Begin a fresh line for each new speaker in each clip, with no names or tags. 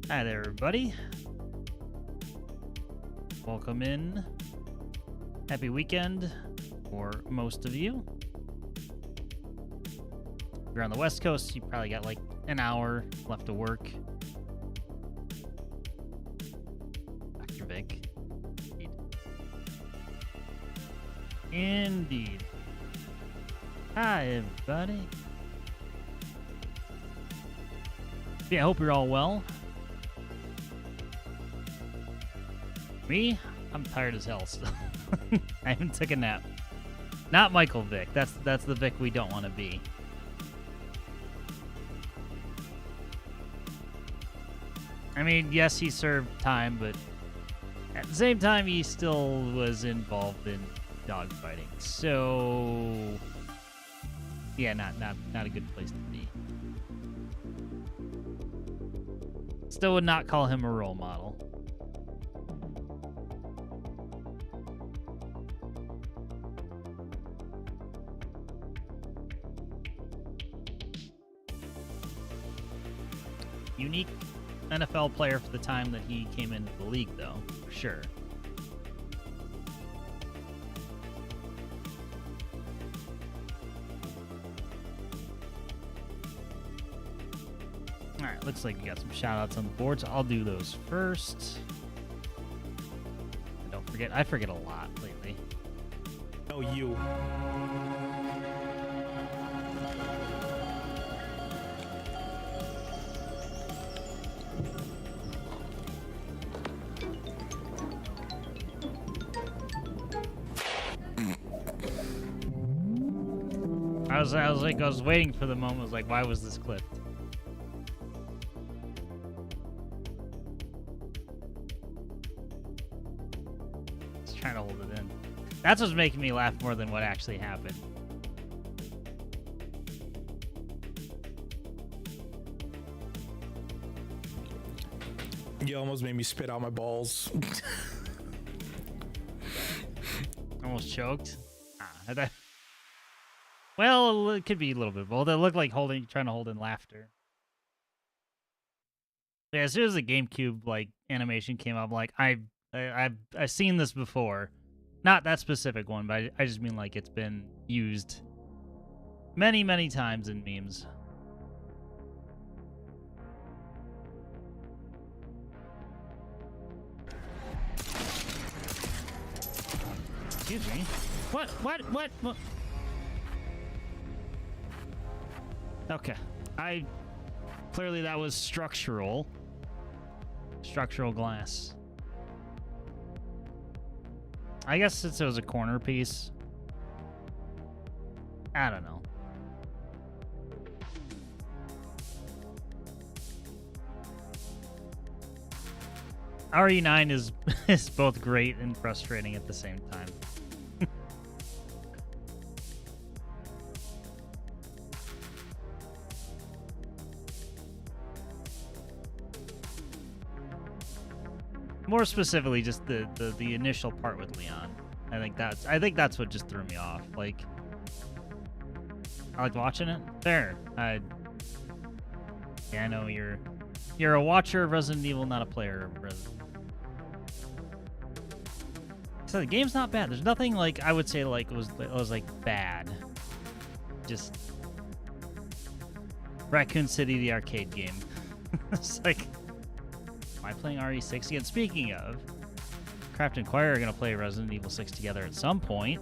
Hi there, everybody. Welcome in. Happy weekend for most of you. If you're on the West Coast, you probably got like an hour left to work. Dr. Vic. Indeed. Hi, everybody. Yeah, I hope you're all well. Me? I'm tired as hell still. I even took a nap. Not Michael Vic. That's the Vic we don't want to be. I mean, yes, he served time, but at the same time, he still was involved in dogfighting. So, yeah, not a good place to be. Still would not call him a role model. Unique NFL player for the time that he came into the league, though, for sure. All right, looks like we got some shout-outs on the board, so I'll do those first. And don't forget, I forget a lot lately.
Oh, you.
I was waiting for the moment. I was like, why was this clipped? Just trying to hold it in. That's what's making me laugh more than what actually happened.
You almost made me spit out my balls.
Almost choked. Well, it could be a little bit bold. It looked like trying to hold in laughter. Yeah, as soon as the GameCube like animation came up, like I've seen this before. Not that specific one, but I just mean like it's been used many times in memes. Excuse me. What? Okay. Clearly that was structural glass. I guess since it was a corner piece. I don't know. RE9 is both great and frustrating at the same time. More specifically, just the initial part with Leon. I think that's what just threw me off. Like, I like watching it. There. Yeah, I know you're a watcher of Resident Evil, not a player of Resident Evil. So the game's not bad. There's nothing like I would say like it was like bad. Just Raccoon City, the arcade game. It's like, am I playing RE6 again? Speaking of, Craft and Choir are going to play Resident Evil 6 together at some point.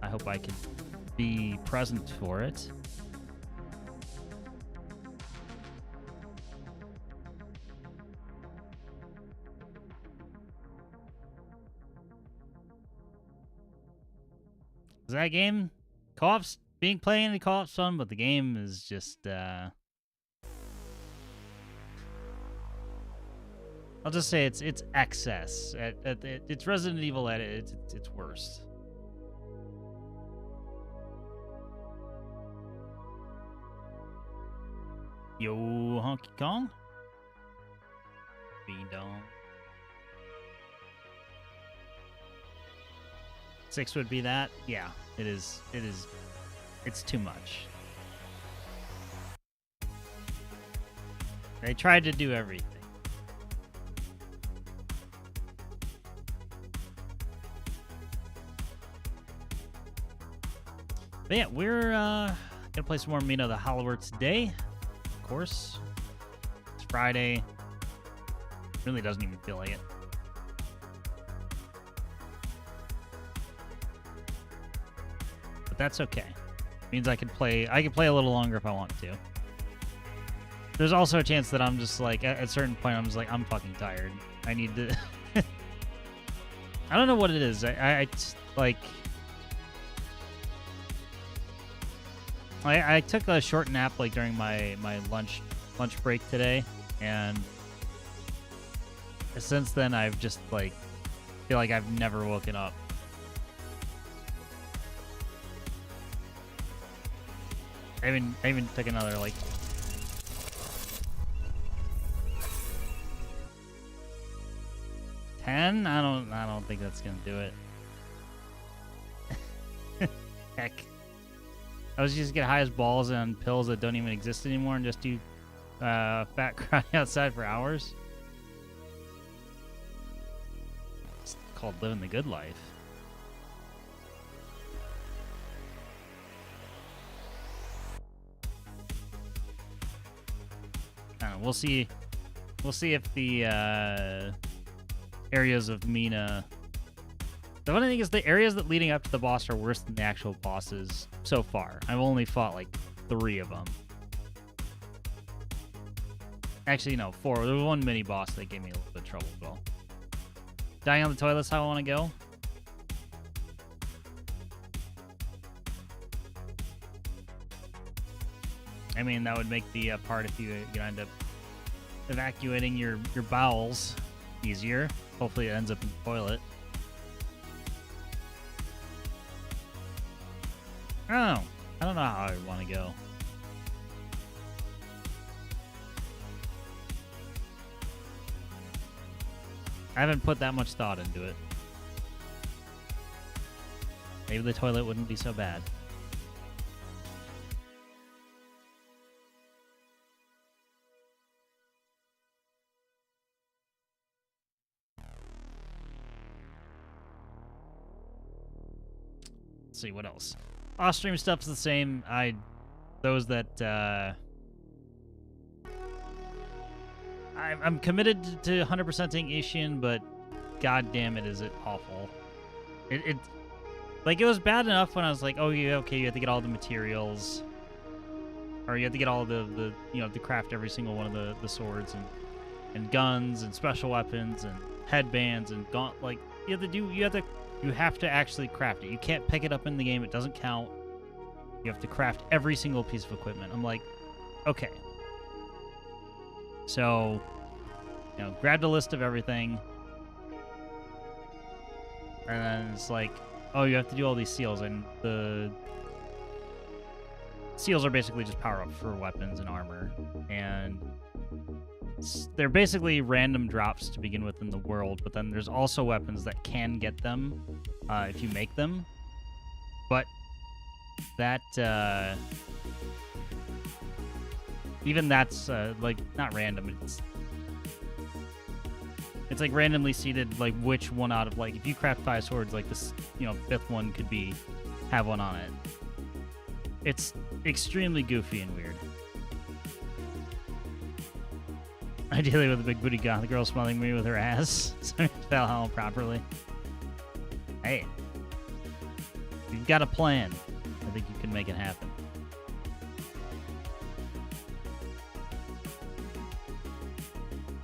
I hope I can be present for it. That game, co-op's playing the co-op's fun, but the game is just I'll just say it's excess. It's Resident Evil at its worst. Yo, Honky Kong. Bean Dong. 6 would be that. Yeah, it is. It's too much. They tried to do everything. But yeah, we're gonna play some more Mina the Hollower today. Of course. It's Friday. Really doesn't even feel like it. But that's okay. Means I can play a little longer if I want to. There's also a chance that I'm just like at a certain point I'm just like I'm fucking tired. I need to I don't know what it is. I like I took a short nap like during my lunch break today, and since then I've just like feel like I've never woken up. I even took another like 10. I don't think that's gonna do it. Heck, I was just get high as balls on pills that don't even exist anymore and just do fat cry outside for hours. It's called living the good life. I don't know, we'll see if the areas of Mina. The funny thing is the areas that leading up to the boss are worse than the actual bosses so far. I've only fought like 3 of them. Actually, no, 4. There was one mini boss that gave me a little bit of trouble as well. Dying on the toilet's how I want to go. I mean, that would make the part if you end up evacuating your bowels easier. Hopefully it ends up in the toilet. Oh, I don't know how I want to go. I haven't put that much thought into it. Maybe the toilet wouldn't be so bad. Let's see, what else? Off-stream stuff's the same. Those that, I'm committed to 100%ing Ishin, but god damn it, is it awful. It like, it was bad enough when I was like, oh, yeah, okay, you have to get all the materials. Or you have to get all the you know, to craft every single one of the swords and guns and special weapons and headbands and like, you have to actually craft it. You can't pick it up in the game. It doesn't count. You have to craft every single piece of equipment. I'm like, okay. So, you know, grabbed a list of everything. And then it's like, oh, you have to do all these seals. And the seals are basically just power-ups for weapons and armor. And they're basically random drops to begin with in the world, but then there's also weapons that can get them if you make them. But that even that's like not random. It's like randomly seeded, like which one out of, like, if you craft 5 swords, like this, you know, 5th one could have one on it. It's extremely goofy and weird. Ideally with a big booty goth girl smelling me with her ass, so I spell how properly. Hey, you've got a plan. I think you can make it happen.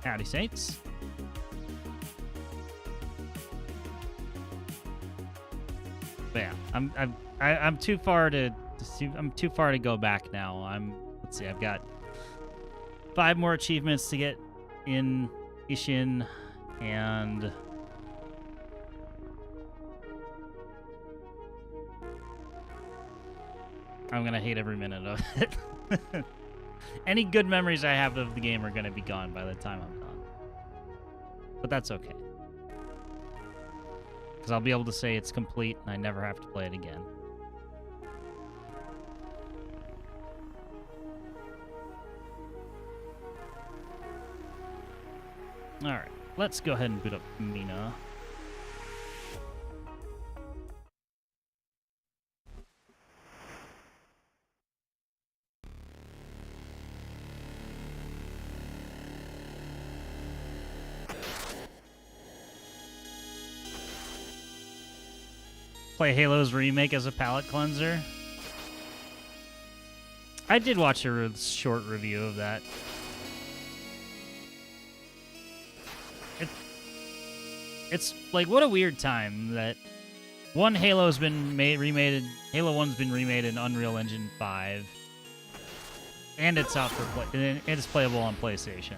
Howdy, Saints. But yeah, I'm too far to go back now. Let's see, I've got 5 more achievements to get in Ishin, and I'm gonna hate every minute of it. Any good memories I have of the game are gonna be gone by the time I'm done. But that's okay. Because I'll be able to say it's complete and I never have to play it again. Alright, let's go ahead and boot up Mina. play Halo's remake as a palate cleanser. I did watch a short review of that. It's like, what a weird time that one Halo's been remade. Halo 1's been remade in Unreal Engine 5, and it's out for and it's playable on PlayStation.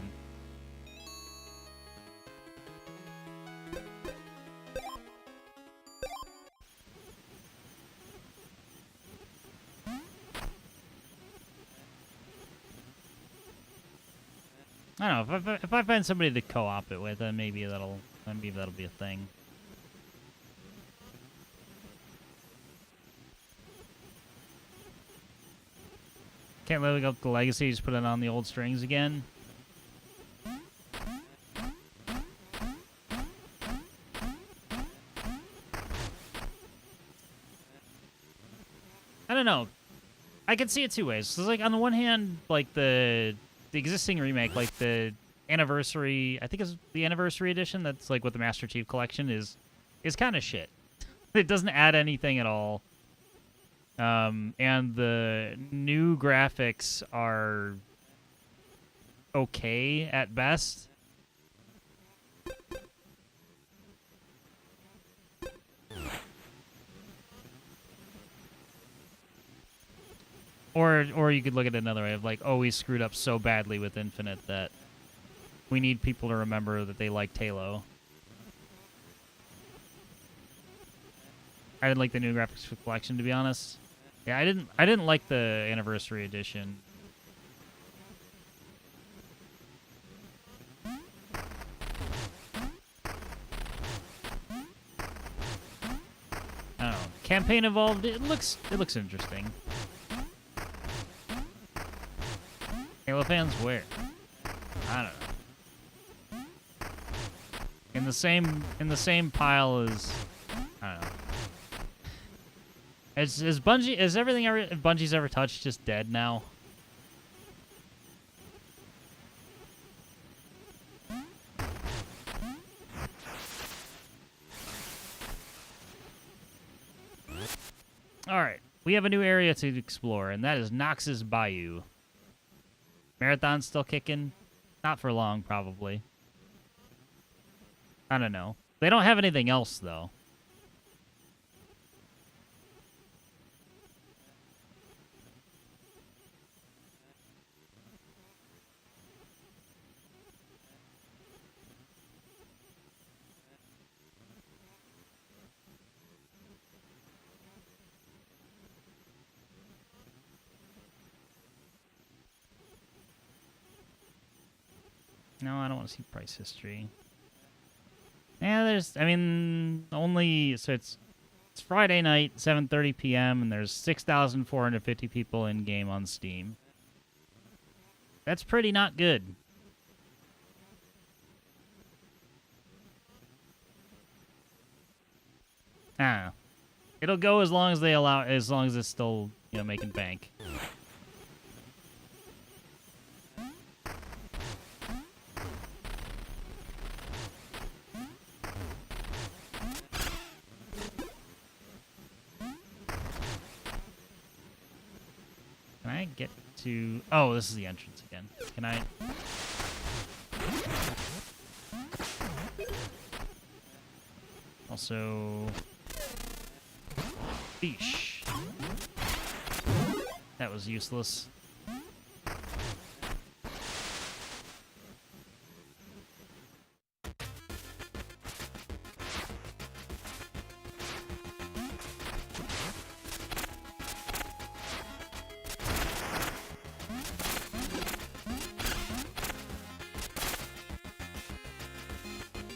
I don't know, if I find somebody to co-op it with, then maybe that'll be a thing. Can't let it go up the legacy, just put it on the old strings again. I don't know. I can see it two ways. So, like, on the one hand, like the existing remake, like the anniversary, I think it's the anniversary edition, that's like with the Master Chief Collection, is kind of shit. It doesn't add anything at all. And the new graphics are okay at best. Or you could look at it another way of like, oh, we screwed up so badly with Infinite that we need people to remember that they liked Halo. I didn't like the new graphics collection, to be honest. Yeah, I didn't like the anniversary edition. I don't know. Campaign evolved. It looks interesting. Halo fans, where? I don't know. In the same pile as, I don't know. Is Bungie, is everything Bungie's ever touched just dead now? All right, we have a new area to explore, and that is Nox's Bayou. Marathon's still kicking? Not for long, probably. I don't know. They don't have anything else, though. No, I don't want to see price history. Yeah, there's, I mean, only, so it's Friday night, 7:30 p.m., and there's 6,450 people in game on Steam. That's pretty not good. I don't know. It'll go as long as they allow, as long as it's still, you know, making bank. Can I get to... Oh, this is the entrance again. Can I... Also... Fish. That was useless.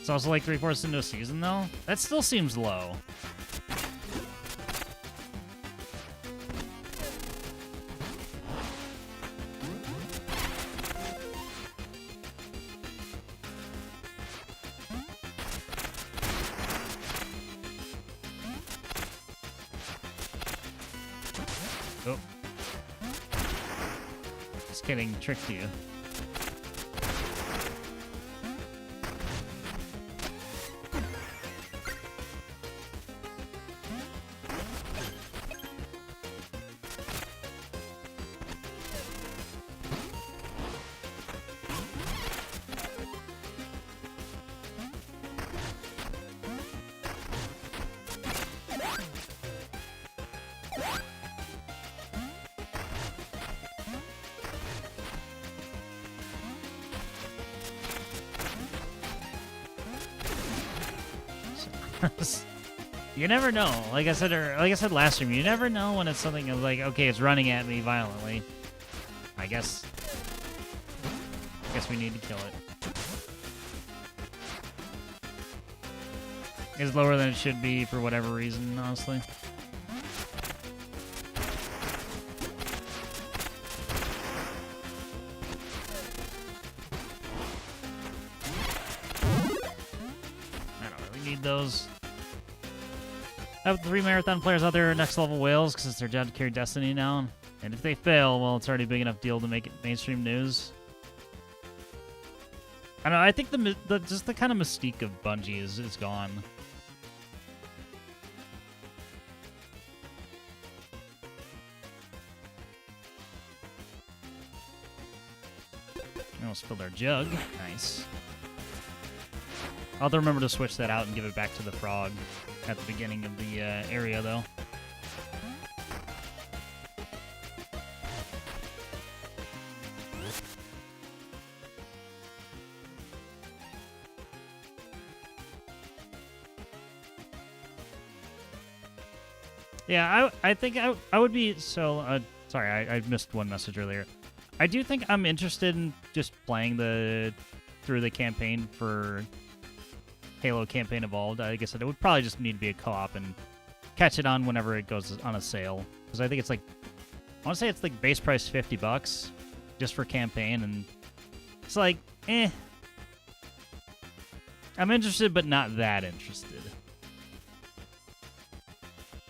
It's also like 3/4 into a season, though. That still seems low. Oh. Just kidding, tricked you. You never know. Like I said last stream, you never know when it's something of like, okay, it's running at me violently. I guess we need to kill it. It's lower than it should be for whatever reason, honestly. I don't really need those. I have 3 marathon players out there, next level whales, because it's their job to carry Destiny now. And if they fail, well, it's already a big enough deal to make it mainstream news. I don't know. I think just the kind of mystique of Bungie is gone. I almost spilled our jug. Nice. I'll have to remember to switch that out and give it back to the frog at the beginning of the area, though. Yeah, I think I would be so... sorry, I missed one message earlier. I do think I'm interested in just playing through the campaign for Halo Campaign Evolved. Like I said, it would probably just need to be a co-op and catch it on whenever it goes on a sale. Because I think it's like... I want to say it's like base price $50 just for campaign, and it's like, eh. I'm interested, but not that interested.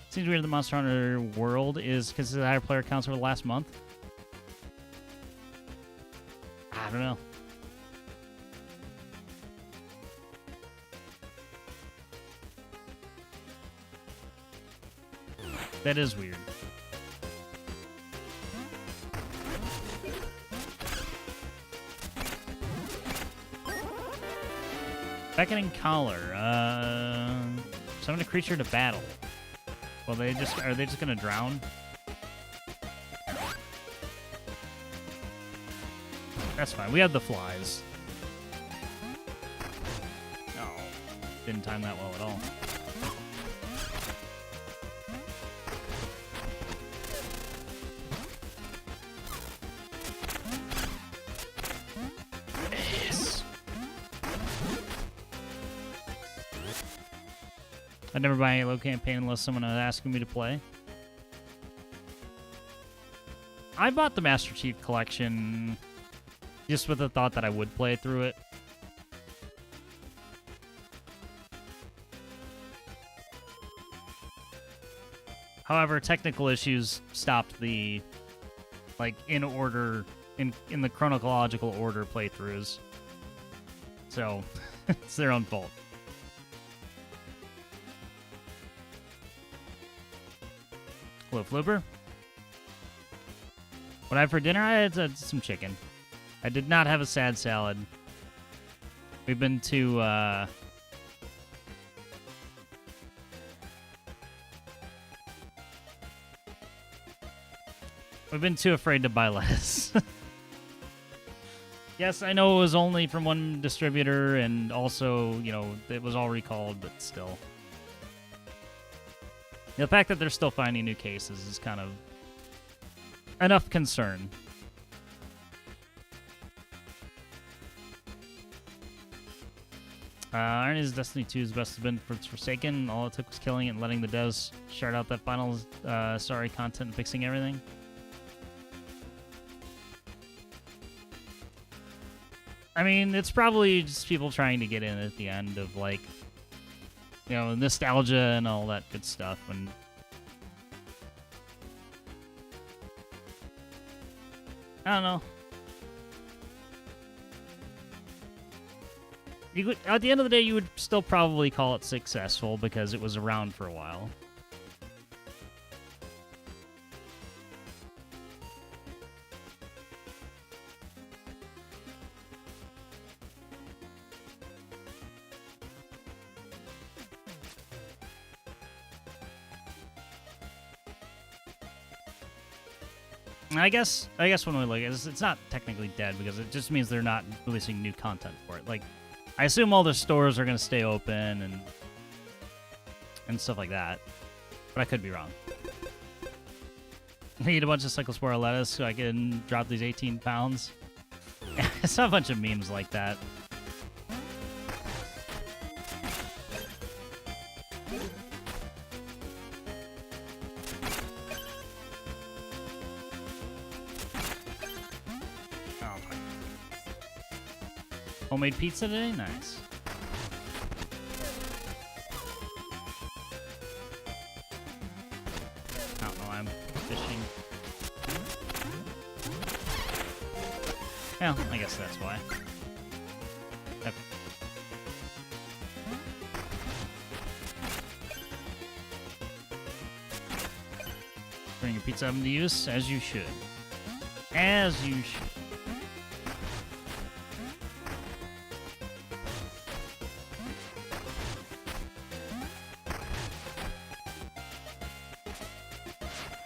Seems weird the Monster Hunter world is because of the higher player counts over the last month. I don't know. That is weird. Beckoning Collar. Summon a creature to battle. Well, are they just gonna drown? That's fine. We have the flies. Oh, didn't time that well at all. Yes. I'd never buy a Halo campaign unless someone was asking me to play. I bought the Master Chief Collection just with the thought that I would play through it. However, technical issues stopped the, like, in the chronological order playthroughs. So, it's their own fault. Hello, Flooper. What I had for dinner? I had some chicken. I did not have a sad salad. We've been too, we've been too afraid to buy lettuce. Yes, I know it was only from one distributor, and also, you know, it was all recalled, but still. The fact that they're still finding new cases is kind of enough concern. Irony's Destiny 2's best has been for its Forsaken. All it took was killing it and letting the devs shard out that final sorry content and fixing everything. I mean, it's probably just people trying to get in at the end of, like, you know, nostalgia and all that good stuff. And I don't know. You could, at the end of the day, you would still probably call it successful because it was around for a while. I guess when we look at it, it's not technically dead because it just means they're not releasing new content for it. Like, I assume all the stores are going to stay open, and and stuff like that. But I could be wrong. I eat a bunch of cyclospora lettuce so I can drop these 18 pounds. I saw a bunch of memes like that. Oh, homemade pizza today? Nice. I don't know why I'm fishing. Well, I guess that's why. Okay. Bring your pizza oven to use, as you should. As you should.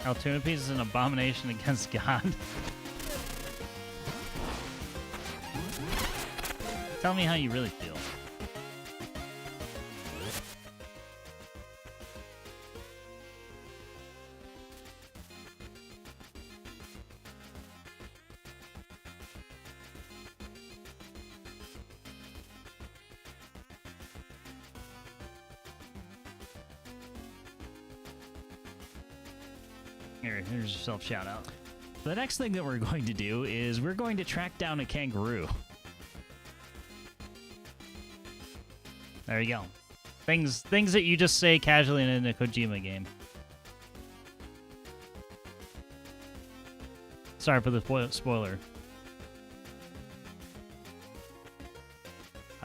Altoona pizza is an abomination against God. Tell me how you really feel. Here's your self shout out.
The next thing that we're going to do is we're going to track down a kangaroo.
There you go. Things that you just say casually in a Kojima game. Sorry for the spoiler.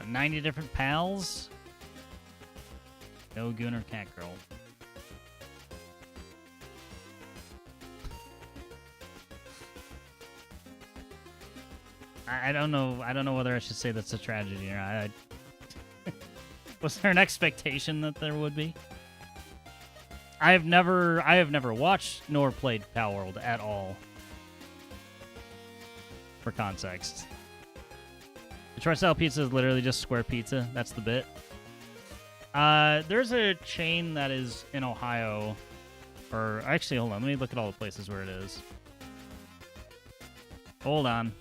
90 different pals. No Gunner Cat Girl. I don't know. I don't know whether I should say that's a tragedy or not. Was there an expectation that there would be? I have never watched nor played Pal World at all. For context, Detroit style pizza is literally just square pizza. That's the bit. There's a chain that is in Ohio, or actually, hold on. Let me look at all the places where it is. Hold on.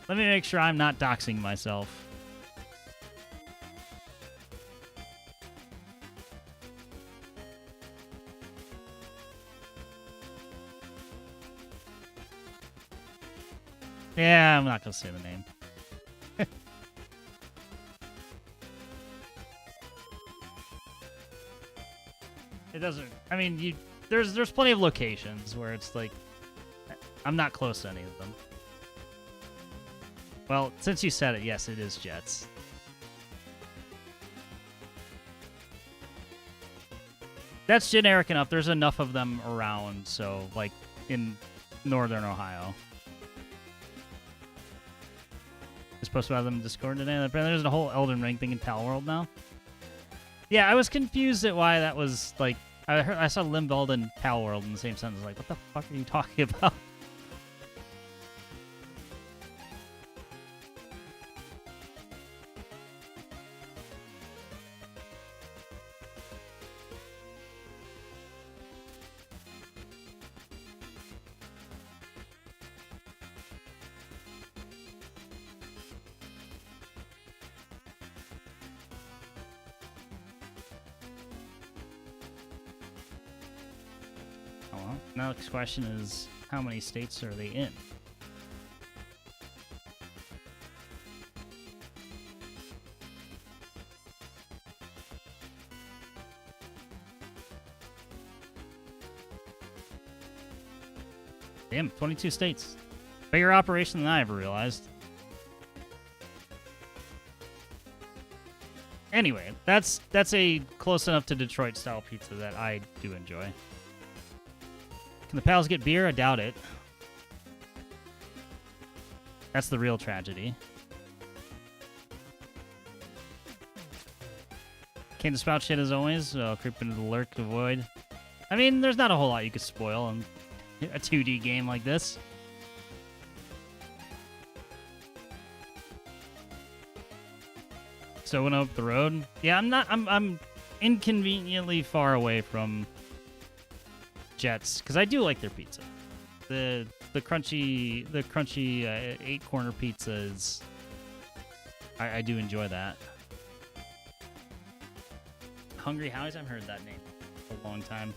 Let me make sure I'm not doxing myself. Yeah, I'm not gonna say the name. It doesn't. I mean, there's plenty of locations where it's like I'm not close to any of them. Well, since you said it, yes, it is Jets. That's generic enough. There's enough of them around, so like in northern Ohio. You're supposed to have them in Discord today. There's a whole Elden Ring thing in Pal World now. Yeah, I was confused at why that was like. I saw Limveld and Pal World in the same sentence. Like, what the fuck are you talking about? Now the question is, how many states are they in? Damn, 22 states. Bigger operation than I ever realized. Anyway, that's a close enough to Detroit style pizza that I do enjoy. Can the pals get beer? I doubt it. That's the real tragedy. Came to spout shit as always. Creep into the lurk, avoid. I mean, there's not a whole lot you could spoil in a 2D game like this. So went up the road. Yeah, I'm inconveniently far away from Jets because I do like their pizza. The crunchy 8-corner pizza is I do enjoy that. Hungry Howie's, I've heard that name for a long time.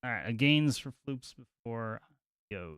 All right, a gains for Floops before goes.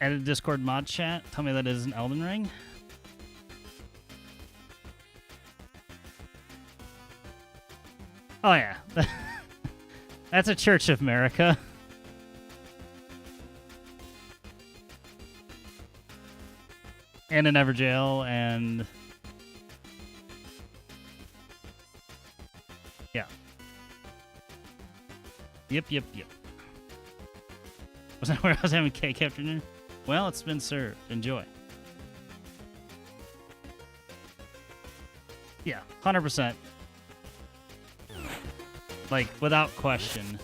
Added Discord mod chat. Tell me that isn't Elden Ring. Oh yeah, that's a Church of America. And an Everjail, and yeah. Yep. Was that where I was having cake afternoon? Well, it's been served. Enjoy. Yeah, 100%. Like, without question.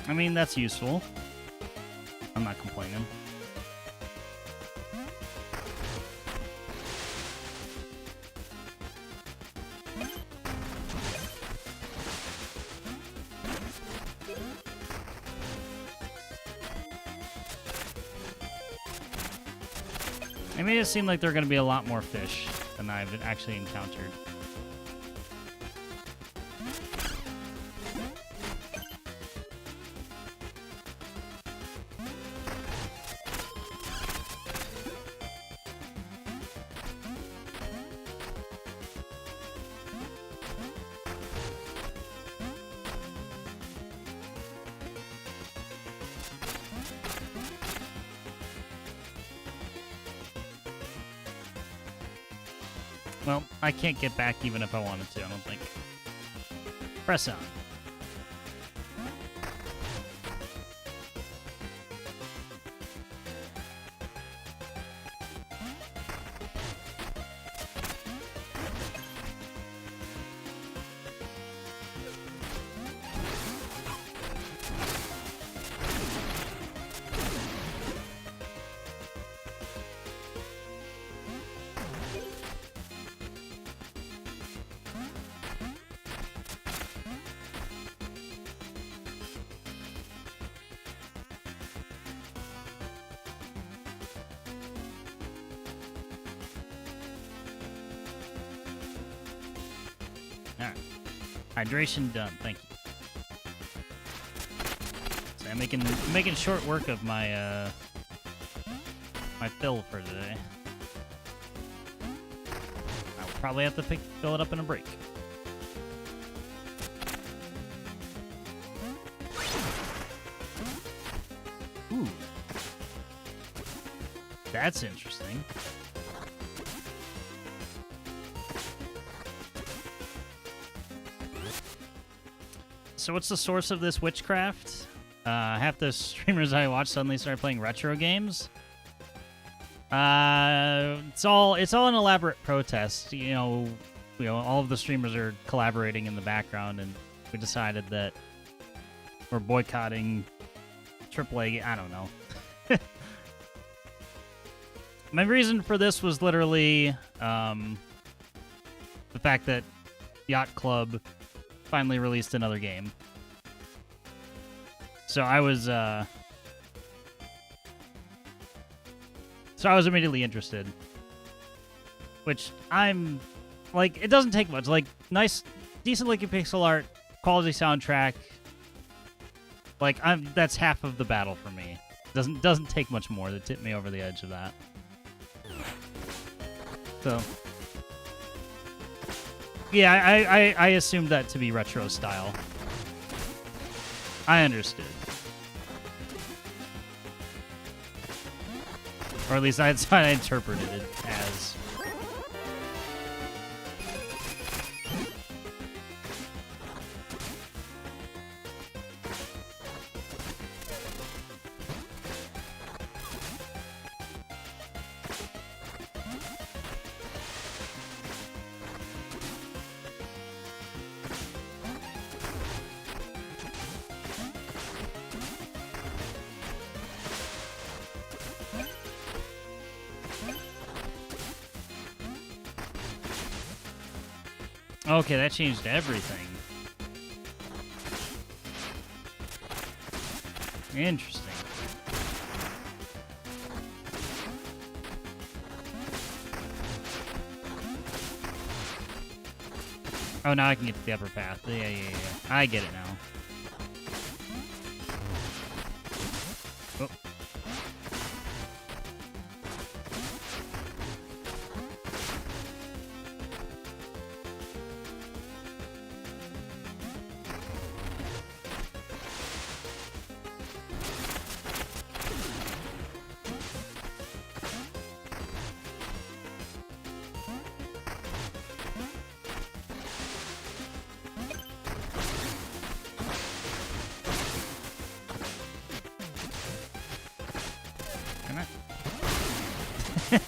I mean, that's useful. I'm not complaining. It made it seem like there are going to be a lot more fish than I've actually encountered. Well, I can't get back even if I wanted to, I don't think. Press on. Alright. Hydration done, thank you. So I'm making short work of my my fill for today. I'll probably have to fill it up in a break. Ooh. That's interesting. So what's the source of this witchcraft? Half the streamers I watch suddenly started playing retro games. It's all an elaborate protest. You know, all of the streamers are collaborating in the background, and we decided that we're boycotting AAA. I don't know. My reason for this was literally the fact that Yacht Club finally released another game. So I was immediately interested. Which I'm like, it doesn't take much. Like, nice, decent looking pixel art, quality soundtrack. Like, that's half of the battle for me. Doesn't take much more to tip me over the edge of that. So, yeah, I assumed that to be retro style. I understood. Or at least I interpreted it as. Okay, that changed everything. Interesting. Oh, now I can get to the upper path. Yeah. I get it now. Oh.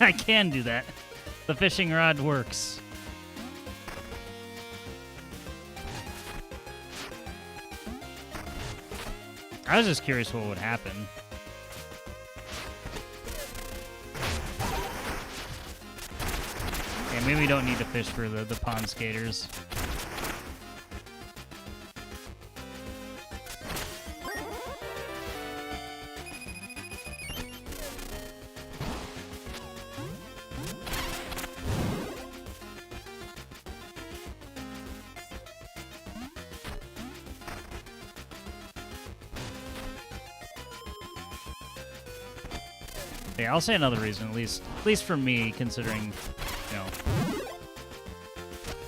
I can do that. The fishing rod works. I was just curious what would happen. Yeah, maybe we don't need to fish for the pond skaters. Yeah, I'll say another reason, at least for me, considering, you know,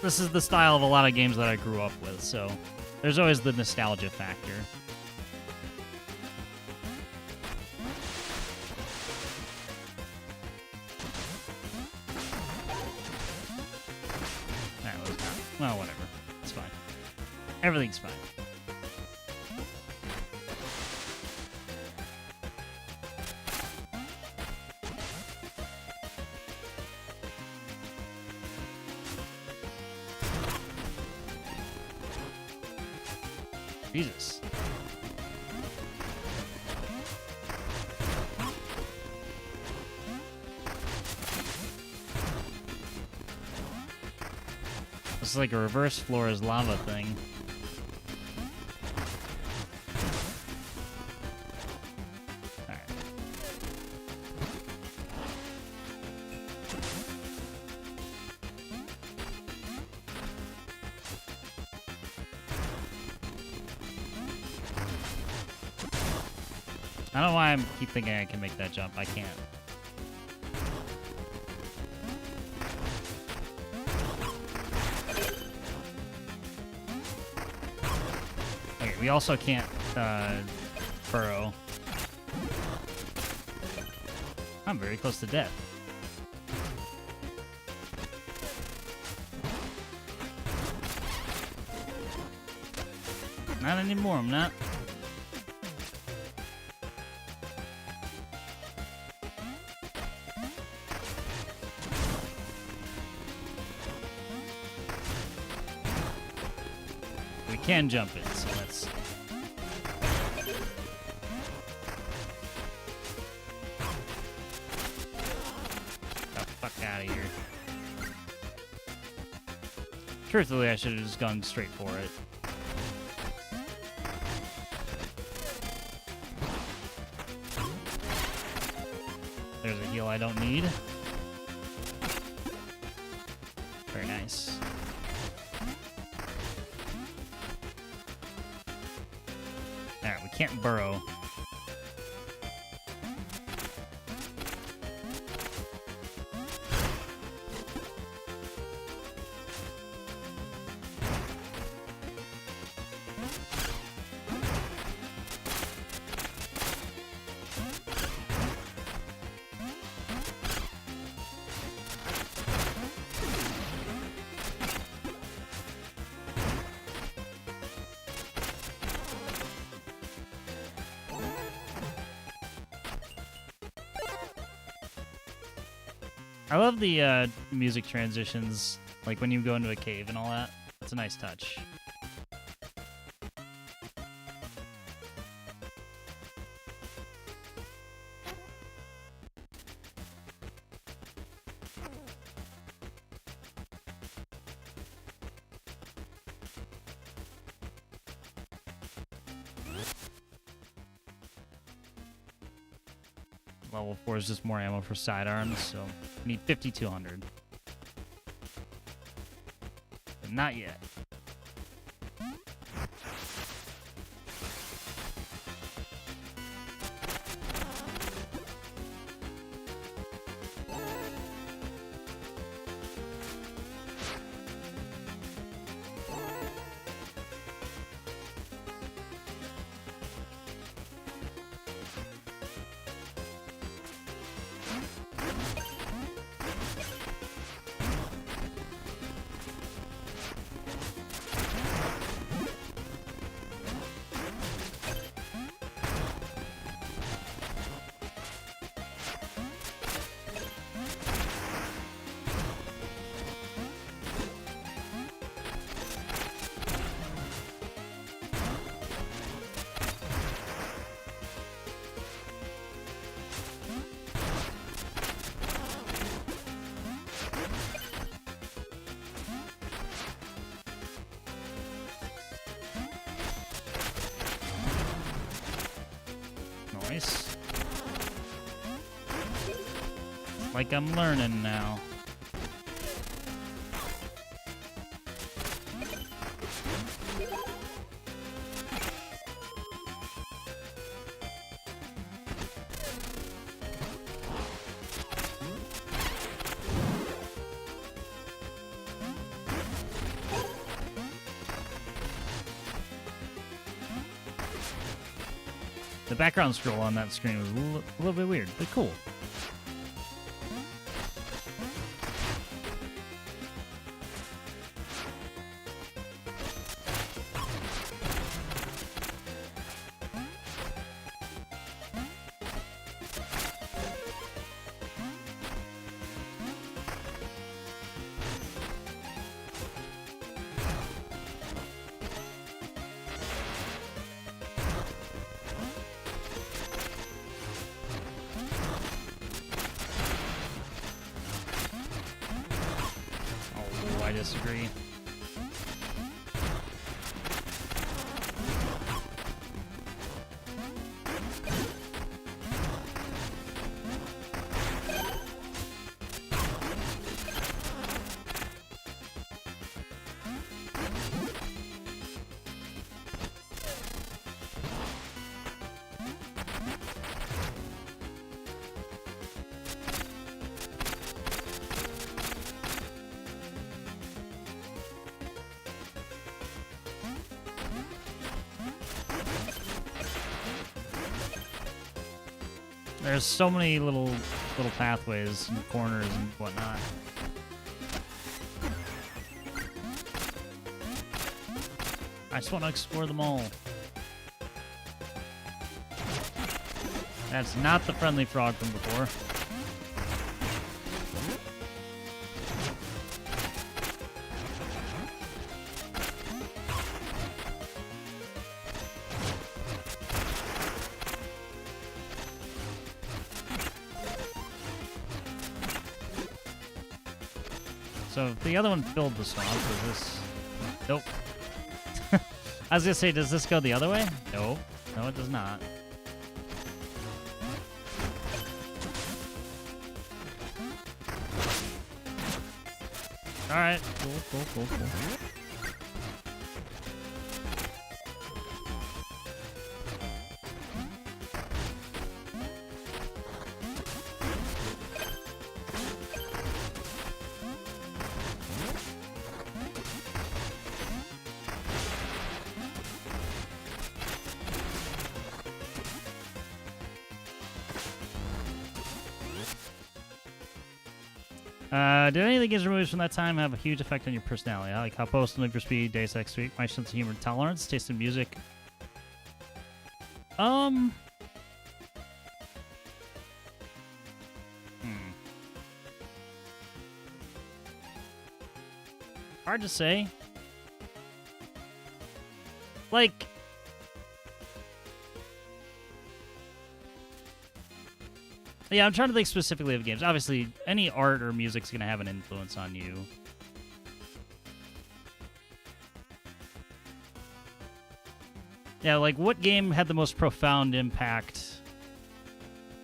this is the style of a lot of games that I grew up with, so there's always the nostalgia factor. That was not, well, whatever. It's fine. Everything's fine. Jesus. It's like a reverse Flora's lava thing. Alright. I don't know why I keep thinking I can make that jump. I can't. Okay, we also can't burrow. I'm very close to death. Not anymore, I'm not. We can jump it, so that's... Truthfully, I should have just gone straight for it. There's a heal I don't need. Very nice. Alright, we can't burrow. I love the music transitions, like when you go into a cave and all that. It's a nice touch. Level 4 is just more ammo for sidearms, so I need 5,200. But not yet. Nice. Like I'm learning now. The background scroll on that screen was a little bit weird, but cool. I disagree. There's so many little pathways and corners and whatnot. I just want to explore them all. That's not the friendly frog from before. So the other one filled the swamp. Is this? Nope. I was gonna say, does this go the other way? No. No, it does not. All right. Cool. Did any of the games removed from that time have a huge effect on your personality? I like how Post and Live for Speed, Deus Ex Week, my sense of humor and tolerance, taste in music. Hmm. Hard to say. Like, yeah, I'm trying to think specifically of games. Obviously, any art or music's going to have an influence on you. Yeah, like, what game had the most profound impact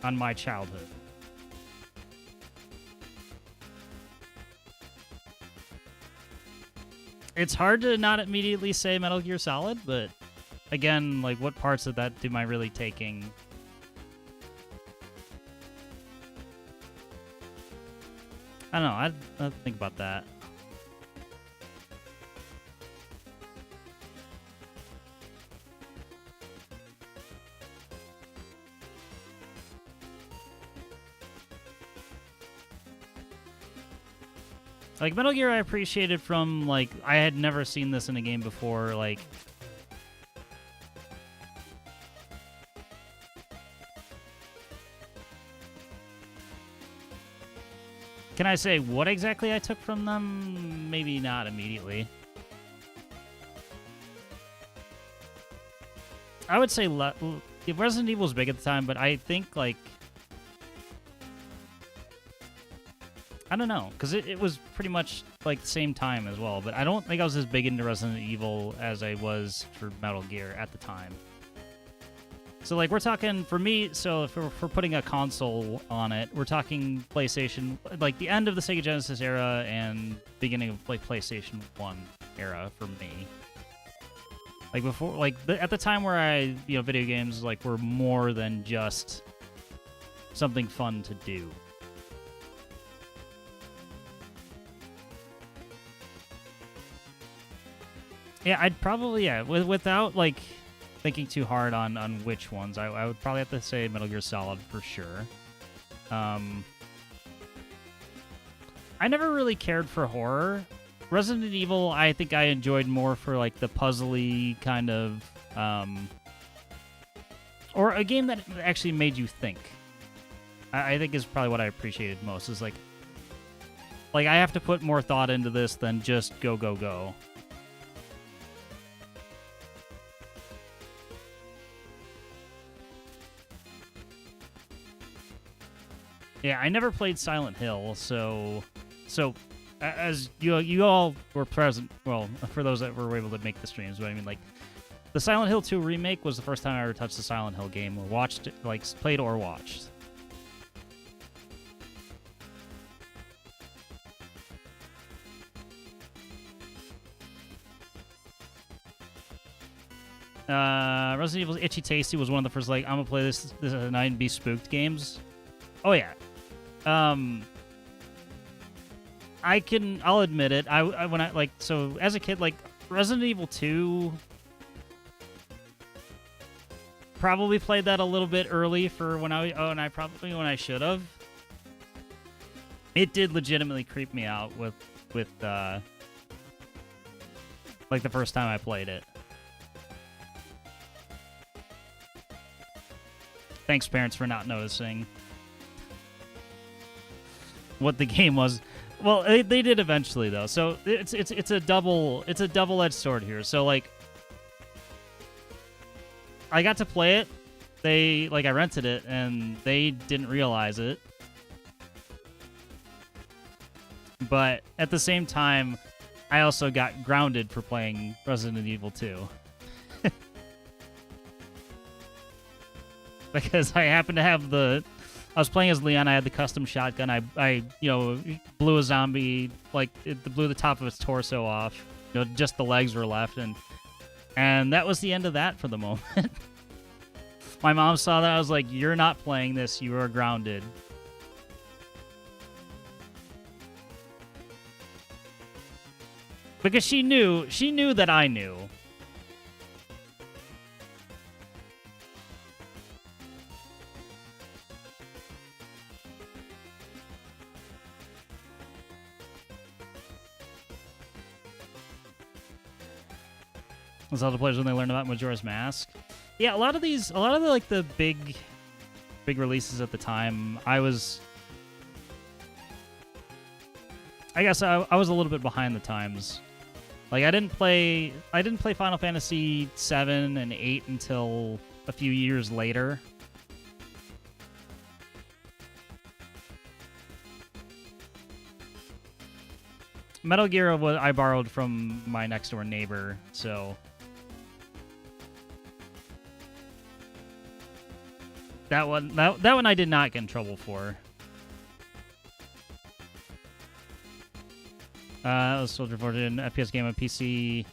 on my childhood? It's hard to not immediately say Metal Gear Solid, but again, like, what parts of that am I really taking? I don't know. I'd think about that. Like, Metal Gear I appreciated from, like, I had never seen this in a game before, like... Can I say what exactly I took from them? Maybe not immediately. I would say Resident Evil was big at the time, but I think, like... I don't know, because it was pretty much, like, the same time as well, but I don't think I was as big into Resident Evil as I was for Metal Gear at the time. So, like, we're talking, for me, so if we're putting a console on it, we're talking PlayStation, like, the end of the Sega Genesis era and beginning of, like, PlayStation 1 era for me. Like, before, like, at the time where video games, like, were more than just something fun to do. Yeah, I'd probably, without, like, thinking too hard on which ones, I would probably have to say Metal Gear Solid for sure. I never really cared for horror. Resident Evil, I think I enjoyed more for, like, the puzzly kind of, or a game that actually made you think. I think is probably what I appreciated most, is, like, I have to put more thought into this than just go, go, go. Yeah, I never played Silent Hill, so as you all were present, well, for those that were able to make the streams, but I mean, like, the Silent Hill 2 remake was the first time I ever touched the Silent Hill game, or watched it, like, played or watched. Resident Evil's Itchy Tasty was one of the first, like, I'm gonna play this at night and be spooked games. Oh yeah. I'll admit it. So as a kid, like, Resident Evil 2, probably played that a little bit early for when I probably when I should have. It did legitimately creep me out with like, the first time I played it. Thanks, parents, for not noticing what the game was. Well, they did eventually, though. So it's a double-edged sword here. So, like, I got to play it. I rented it, and they didn't realize it. But at the same time, I also got grounded for playing Resident Evil 2. Because I happened to have I was playing as Leon, I had the custom shotgun, I blew a zombie, like, it blew the top of its torso off. Just the legs were left, and that was the end of that for the moment. My mom saw that, I was like, you're not playing this, you are grounded. Because she knew that I knew. Zelda players when they learn about Majora's Mask. Yeah, a lot of the like the big releases at the time, I guess I was a little bit behind the times. Like I didn't play Final Fantasy 7 and 8 until a few years later. Metal Gear I borrowed from my next door neighbor, so that one I did not get in trouble for. That was Soldier Fortune, an FPS game on PC.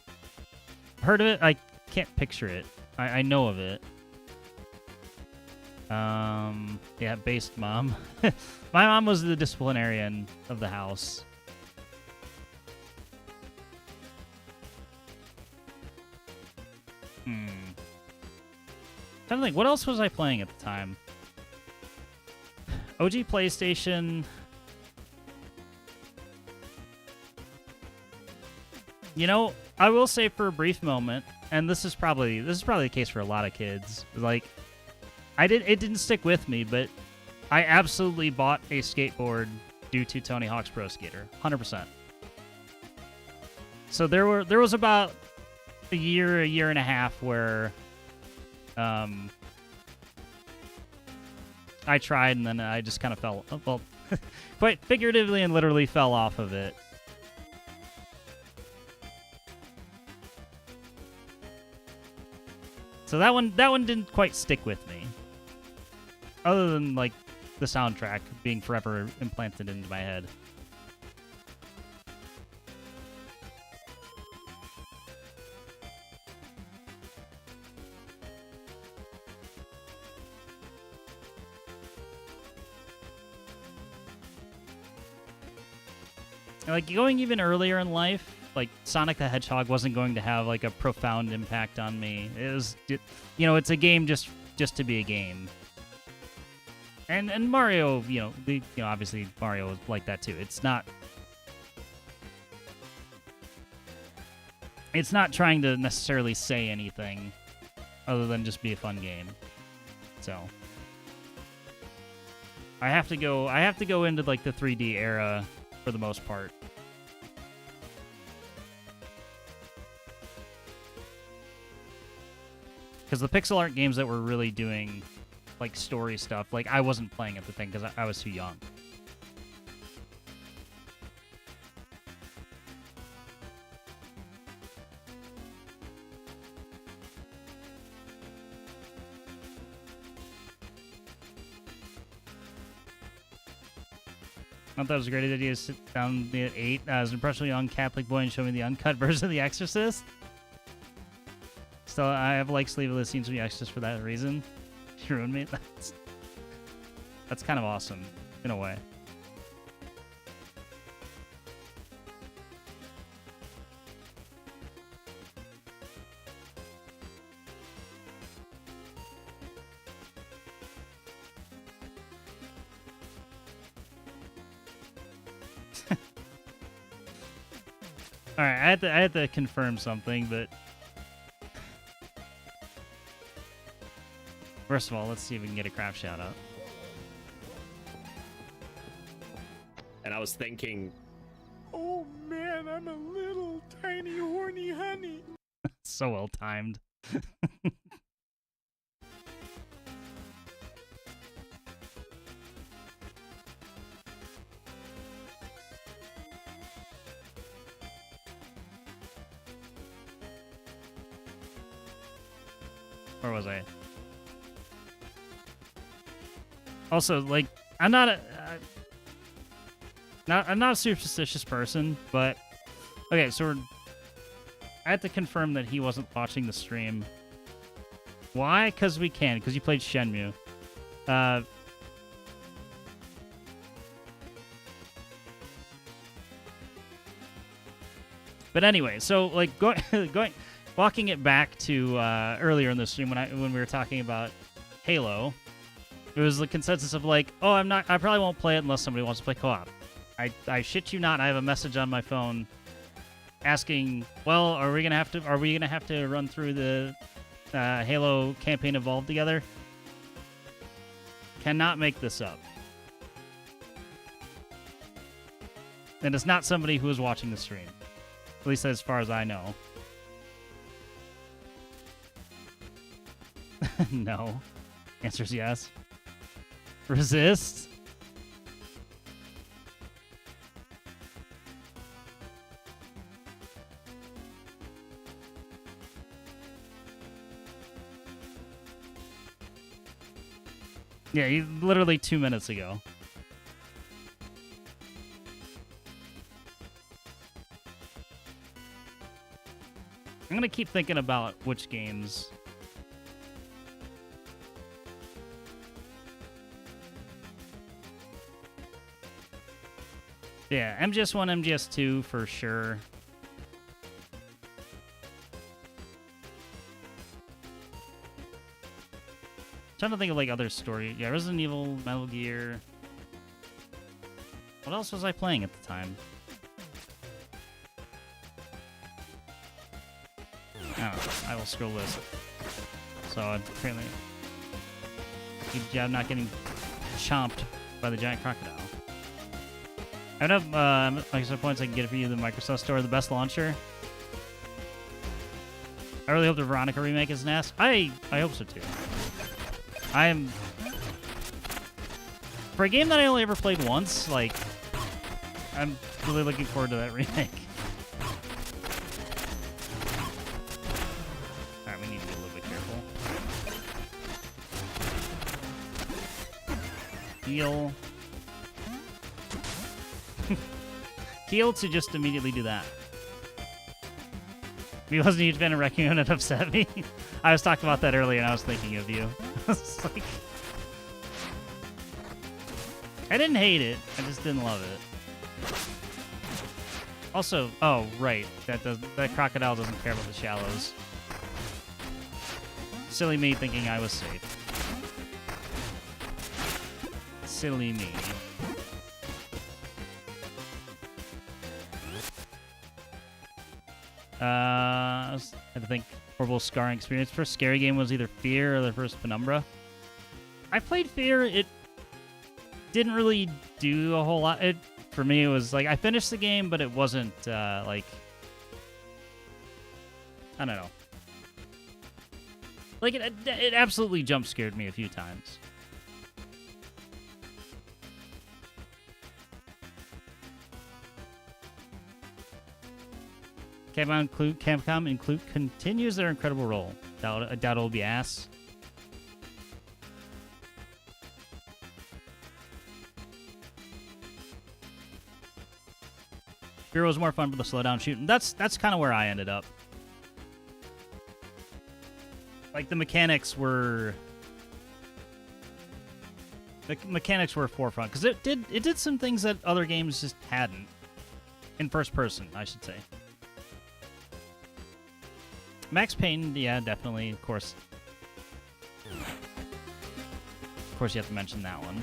Heard of it? I can't picture it. I know of it. Yeah, based mom. My mom was the disciplinarian of the house. Trying to think, what else was I playing at the time? OG PlayStation. You know, I will say for a brief moment, and this is probably the case for a lot of kids. Like, it didn't stick with me, but I absolutely bought a skateboard due to Tony Hawk's Pro Skater, 100%. So there was about a year and a half where I tried, and then I just kind of fell, well, quite figuratively and literally fell off of it. So that one didn't quite stick with me. Other than, like, the soundtrack being forever implanted into my head. Like, going even earlier in life, like, Sonic the Hedgehog wasn't going to have, like, a profound impact on me. It was, it's a game just to be a game. And Mario, obviously Mario was like that too. It's not trying to necessarily say anything other than just be a fun game. So I have to go into, like, the 3D era for the most part. Because the pixel art games that were really doing, like, story stuff, like, I wasn't playing at the thing because I was too young. I thought it was a great idea to sit down at 8 as an impressionable young Catholic boy and show me the uncut version of The Exorcist. So I have, like, sleeveless scenes from The Exorcist for that reason. You ruined me. That's kind of awesome, in a way. All right, I had to confirm something, but first of all, let's see if we can get a craft shout out.
And I was thinking,
Oh man, I'm a little tiny horny honey.
So well timed. Where was I? Also, like, I'm not a superstitious person, but okay, so I had to confirm that he wasn't watching the stream. Why? Because we can. Because you played Shenmue. But anyway, so like walking it back to earlier in the stream when we were talking about Halo, it was the consensus of like, oh, I probably won't play it unless somebody wants to play co-op. I shit you not, I have a message on my phone asking, well, are we gonna have to run through the Halo campaign Evolved together? Cannot make this up. And it's not somebody who is watching the stream. At least as far as I know. No. Answer's yes. Resist? Yeah, literally 2 minutes ago. I'm gonna keep thinking about which games. Yeah, MGS1, MGS2 for sure. Trying to think of like other story. Yeah, Resident Evil, Metal Gear. What else was I playing at the time? I will scroll this. So apparently, good job not getting chomped by the giant crocodile. I don't have Microsoft points I can get for you. The Microsoft Store, the best launcher. I really hope the Veronica remake is an ass. I hope so too. I am for a game that I only ever played once. Like, I'm really looking forward to that remake. Heal. Heal to just immediately do that. He wasn't a huge fan of Raccoon, it upset me. I was talking about that earlier and I was thinking of you. Like, I didn't hate it, I just didn't love it. Also, oh right, that crocodile doesn't care about the shallows. Silly me thinking I was safe. Silly me. I had to think horrible scarring experience. First scary game was either Fear or the first Penumbra. I played Fear. It didn't really do a whole lot. For me, it was like I finished the game, but it wasn't like, I don't know. Like it absolutely jump scared me a few times. Capcom include continues their incredible role. I doubt it'll be ass. Fear was more fun with the slowdown shooting. That's kind of where I ended up. Like the mechanics were forefront because it did some things that other games just hadn't. In first person, I should say. Max Payne, yeah, definitely. Of course, you have to mention that one.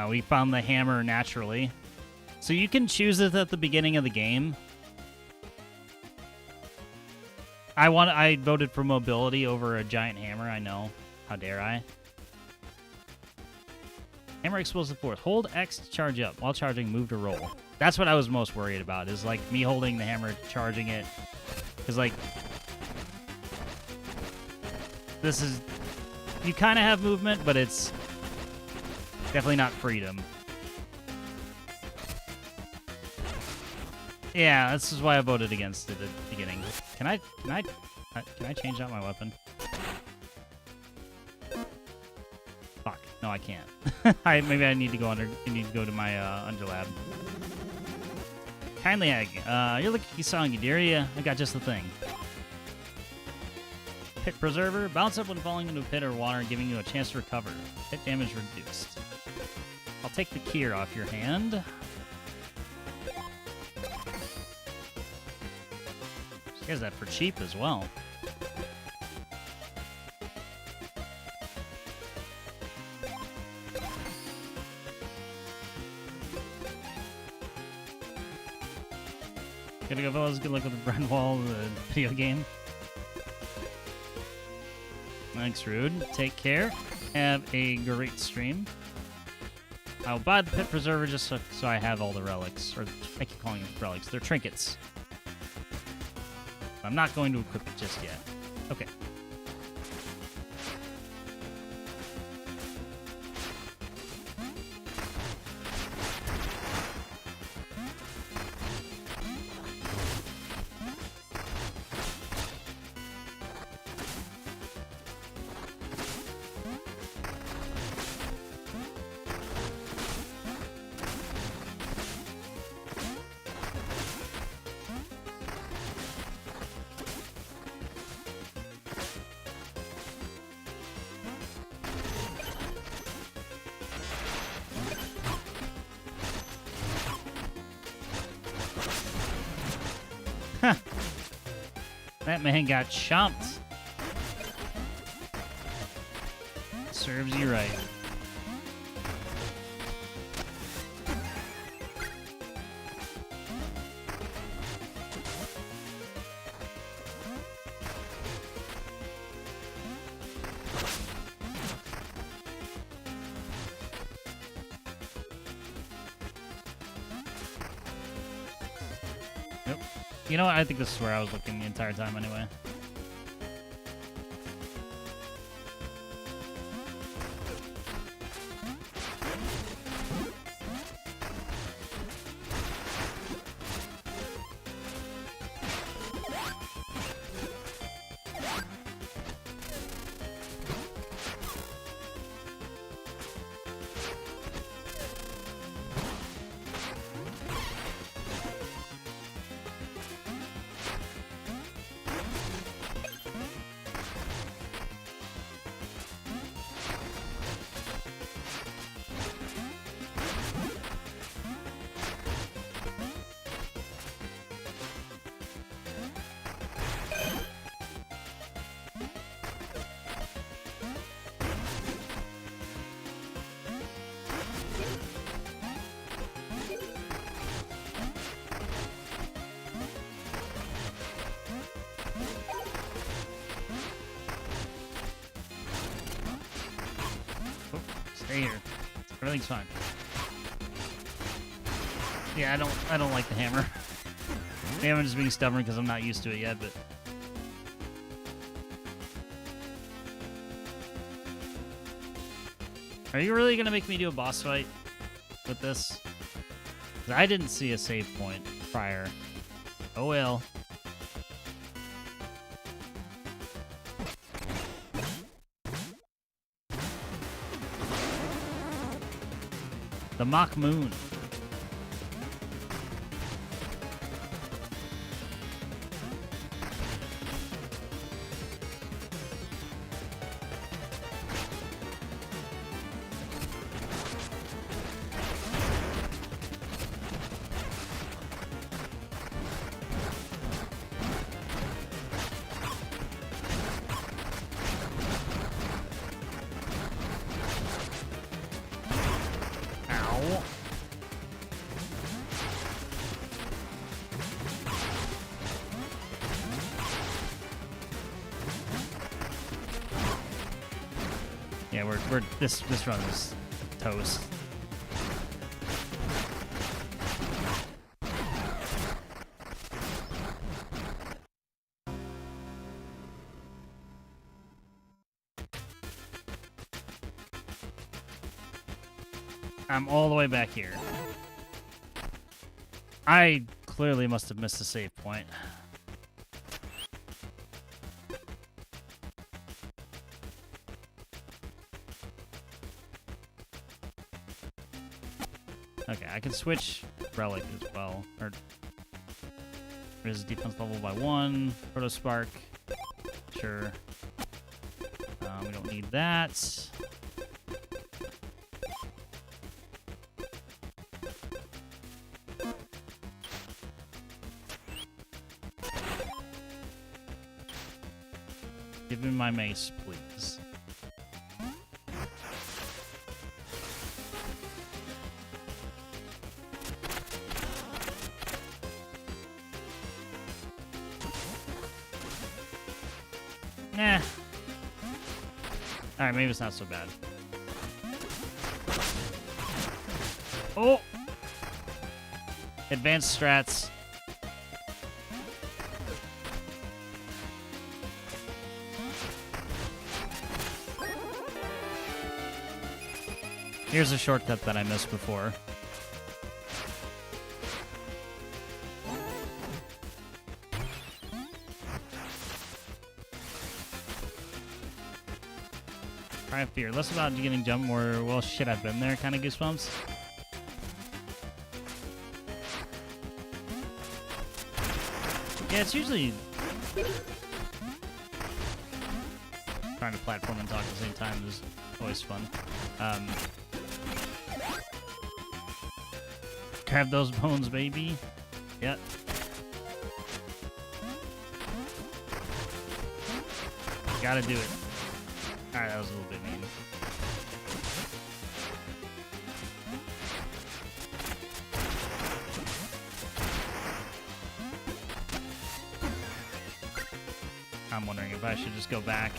We found the hammer naturally. So you can choose it at the beginning of the game. I voted for mobility over a giant hammer, I know. How dare I? Hammer explosive force. Hold X to charge up. While charging, move to roll. That's what I was most worried about, is like me holding the hammer, charging it. Because like, this is, you kind of have movement, but it's Definitely not freedom. Yeah, this is why I voted against it at the beginning. Can I change out my weapon? Fuck. No, I can't. Maybe I need to go to my underlab. Kindly egg. You're looking soggy, dear. Yeah, I got just the thing. Pit preserver. Bounce up when falling into a pit or water, giving you a chance to recover. Pit damage reduced. I'll take the Kier off your hand. She has that for cheap as well. Gotta go, fellas. Good luck with the Brandwall, the video game. Thanks, Rude. Take care. Have a great stream. I'll buy the Pit Preserver just so I have all the relics. Or I keep calling them relics. They're trinkets. I'm not going to equip it just yet. Okay. That man got chomped. Serves you right. You know what? I think this is where I was looking the entire time anyway. Stay here. Everything's fine. Yeah, I don't like the hammer. Maybe I'm just being stubborn because I'm not used to it yet, but are you really gonna make me do a boss fight with this? 'Cause I didn't see a save point prior. Oh well. The Mock Moon. Yeah, we're this run is toast. I'm all the way back here. I clearly must have missed a save point. Okay, I can switch Relic as well. Or raise defense level by 1. Proto Spark. Sure. We don't need that. Give me my mace, please. Eh. Alright, maybe it's not so bad. Oh! Advanced strats. Here's a shortcut that I missed before. I fear less about getting jumped, more, well, shit, I've been there kind of goosebumps. Yeah, it's usually trying to platform and talk at the same time is always fun. Grab those bones, baby. Yep. Gotta do it. Alright, that was a little bit mean. I'm wondering if I should just go back.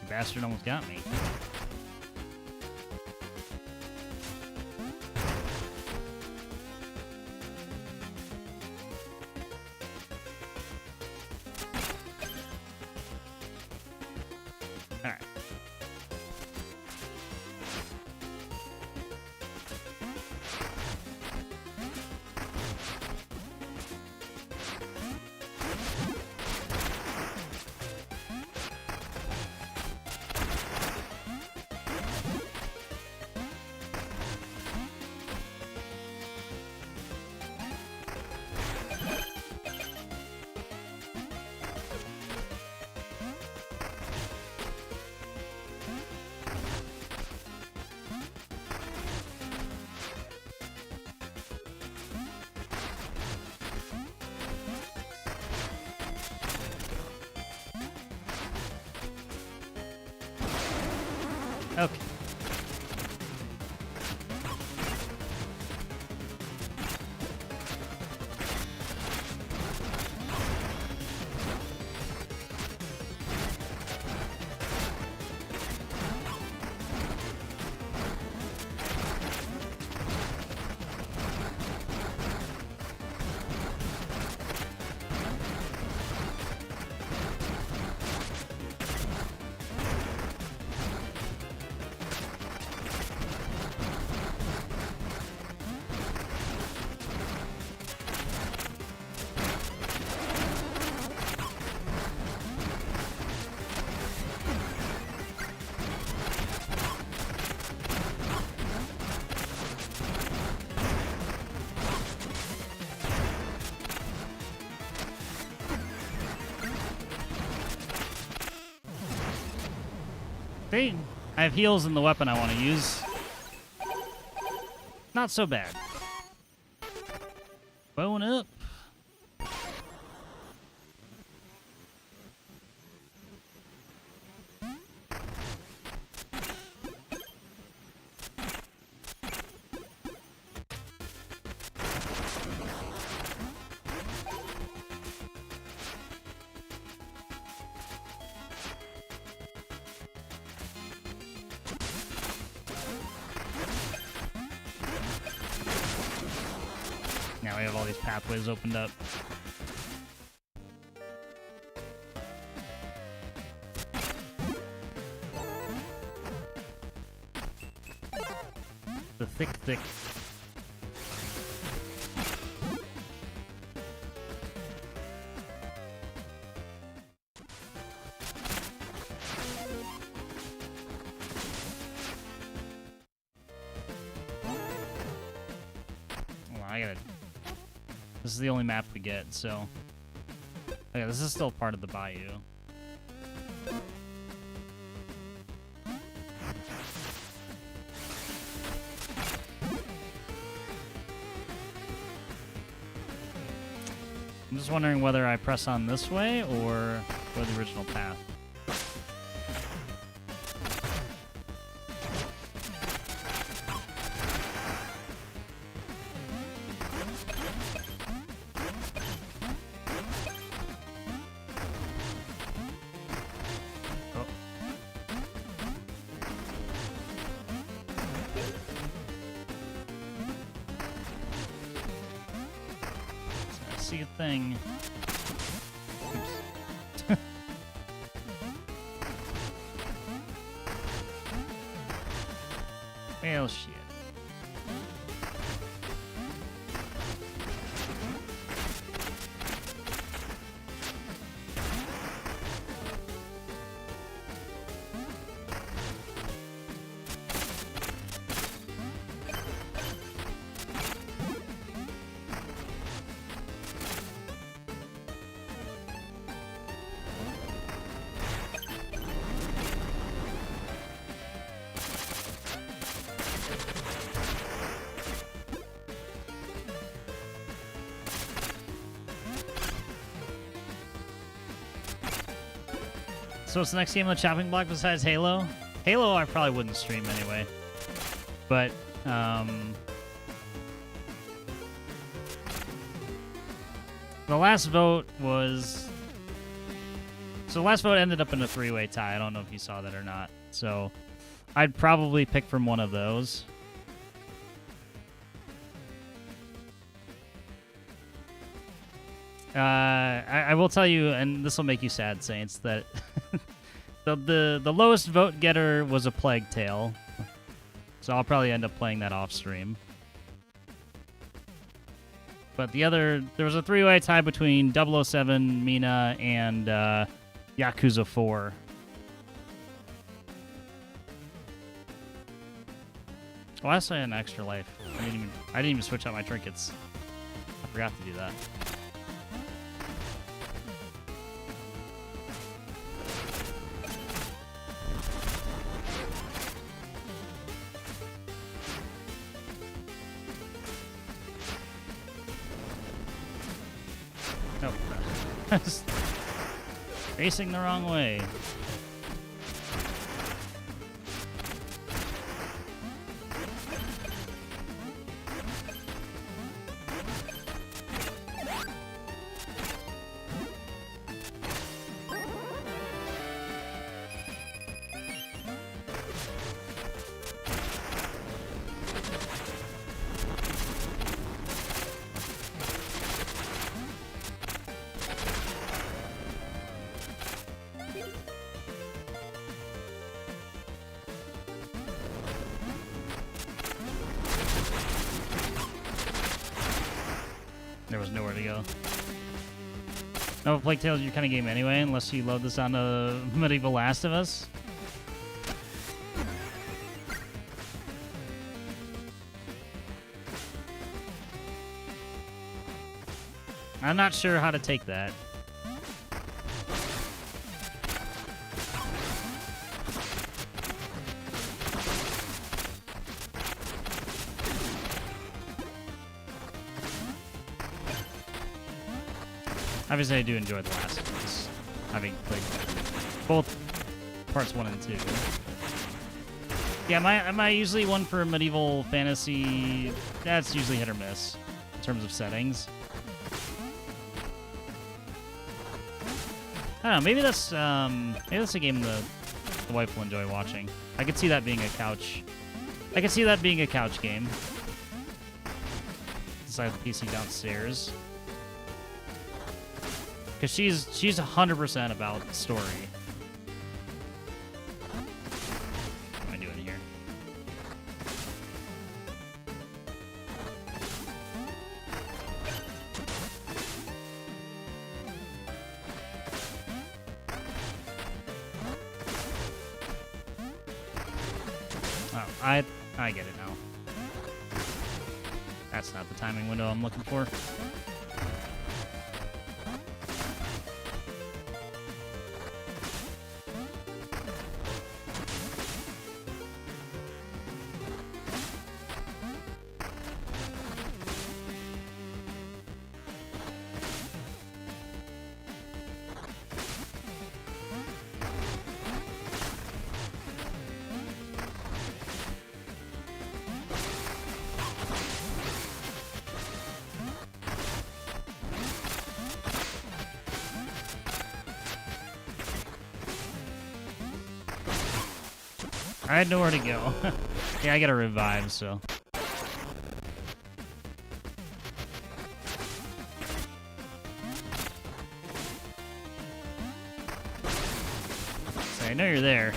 Bastard almost got me. All right. Okay. See, I have heals in the weapon I want to use. Not so bad. Bone up. Now we have all these pathways opened up. The thick. Well, I gotta... This is the only map we get, so... Okay, this is still part of the Bayou. I'm just wondering whether I press on this way or go the original path. Oh. I see a thing. Oops. Well, shit. So what's the next game on the chopping block besides Halo? Halo I probably wouldn't stream anyway. But, the last vote was... So the last vote ended up in a three-way tie. I don't know if you saw that or not. So I'd probably pick from one of those. I will tell you, and this will make you sad, Saints, that the lowest vote getter was a Plague Tale. So I'll probably end up playing that off stream. But the other, there was a three-way tie between 007, Mina, and Yakuza 4. Oh, I still had an extra life. I didn't even switch out my trinkets. I forgot to do that. Nope. Facing the wrong way. There was nowhere to go. No, Plague Tale is your kind of game anyway, unless you load this on a Medieval Last of Us. I'm not sure how to take that. Obviously, I do enjoy The Last of Us, having played both parts 1 and 2. Yeah, am I usually one for medieval fantasy? That's usually hit or miss in terms of settings. I don't know. Maybe that's a game the wife will enjoy watching. I could see that being a couch. I could see that being a couch game. Inside the PC downstairs, because she's 100% about story. What am I doing here? Oh, I get it now. That's not the timing window I'm looking for. I had nowhere to go. Yeah, I gotta revive, so. So I know you're there.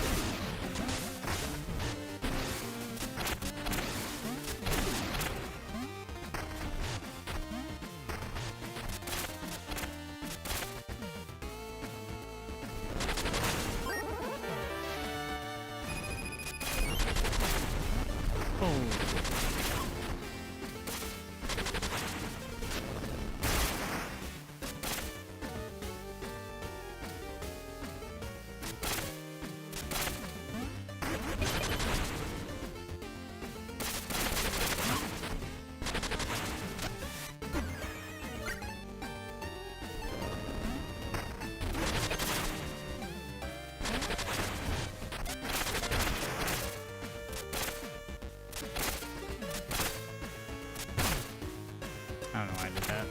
I don't know why I did that.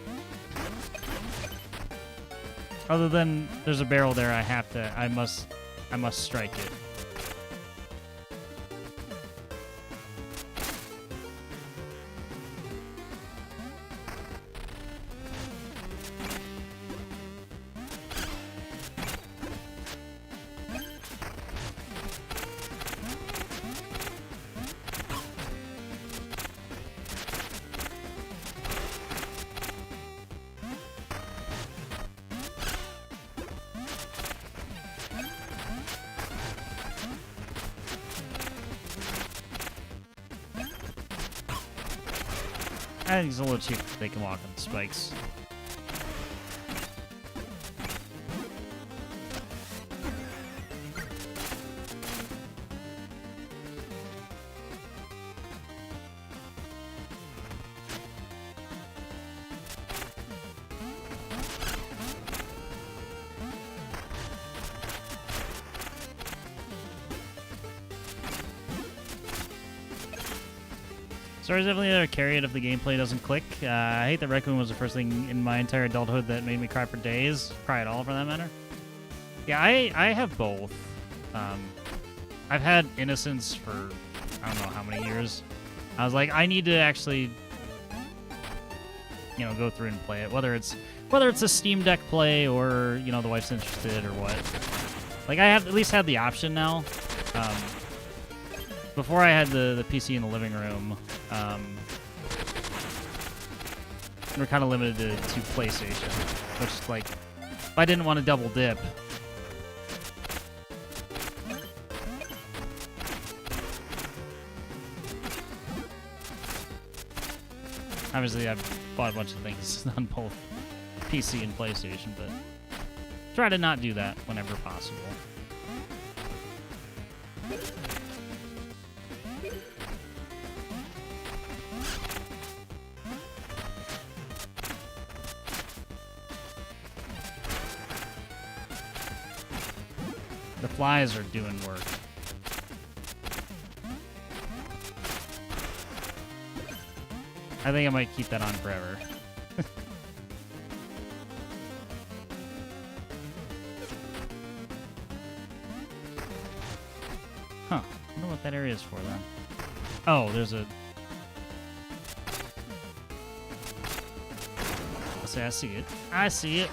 Other than there's a barrel there, I must strike it. I think it's a little cheap if they can walk on the spikes. Story's definitely a carrot if the gameplay doesn't click. I hate that Raccoon was the first thing in my entire adulthood that made me cry for days. Cry at all, for that matter. Yeah, I have both. I've had Innocence for I don't know how many years. I was like, I need to actually, you know, go through and play it. Whether it's a Steam Deck play or, you know, the wife's interested or what. Like, I have at least had the option now. Before I had the PC in the living room, we're kind of limited to PlayStation, which, like, if I didn't want to double dip, obviously I've bought a bunch of things on both PC and PlayStation, but try to not do that whenever possible. The flies are doing work. I think I might keep that on forever. Huh. I wonder what that area is for then. Oh, there's a... I see it. I see it.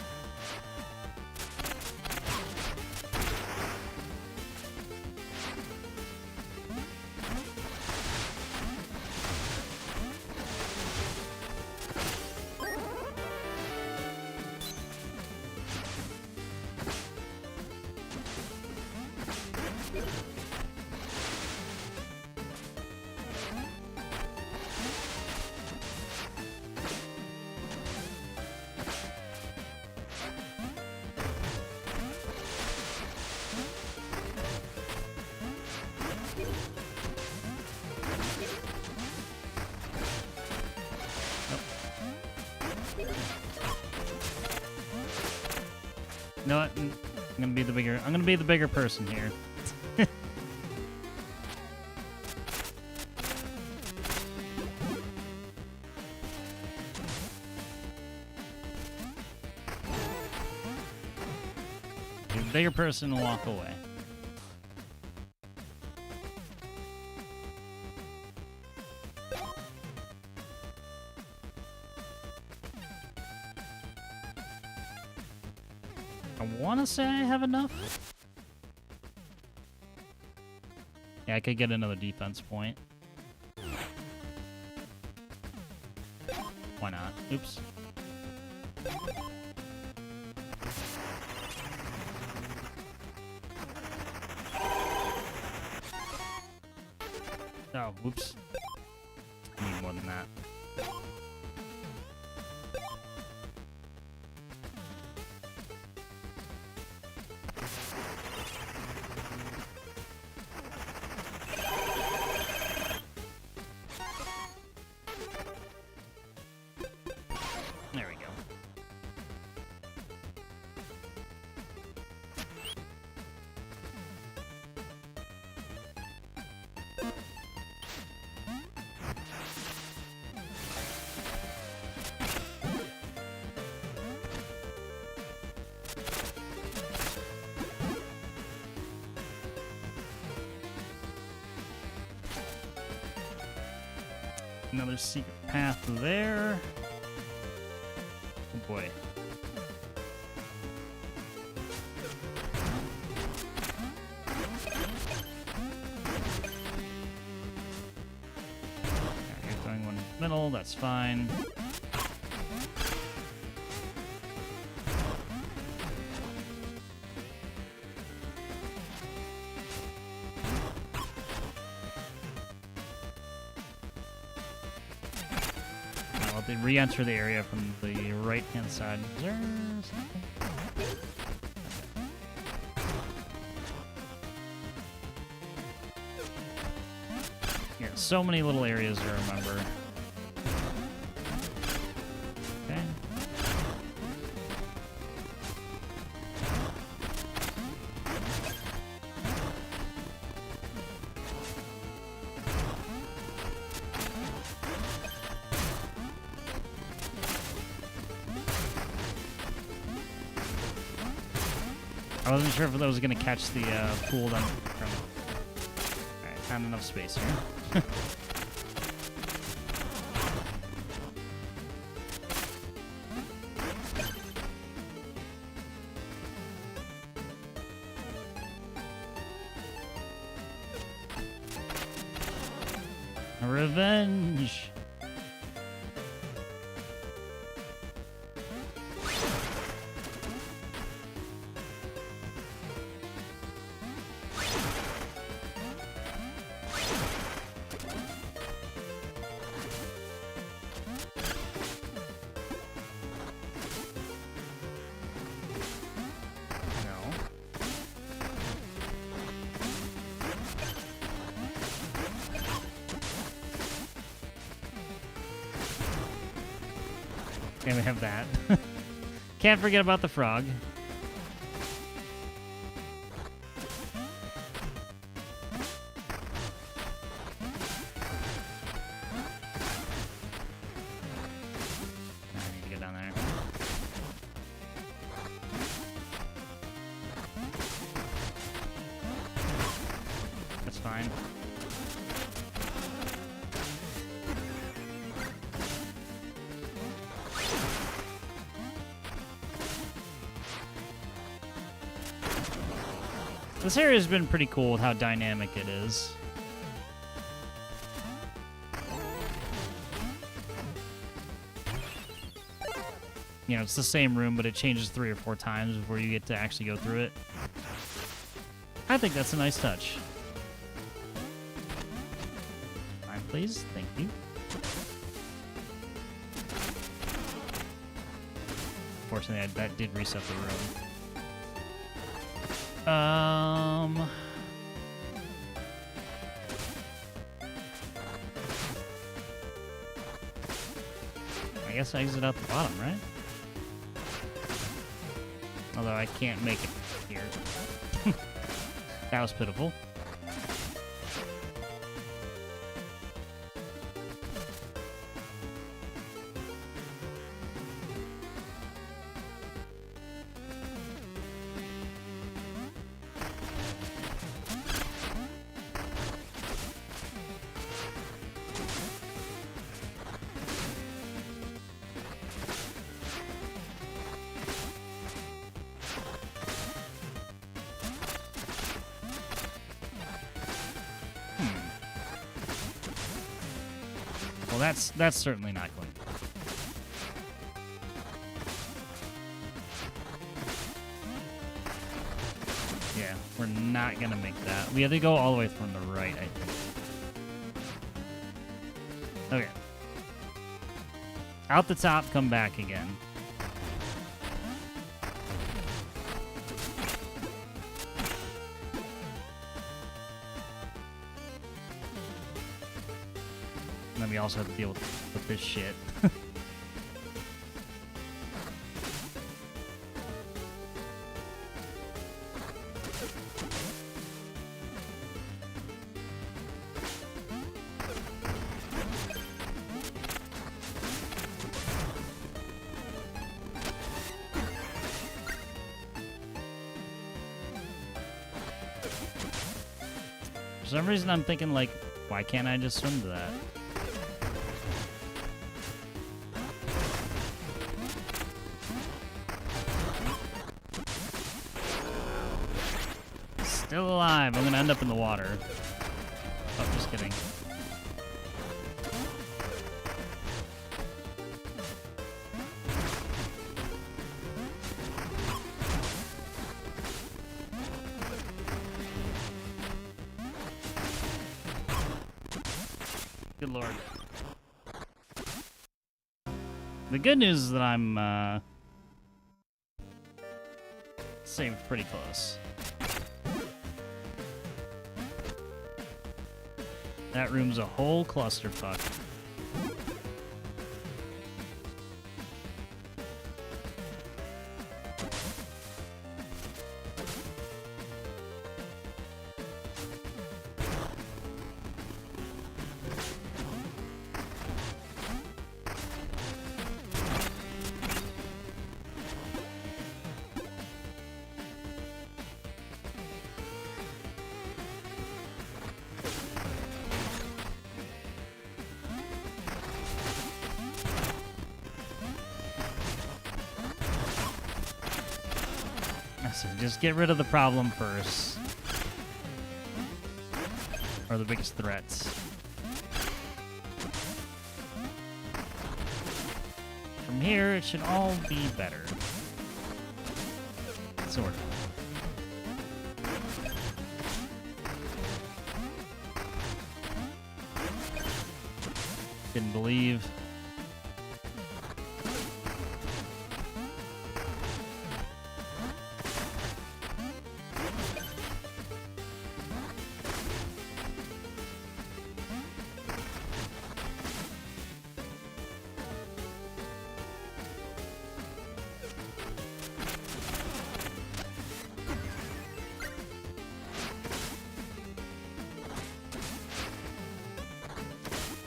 You know what? I'm gonna be the bigger. I'm gonna be the bigger person here. Be the bigger person and walk away. I want to say I have enough. Yeah, I could get another defense point. Why not? Oops. Oh, whoops. I need more than that. There we go. Another secret path there. Oh boy. You're throwing one in the middle, that's fine. They re-enter the area from the right-hand side. Is there something? Yeah, so many little areas to remember. Okay. I wasn't sure if that was going to catch the pool then. Alright, not enough space here. Revenge! And we have that. Can't forget about the frog. fine. This area has been pretty cool with how dynamic it is. You know, it's the same room, but it changes 3 or 4 times before you get to actually go through it. I think that's a nice touch. Fine, please. Thank you. Fortunately, that did reset the room. I guess I exit out the bottom, right? Although I can't make it here. That was pitiful. Well, that's certainly not going to work. Yeah, we're not going to make that. We have to go all the way from the right, I think. Okay. Out the top, come back again. And then we also have to deal with this shit. For some reason, I'm thinking, like, why can't I just swim to that? Still alive. I'm gonna end up in the water. Oh, just kidding. Good lord. The good news is that I'm saved pretty close. That room's a whole clusterfuck. So just get rid of the problem first. Or the biggest threats. From here, it should all be better. Sort of. Didn't believe.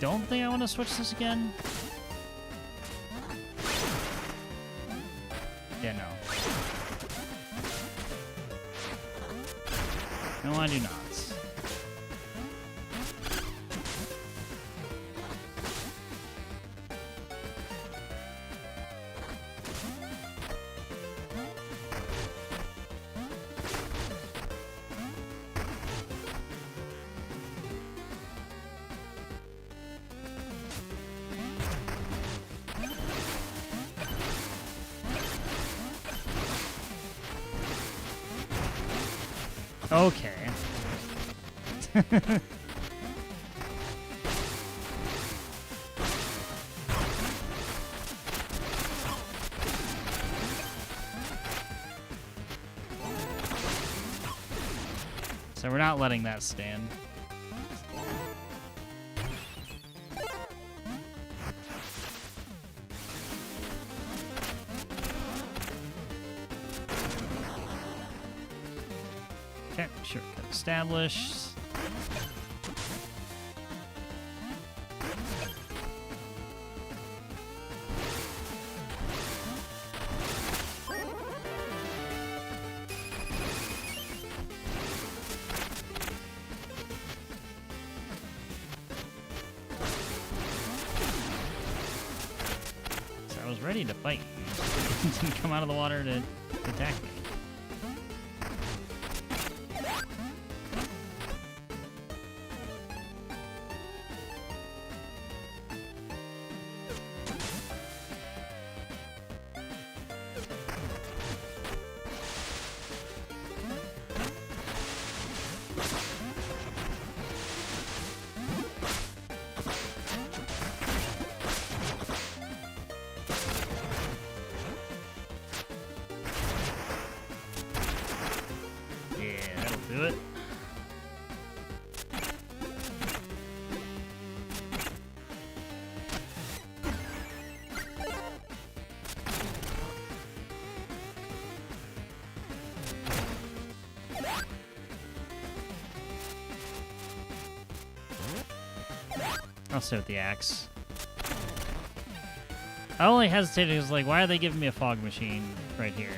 Don't think I want to switch this again. Yeah, no. No, I do not. Okay. So we're not letting that stand. Okay, shortcut established. So I was ready to fight you. You didn't come out of the water to attack me. Yeah, that'll do it. I'll stay with the axe. I only hesitated because, like, why are they giving me a fog machine right here?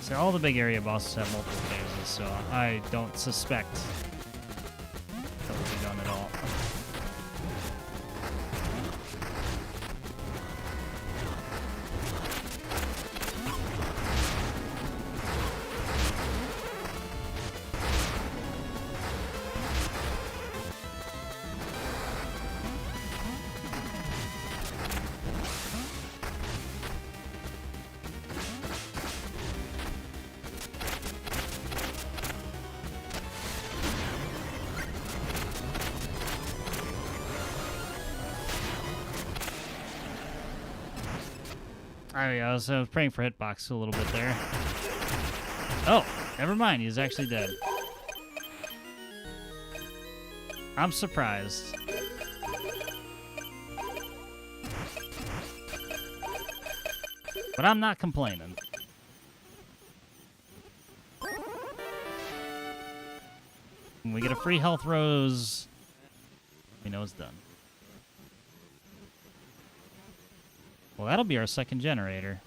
So all the big area bosses have multiple phases, so I don't suspect that will be done at all. There we go. So I was praying for hitbox a little bit there. Oh, never mind. He's actually dead. I'm surprised. But I'm not complaining. When we get a free health rose, we know it's done. Well, that'll be our second generator.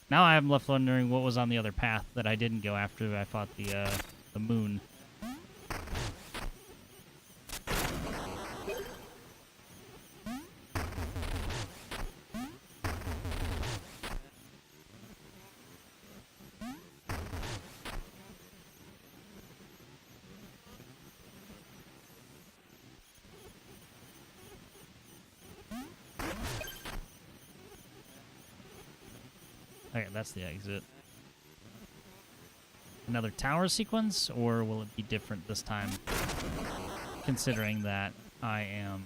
Now I'm left wondering what was on the other path that I didn't go after I fought the moon. Okay, that's the exit. Another tower sequence, or will it be different this time? Considering that I am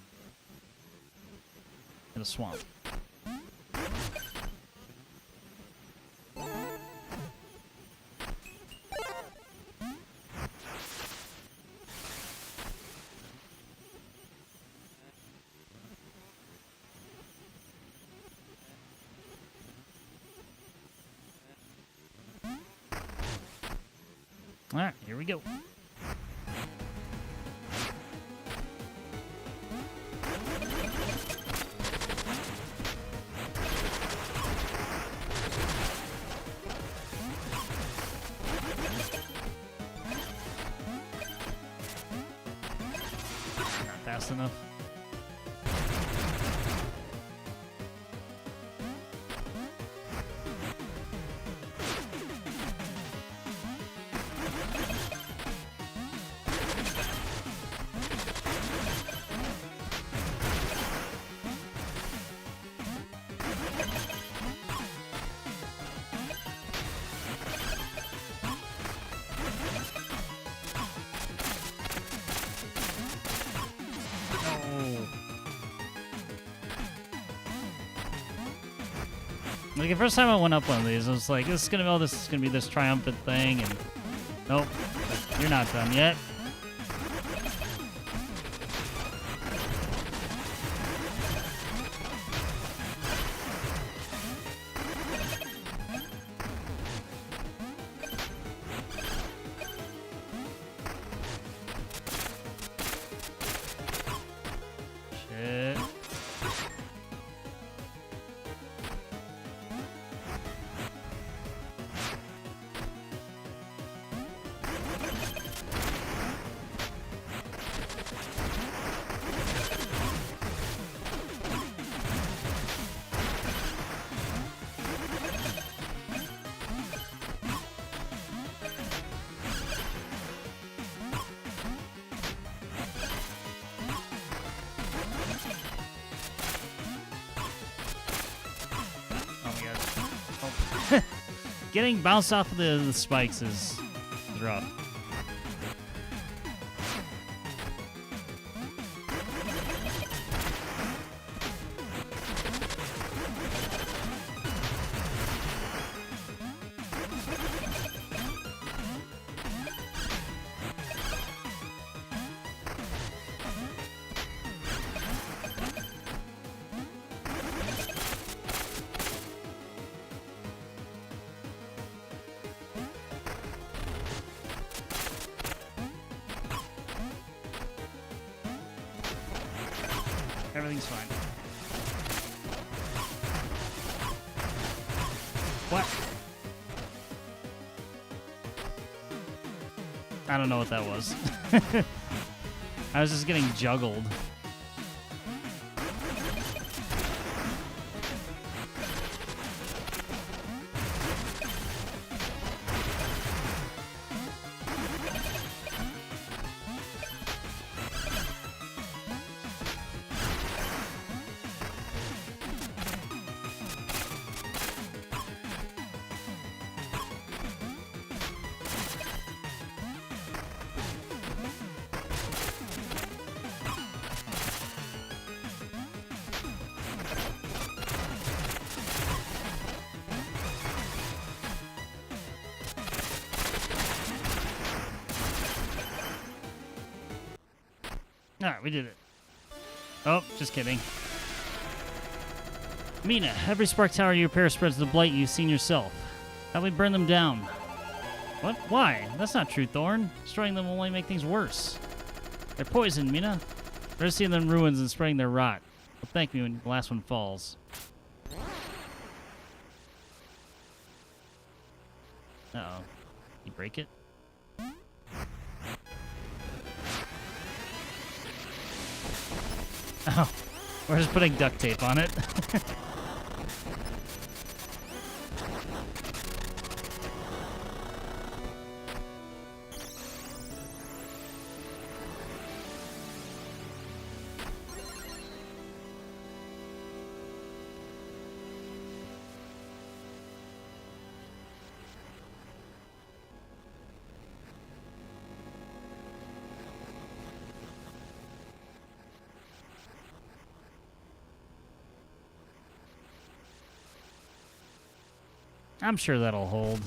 in a swamp. All right, here we go. Not fast enough. Like the first time I went up one of these, I was like, "This is gonna be all this is gonna be this triumphant thing," and nope, you're not done yet. Shit. Getting bounced off of the spikes is rough. Everything's fine. What? I don't know what that was. I was just getting juggled. Alright, we did it. Oh, just kidding. Mina, every spark tower you repair spreads the blight you've seen yourself. How do we burn them down? What? Why? That's not true, Thorn. Destroying them will only make things worse. They're poison, Mina. Better seeing them in ruins and spreading their rot. Well, thank me when the last one falls. Uh-oh. You break it? Oh, we're just putting duct tape on it. I'm sure that'll hold.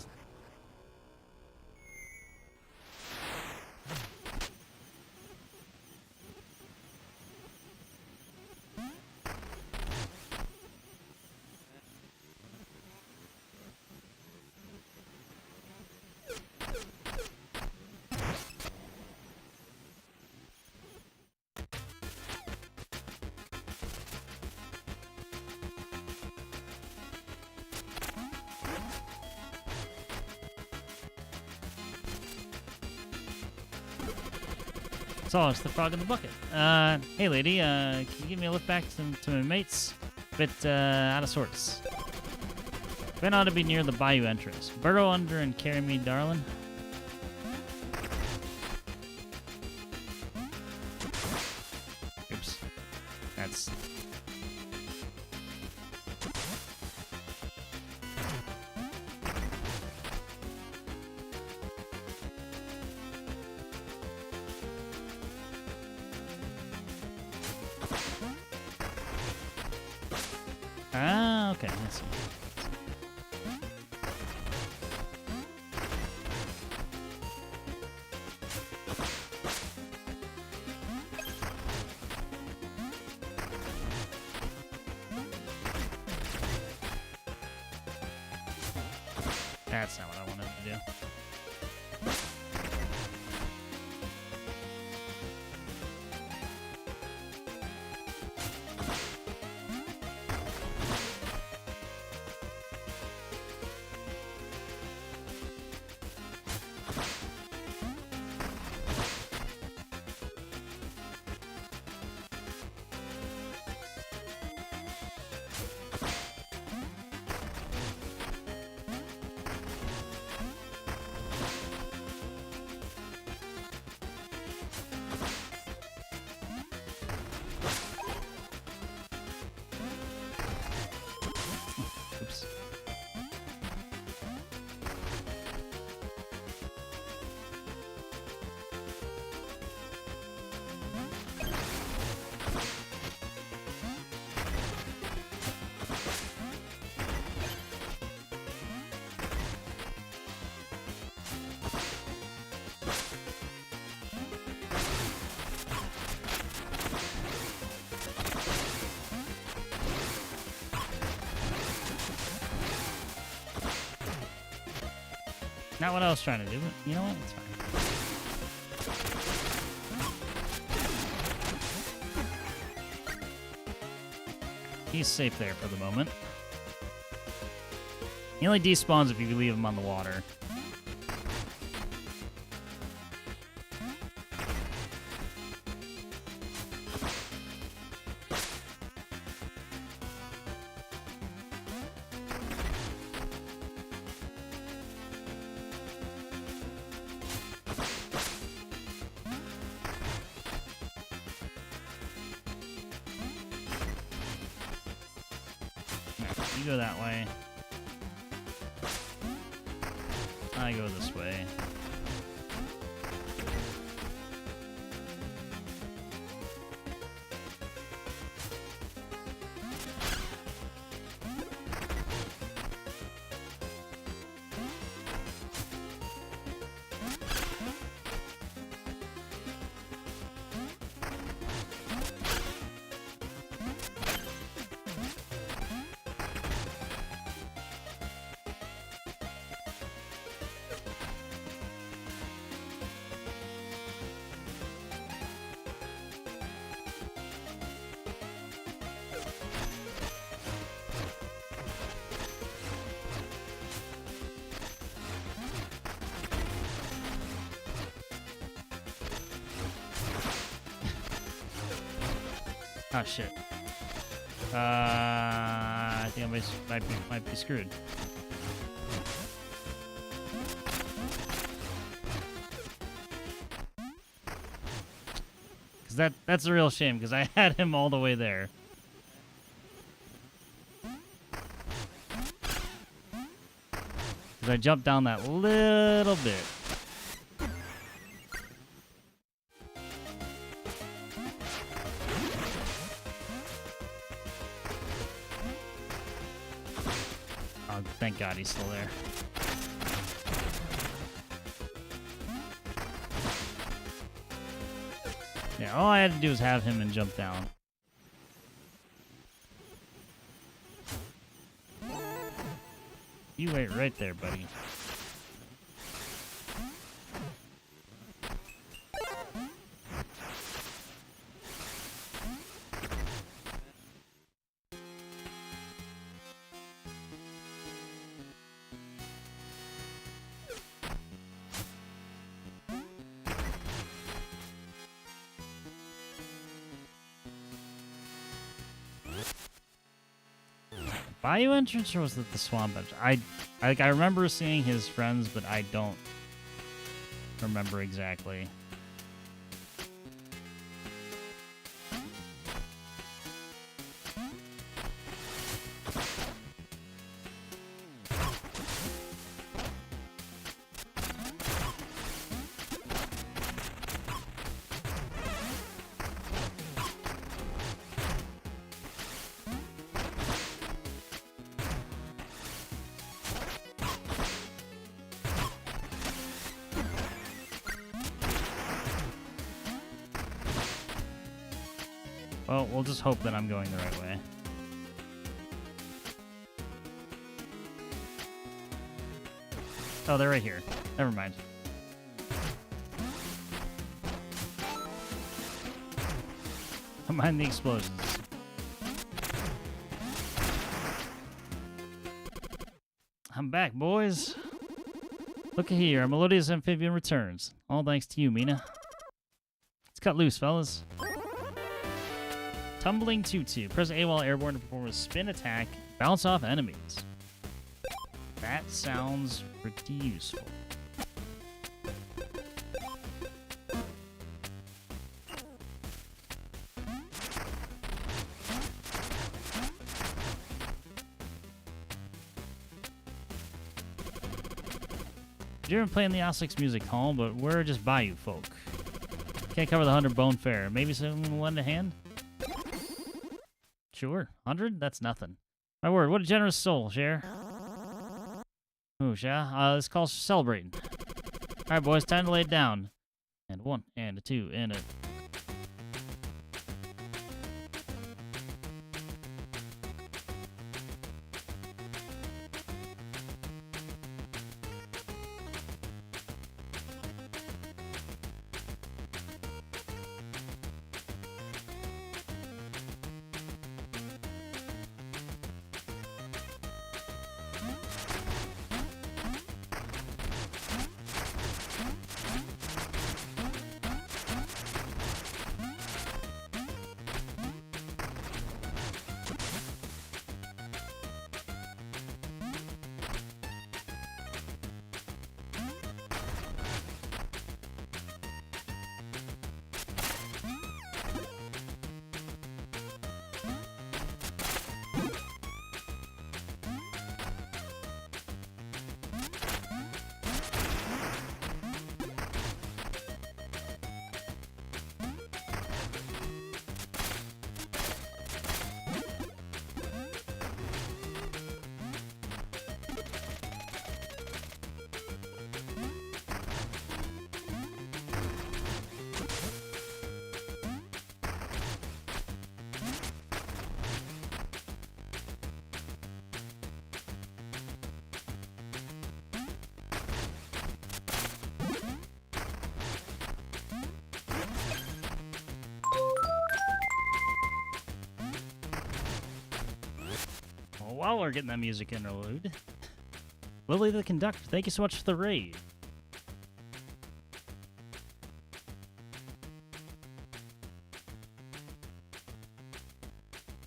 So it's the frog in the bucket. Hey lady, can you give me a lift back to my mates? Bit out of sorts. Ben ought to be near the Bayou entrance. Burrow under and carry me, darling. Oops. That's... Ah, okay. I see. That's not what I wanted to do. Oops. Not what I was trying to do, but you know what? It's fine. He's safe there for the moment. He only despawns if you leave him on the water. You go that way. I go this way. Oh shit. I think I might be screwed. Cause that's a real shame because I had him all the way there. Cause I jumped down that little bit. Oh, thank God he's still there. Yeah, all I had to do was have him and jump down. You wait right there, buddy. Bayou entrance, or was it the swamp entrance? I remember seeing his friends, but I don't remember exactly. Well, we'll just hope that I'm going the right way. Oh, they're right here. Never mind. Don't mind the explosions. I'm back, boys. Look at here. Our melodious amphibian returns. All thanks to you, Mina. Let's cut loose, fellas. Tumbling Tutu. Press A while airborne to perform a spin attack. Bounce off enemies. That sounds pretty useful. You're playing the Ossex Music Hall, but we're just Bayou folk. Can't cover the 100 bone fare. Maybe someone will lend a hand? Sure. 100? That's nothing. My word, what a generous soul, Cher. Ooh, yeah. This calls for celebrating. Alright, boys, time to lay it down. And 1, and a 2, and a... While we're getting that music interlude, Lily the Conductor, thank you so much for the raid.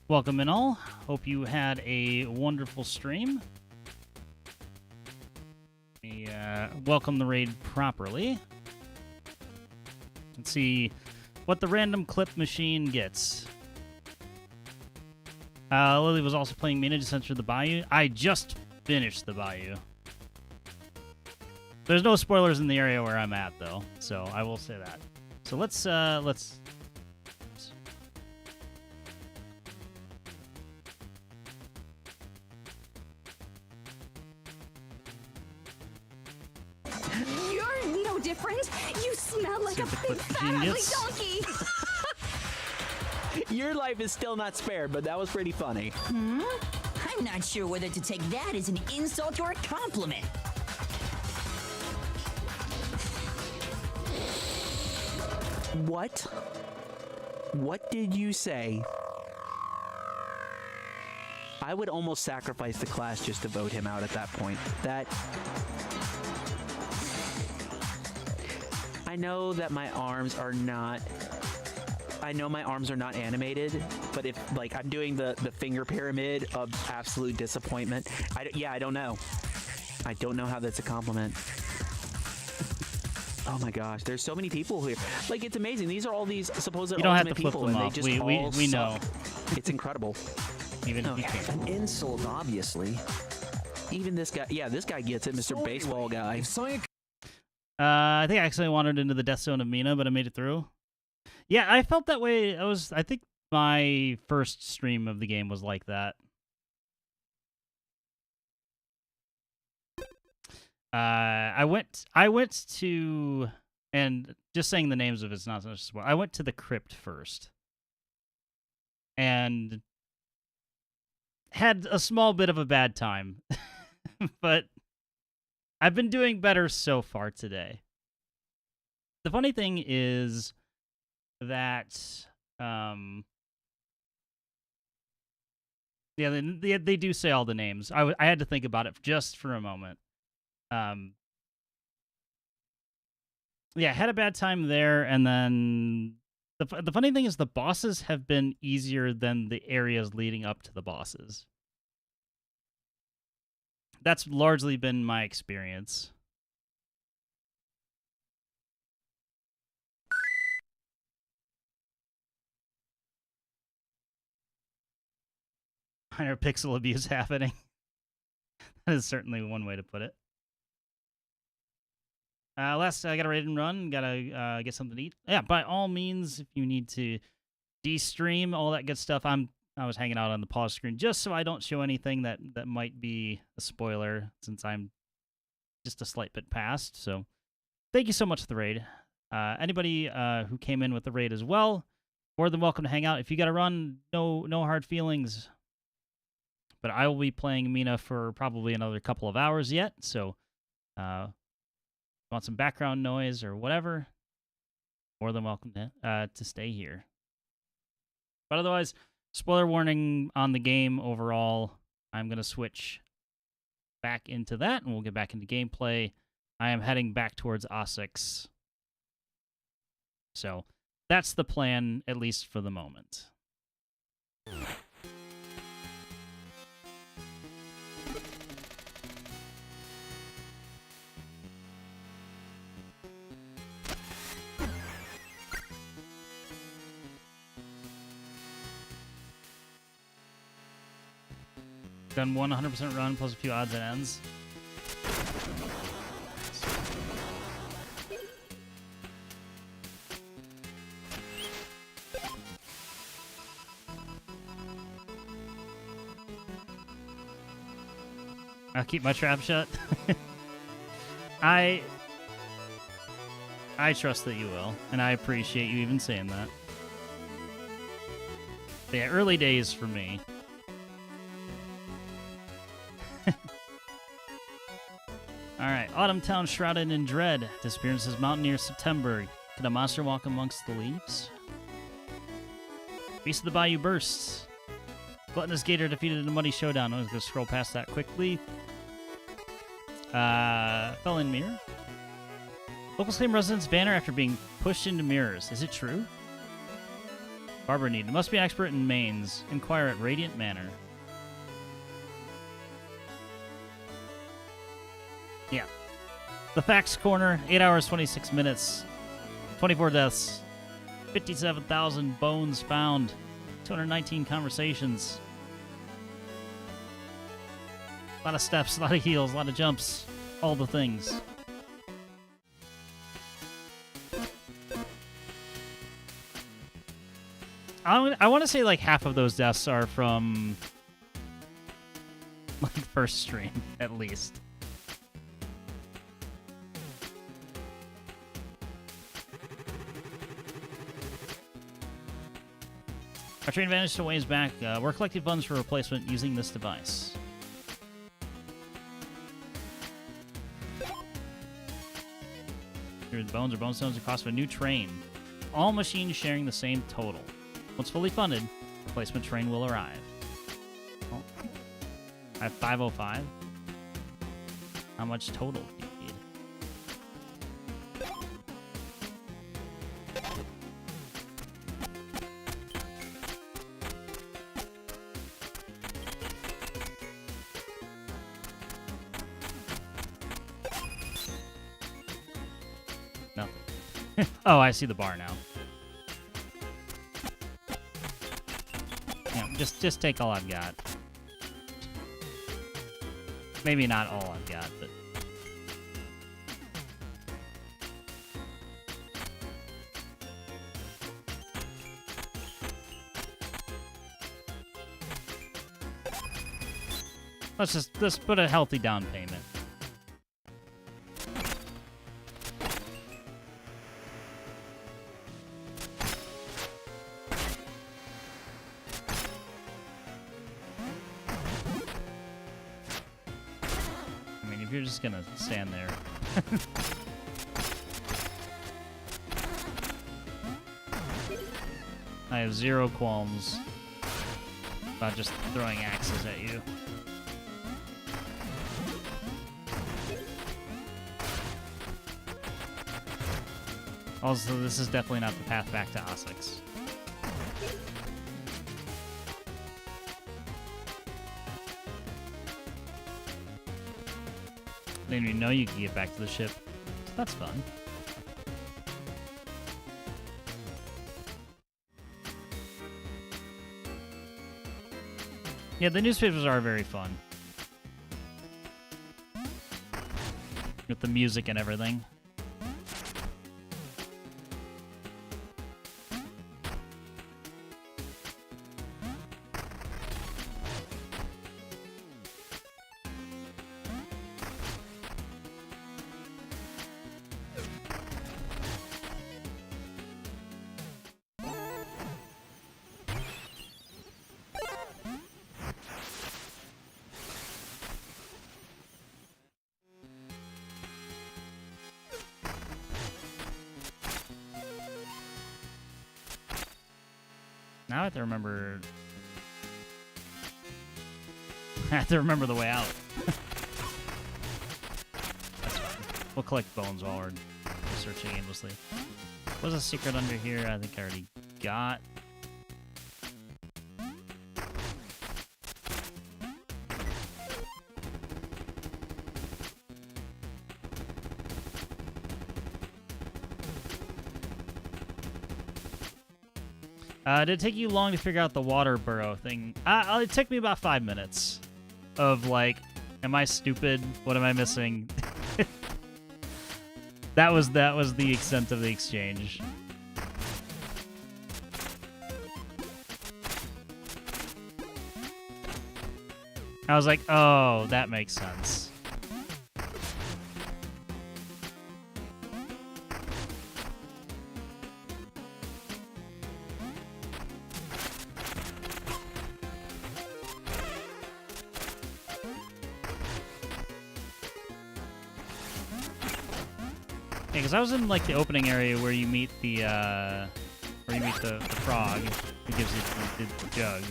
Welcome in all. Hope you had a wonderful stream. Let me welcome the raid properly. Let's see what the random clip machine gets. Lily was also playing Mina just entered the Bayou. I just finished the Bayou. There's no spoilers in the area where I'm at, though, so I will say that. So let's.
You're no different. You smell like a big fat ugly donkey.
Your life is still not spared, but that was pretty funny.
I'm not sure whether to take that as an insult or a compliment.
What? What did you say? I would almost sacrifice the class just to vote him out at that point. I know that my arms are not I know my arms are not animated, but if like I'm doing the finger pyramid of absolute disappointment, I don't know. I don't know how that's a compliment. Oh my gosh, there's so many people here. Like, it's amazing. These are all these supposed
You don't have to
ultimate
flip
people,
them
and
up.
they just all
We know.
suck. It's incredible.
Even if you can't.
An insult, obviously.
Even this guy, yeah, this guy gets it, Mr. Baseball guy.
I think I accidentally wandered into the death zone of Mina, but I made it through. Yeah, I felt that way. I think my first stream of the game was like that. I went to, and just saying the names of it's not so much spoil. I went to the crypt first, and had a small bit of a bad time, but I've been doing better so far today. The funny thing is that, yeah, they do say all the names. I had to think about it just for a moment. Yeah, had a bad time there, and then the funny thing is the bosses have been easier than the areas leading up to the bosses. That's largely been my experience. Minor pixel abuse happening. That is certainly one way to put it. Last, I gotta raid and run. Gotta get something to eat. Yeah, by all means, if you need to de-stream, all that good stuff. I was hanging out on the pause screen just so I don't show anything that might be a spoiler, since I'm just a slight bit past. So, thank you so much for the raid. Anybody who came in with the raid as well, more than welcome to hang out. If you gotta run, no hard feelings. But I will be playing Mina for probably another couple of hours yet, so want some background noise or whatever, more than welcome to stay here. But otherwise, spoiler warning on the game overall. I'm going to switch back into that, and we'll get back into gameplay. I am heading back towards A6. So that's the plan, at least for the moment. Done 100% run plus a few odds and ends. I'll keep my trap shut. I trust that you will, and I appreciate you even saying that. But yeah, early days for me. Alright, Autumn Town shrouded in dread. Disappearances Mountaineer September. Can a monster walk amongst the leaves? Beast of the Bayou bursts. Gluttonous Gator defeated in a muddy showdown. I was going to scroll past that quickly. Fell in mirror. Locals claim residents banner after being pushed into mirrors. Is it true? Barber needed. Must be an expert in mains. Inquire at Radiant Manor. Yeah. The Facts Corner, 8 hours, 26 minutes, 24 deaths, 57,000 bones found, 219 conversations. A lot of steps, a lot of heals, a lot of jumps, all the things. I want to say like half of those deaths are from like first stream, at least. Our train vanished a ways back. We're collecting funds for replacement using this device. Here are the bones or bone stones the cost of a new train. All machines sharing the same total. Once fully funded, replacement train will arrive. Oh. I have 505. How much total do you need? Oh, I see the bar now. Yeah, just take all I've got. Maybe not all I've got, but... Let's put a healthy down payment. I mean, if you're just gonna stand there. I have zero qualms about just throwing axes at you. Also, this is definitely not the path back to Ossex. I didn't even know you could get back to the ship. So that's fun. Yeah, the newspapers are very fun. With the music and everything. Now I have to remember... I have to remember the way out. That's fine. We'll collect bones while we're searching aimlessly. What's a secret under here? I think I already got. Did it take you long to figure out the water burrow thing? It took me about 5 minutes of like, am I stupid? What am I missing? that was the extent of the exchange. I was like, oh, that makes sense. Because I was in like the opening area where you meet the frog who gives you the jug.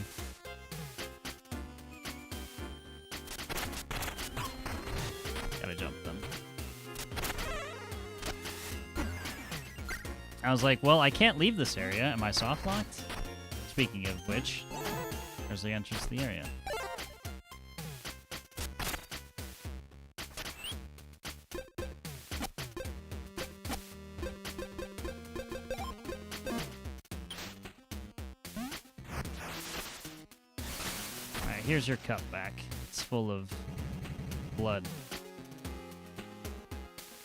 Gotta jump them. I was like, well, I can't leave this area. Am I soft locked? Speaking of which, there's the entrance to the area. Here's your cup back. It's full of blood.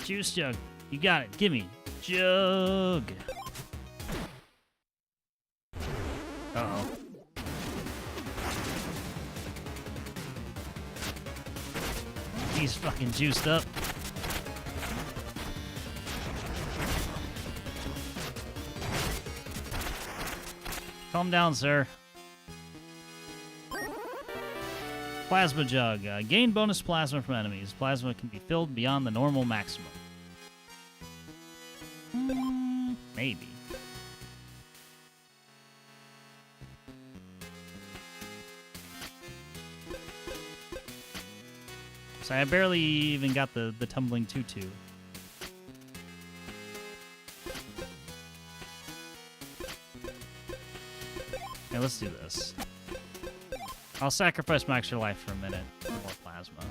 Juice jug. You got it. Gimme. Jug. Uh-oh. He's fucking juiced up. Calm down, sir. Plasma jug. Gain bonus plasma from enemies. Plasma can be filled beyond the normal maximum. Maybe. So I barely even got the tumbling tutu. Okay, let's do this. I'll sacrifice my extra life for a minute for more plasma.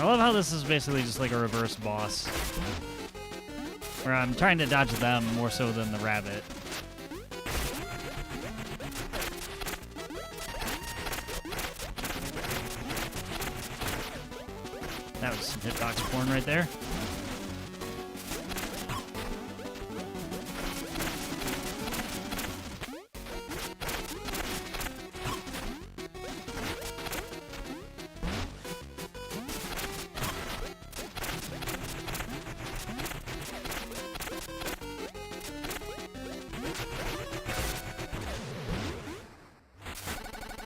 I love how this is basically just like a reverse boss. Where I'm trying to dodge them more so than the rabbit. That was some hitbox porn right there.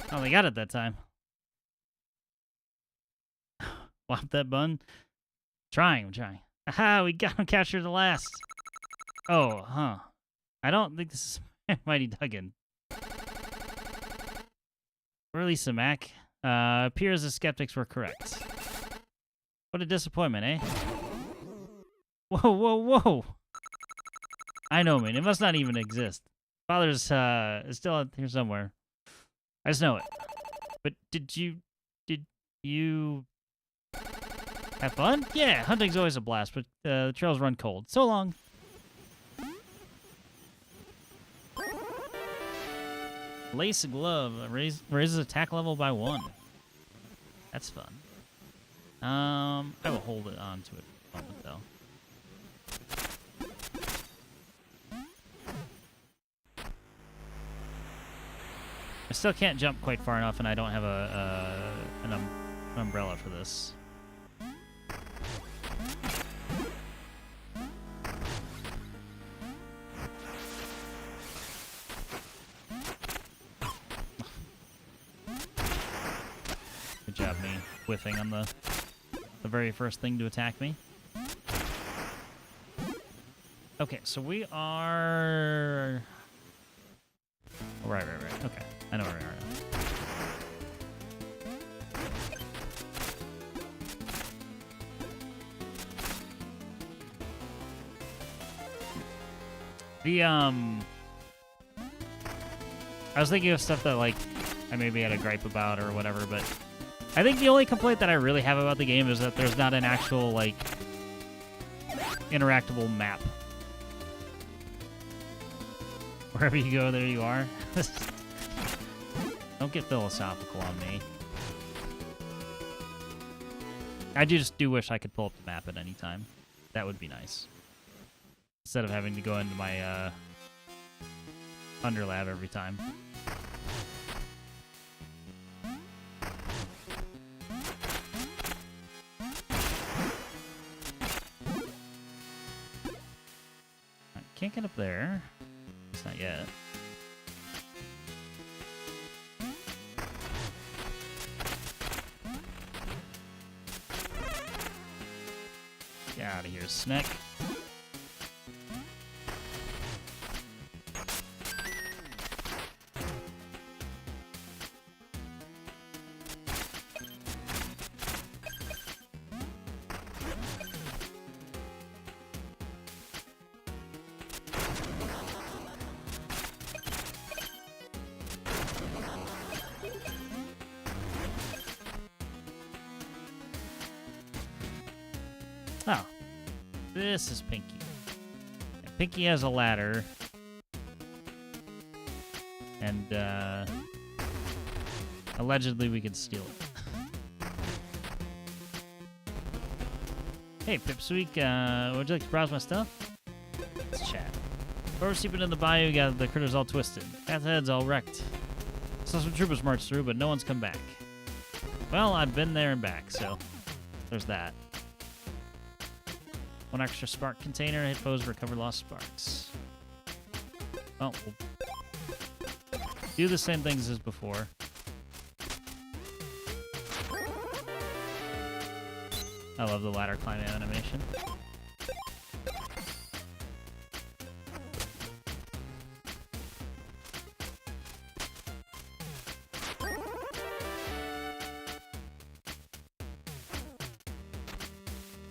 Oh, they got it that time. Whop that bun. I'm trying. Aha, we got him captured the last. Oh, huh. I don't think this is Mighty Duggan. Or Lisa Mac. Appears the skeptics were correct. What a disappointment, eh? Whoa, whoa, whoa! I know, man. It must not even exist. Father's is still out here somewhere. I just know it. But did you have fun? Yeah, hunting's always a blast, but the trails run cold. So long. Lace glove raises attack level by 1. That's fun. I will hold it on to it for a moment, though. I still can't jump quite far enough, and I don't have an umbrella for this. Good job, me whiffing on the very first thing to attack me. Okay, so we are... Oh, right. Okay, I know where we are now. I was thinking of stuff that, like, I maybe had a gripe about or whatever, but I think the only complaint that I really have about the game is that there's not an actual, like, interactable map. Wherever you go, there you are. Don't get philosophical on me. I just do wish I could pull up the map at any time. That would be nice. Instead of having to go into my underlab every time. I can't get up there. It's not yet. Get out of here, Sneck. Oh, this is Pinky. And Pinky has a ladder. And, allegedly we can steal it. Hey, Pipsqueak, would you like to browse my stuff? Let's chat. We're sleeping in the bayou, got the critters all twisted. Cat's head's all wrecked. Saw some troopers march through, but no one's come back. Well, I've been there and back, so there's that. 1 extra spark container, hit foes, recover lost sparks. Well, we'll do the same things as before. I love the ladder climb animation.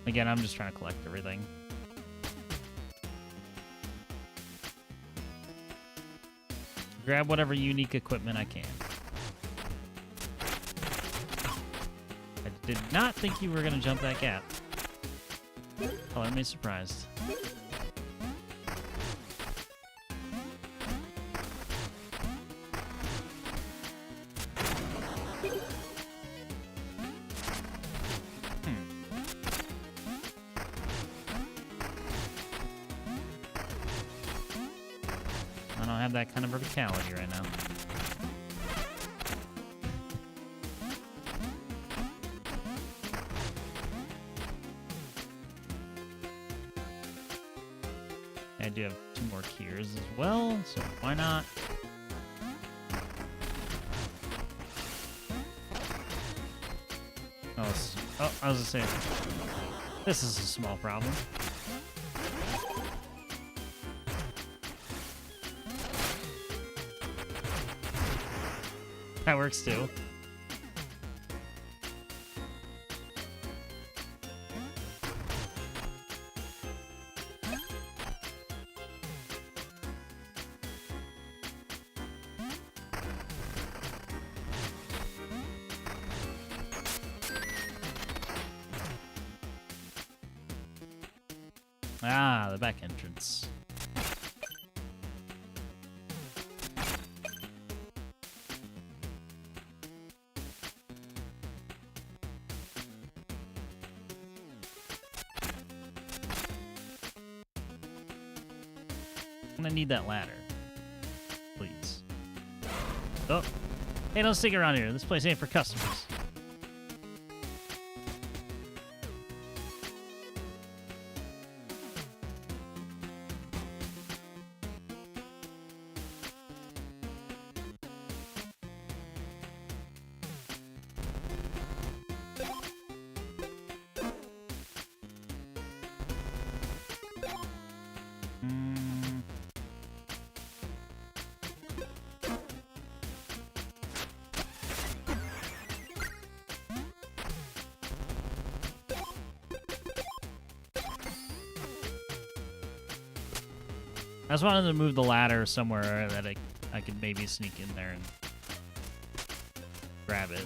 Again, I'm just trying to collect everything. Grab whatever unique equipment I can. I Did not think you were gonna jump that gap. Color me surprised. I don't have that kind of verticality right now. I do have 2 more keys as well, so why not? Oh, I was gonna say, this is a small problem. That works too. Ah, the back entrance. I'm gonna need that ladder. Please. Oh. Hey, don't stick around here. This place ain't for customers. I just wanted to move the ladder somewhere that I could maybe sneak in there and grab it.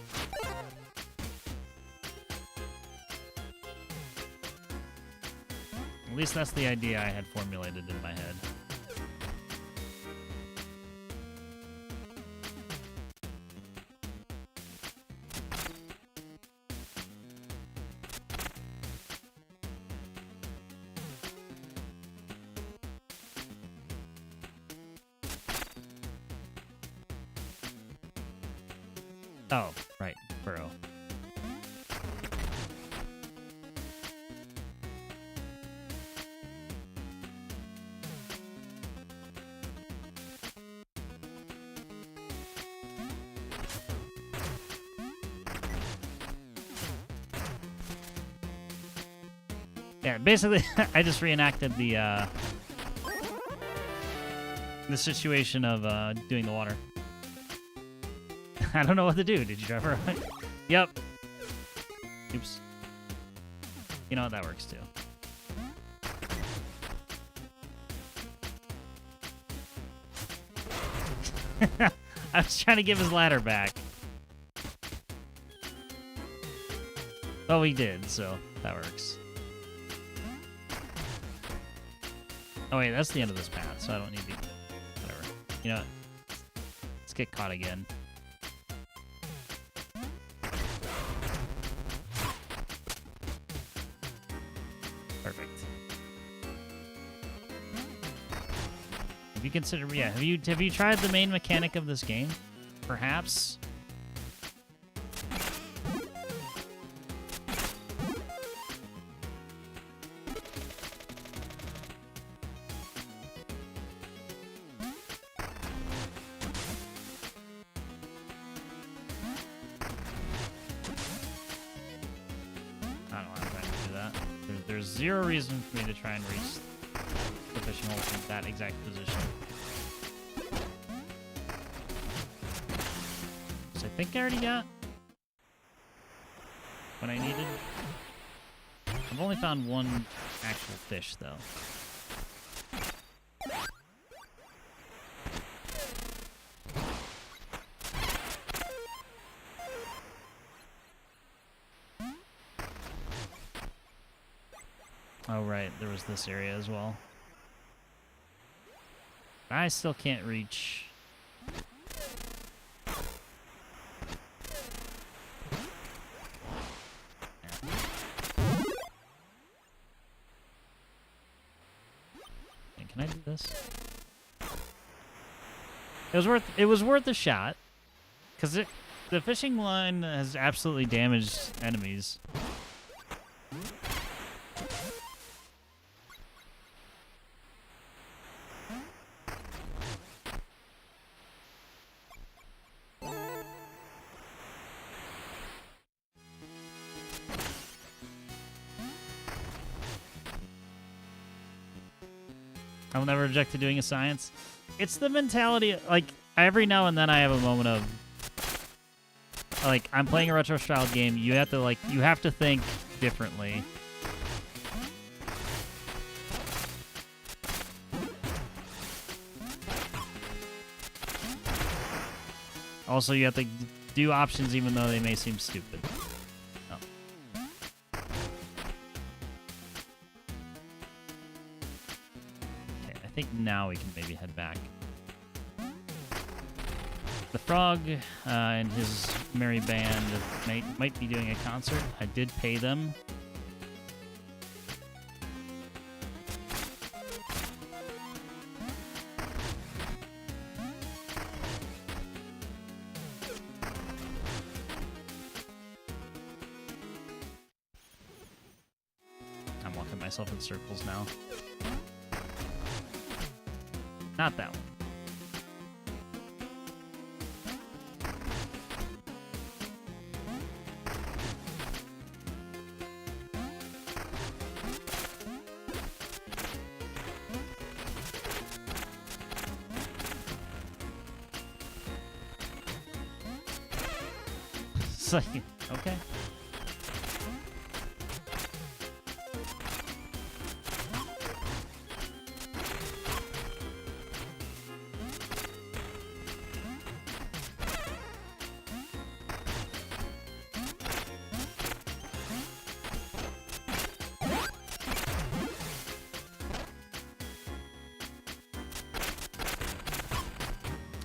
At least that's the idea I had formulated in my head. Oh, right, burrow. Yeah, basically, I just reenacted the situation of doing the water. I don't know what to do. Did you drive her right? Yep. Oops. You know what? That works too. I was trying to give his ladder back. Oh, we did, so that works. Oh, wait, that's the end of this path, so I don't need to... Whatever. You know what? Let's get caught again. Perfect. Have you considered... Yeah, have you tried the main mechanic of this game? Perhaps? There's zero reason for me to try and reach the fishing hole from that exact position. So I think I already got what I needed. I've only found one actual fish, though. there was this area as well. I still can't reach. Can I do this? It was worth a shot, because the fishing line has absolutely damaged enemies. I'll never object to doing a science. It's the mentality, like, every now and then I have a moment of, like, I'm playing a retro style game, you have to think differently. Also, you have to do options even though they may seem stupid. I think now we can maybe head back. The Frog and his merry band might be doing a concert. I did pay them. I'm walking myself in circles now. Not that one. It's like, okay.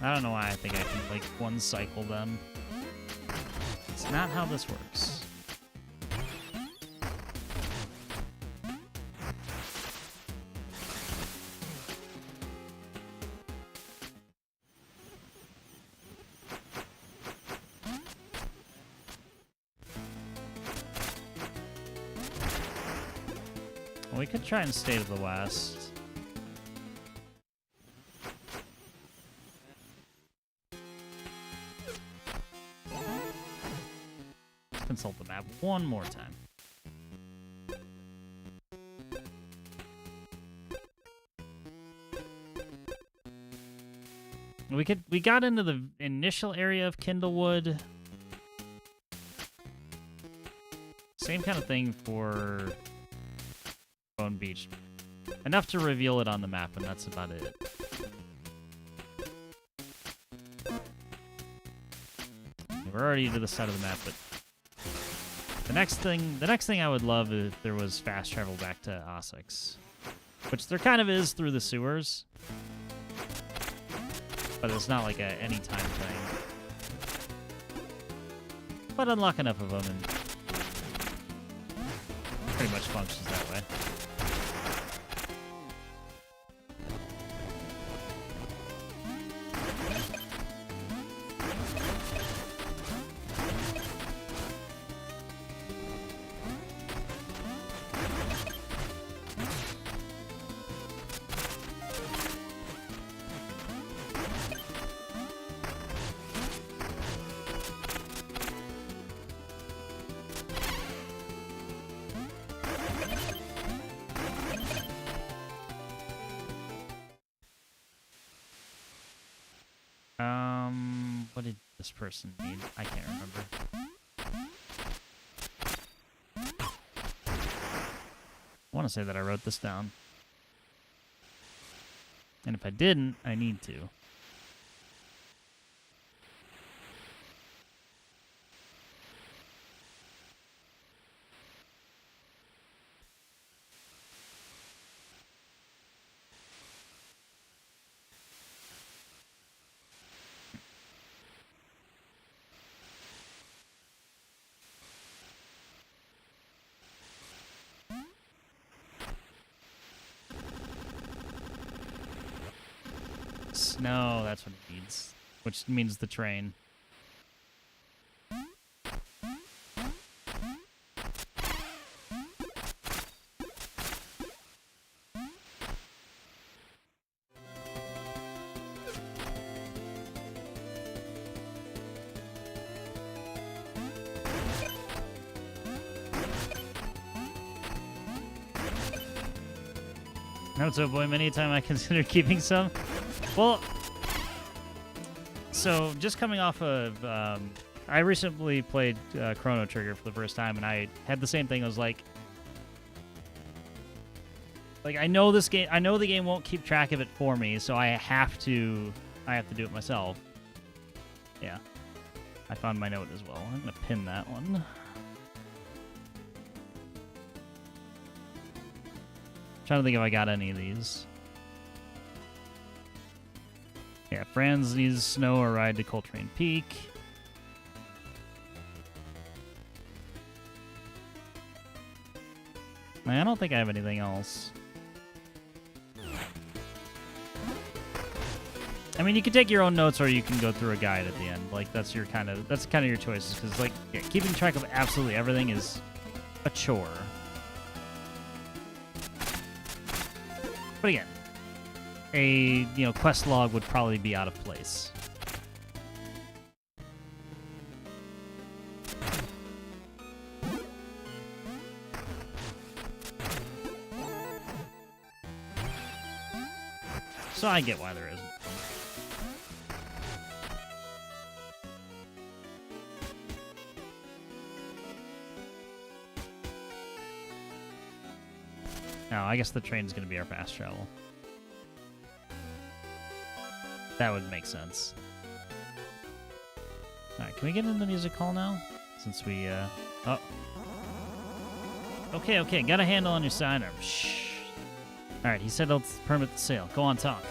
I don't know why I think I can, like, one cycle them. It's not how this works. Well, we could try and stay to the west. Consult the map one more time. We got into the initial area of Kindlewood. Same kind of thing for Bone Beach. Enough to reveal it on the map, and that's about it. We're already to the side of the map, but the next thing I would love if there was fast travel back to Ossex, which there kind of is through the sewers, but it's not like a anytime thing. But unlock enough of them and pretty much functions that way. What did this person need? I can't remember. I want to say that I wrote this down. And if I didn't, I need to. 6. No, that's what it needs. Which means the train. No, so boy, many a time I considered keeping some. Well, so just coming off of, I recently played Chrono Trigger for the first time, and I had the same thing. I was like, I know this game, I know the game won't keep track of it for me, so I have to do it myself. Yeah, I found my note as well. I'm gonna pin that one. Trying to think if I got any of these. Yeah, Franz needs snow or ride to Coltrane Peak. I don't think I have anything else. I mean, you can take your own notes, or you can go through a guide at the end. Like that's kind of your choices, because like yeah, keeping track of absolutely everything is a chore. But again, a quest log would probably be out of place. So I get why there isn't one. No, I guess the train's gonna be our fast travel. That would make sense. Alright, can we get in the music hall now? Since we, oh. Okay, got a handle on your sidearm. Shh. Alright, he said he'll permit the sale. Go on, talk.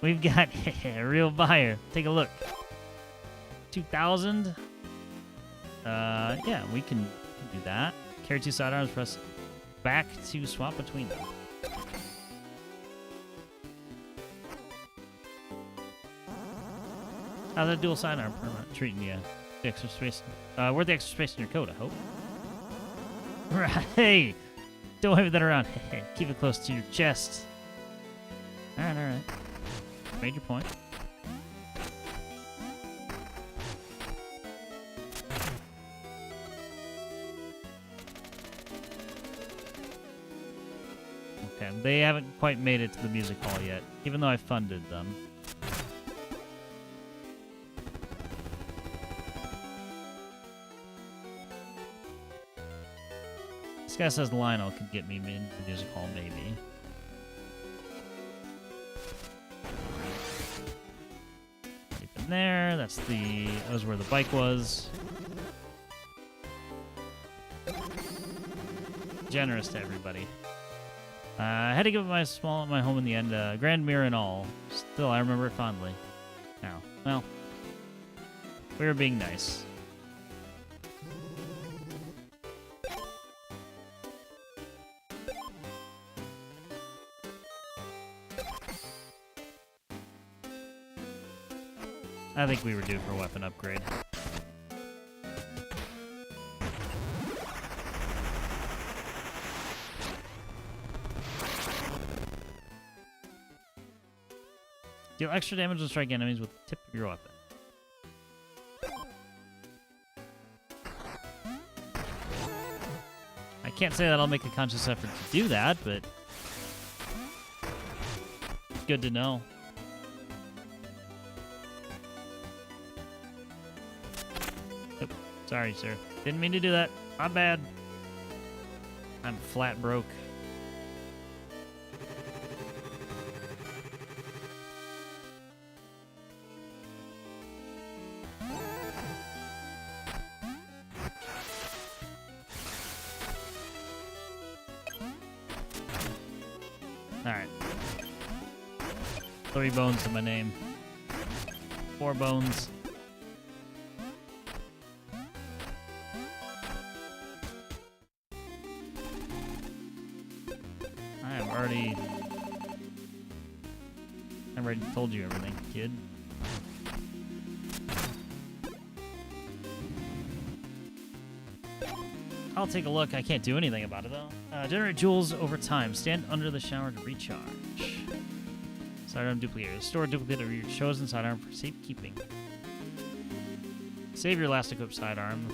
We've got a real buyer. Take a look. 2,000? Yeah, we can do that. Carry 2 sidearms, press back to swap between them. How's that dual sidearm permanent treating you? The extra space, where's the extra space in your coat, I hope? Right, hey! Don't wave that around. Keep it close to your chest. Alright. Made your point. Okay, they haven't quite made it to the music hall yet, even though I funded them. This guy says Lionel could get me into the music hall, maybe. Keep in there. That was where the bike was. Generous to everybody. I had to give it my home in the end, grand mirror and all. Still, I remember it fondly. Now, well, we were being nice. I think we were due for a weapon upgrade. Deal extra damage and strike enemies with the tip of your weapon. I can't say that I'll make a conscious effort to do that, but good to know. Oop, sorry, sir. Didn't mean to do that. My bad. I'm flat broke. Alright. 3 bones to my name. 4 bones. already told you everything, kid. I'll take a look. I can't do anything about it, though. Generate jewels over time. Stand under the shower to recharge. Sidearm duplicator. Store a duplicate of your chosen sidearm for safekeeping. Save your last equipped sidearm.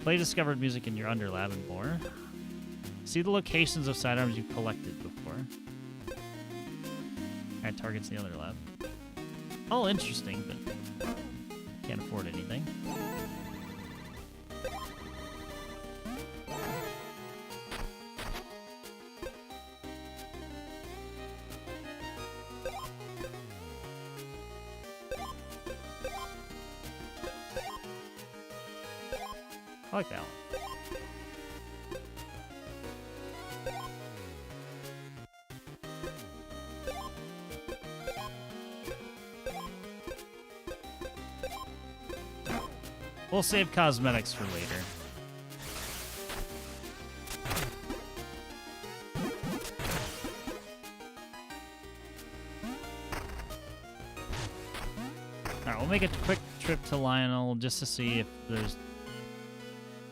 Play discovered music in your underlab and more. See the locations of sidearms you've collected before. Add targets in the other lab. All interesting, but can't afford anything. I like that one. We'll save cosmetics for later. Alright, we'll make a quick trip to Lionel just to see if there's,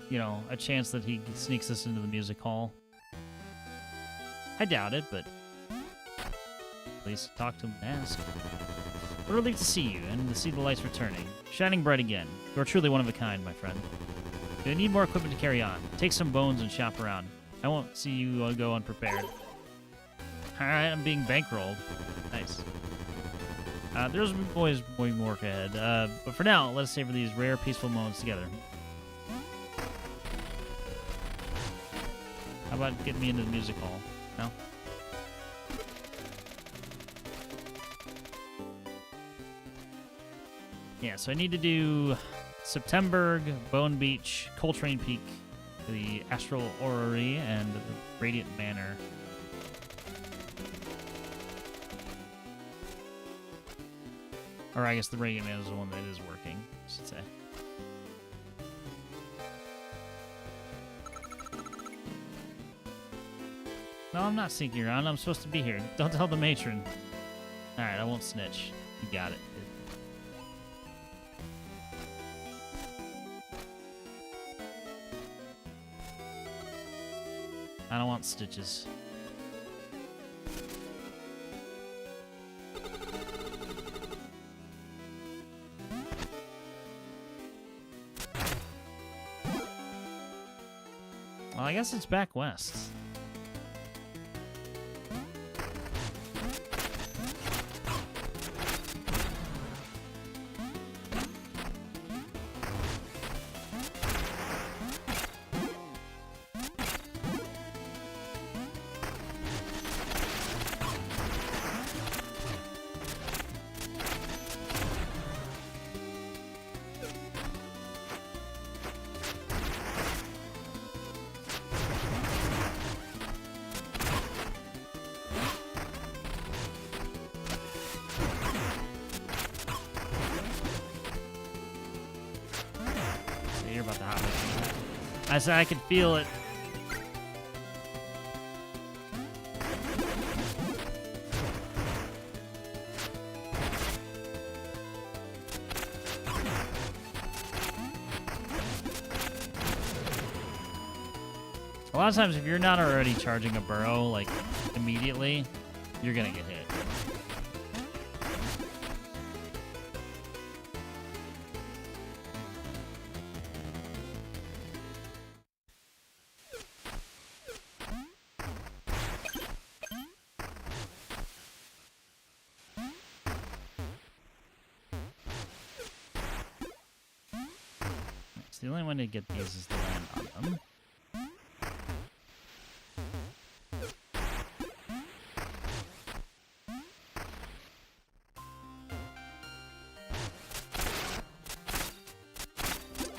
you know, a chance that he sneaks us into the music hall. I doubt it, but at least talk to him and ask. We're relieved to see you and to see the lights returning. Shining bright again. You're truly one of a kind, my friend. You'll need more equipment to carry on. Take some bones and shop around. I won't see you go unprepared. Alright, I'm being bankrolled. Nice. There's always more work ahead. But for now, let us savor these rare, peaceful moments together. How about getting me into the music hall? No? Yeah, so I need to do Septemberg, Bone Beach, Coltrane Peak, the Astral Orrery, and the Radiant Manor. Or I guess the Radiant Manor is the one that is working, I should say. No, I'm not sneaking around. I'm supposed to be here. Don't tell the matron. Alright, I won't snitch. You got it. I don't want stitches. Well, I guess it's back west. About the hot mix. I said I could feel it. A lot of times, if you're not already charging a burrow like immediately, you're gonna get hit. The only way to get these is to land on them.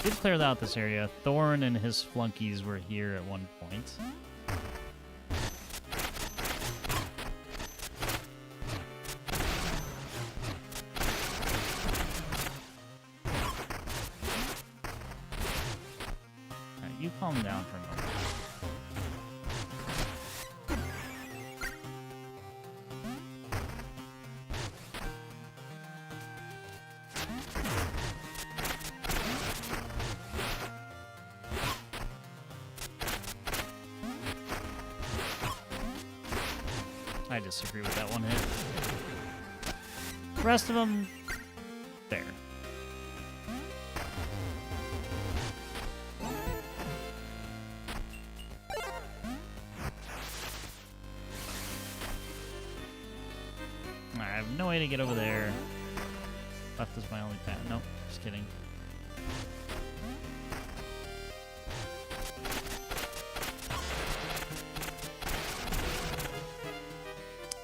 Did clear out this area. Thorn and his flunkies were here at one point. You calm down for a moment. I disagree with that one hit. The rest of them, fair. I have no way to get over there. Left is my only path. Nope, just kidding.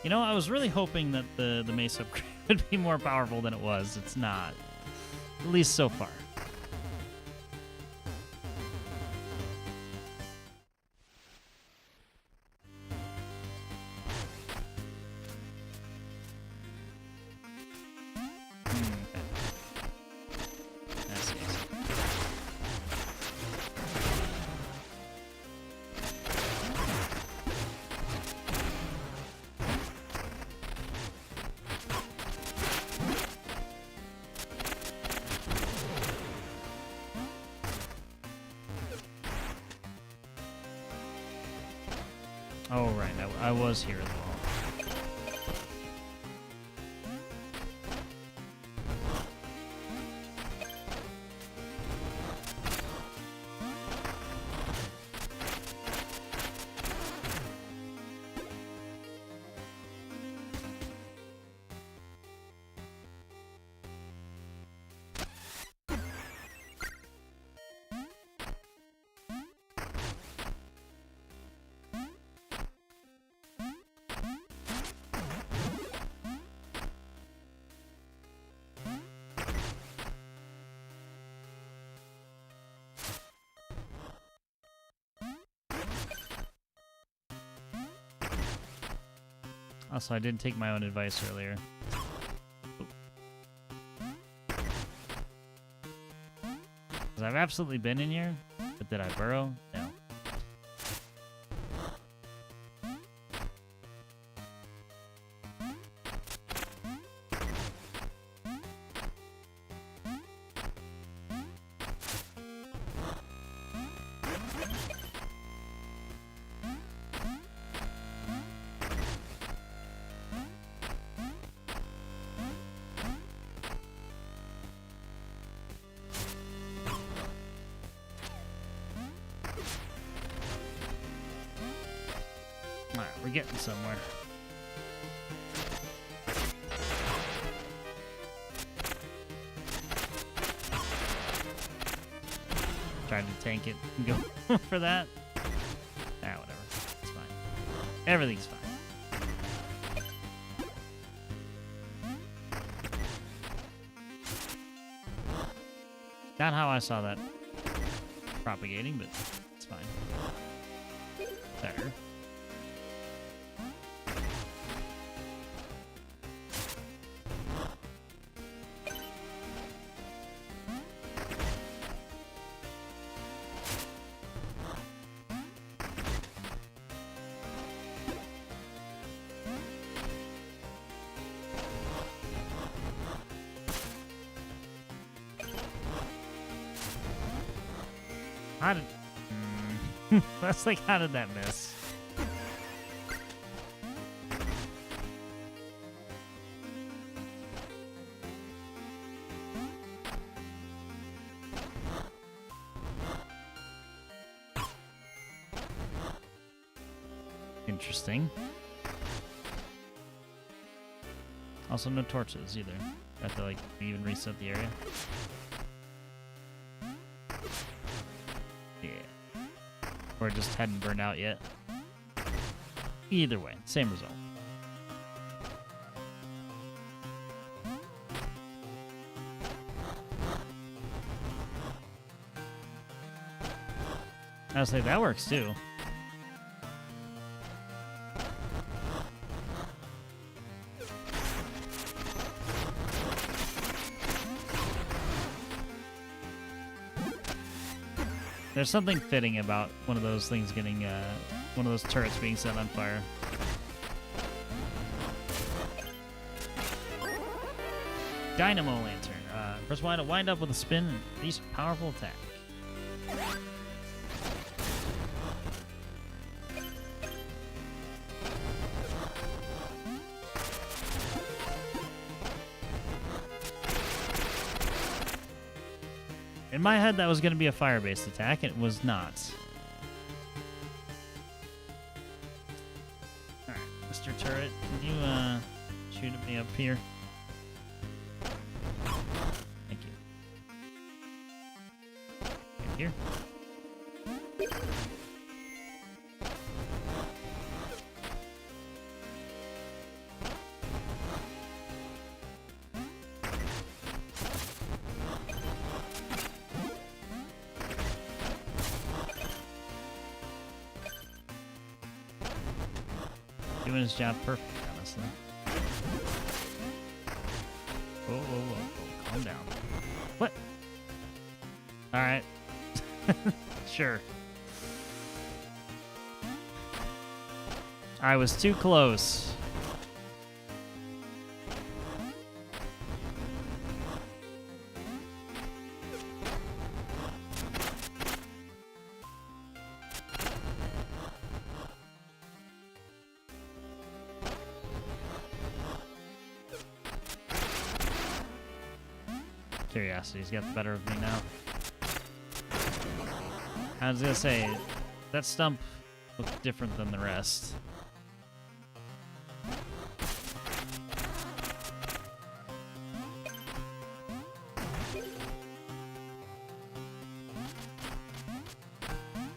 You know, I was really hoping that the mace upgrade would be more powerful than it was. It's not. At least so far. Oh, right. I was here as well. Also, I didn't take my own advice earlier. Because I've absolutely been in here, but did I burrow? No. Alright, we're getting somewhere. Tried to tank it and go for that. Ah, whatever. It's fine. Everything's fine. Not how I saw that propagating, but it's fine. There. How did... That's like, how did that miss? Interesting. Also, no torches either. Have to, like, even reset the area. Or just hadn't burned out yet. Either way, same result. I was like, that works too. There's something fitting about one of those things getting, one of those turrets being set on fire. Dynamo Lantern. First wind up with a spin and release a powerful attack. In my head, that was going to be a fire-based attack, and it was not. Alright, Mr. Turret, can you, shoot at me up here? Thank you. Right here. Doing his job perfectly, honestly. Whoa, whoa, whoa, whoa. Calm down. What? Alright. Sure. I was too close. Curiosity's got the better of me now. I was gonna say, that stump looked different than the rest.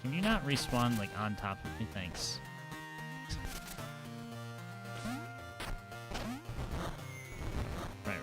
Can you not respawn, like, on top of me? Thanks. Right.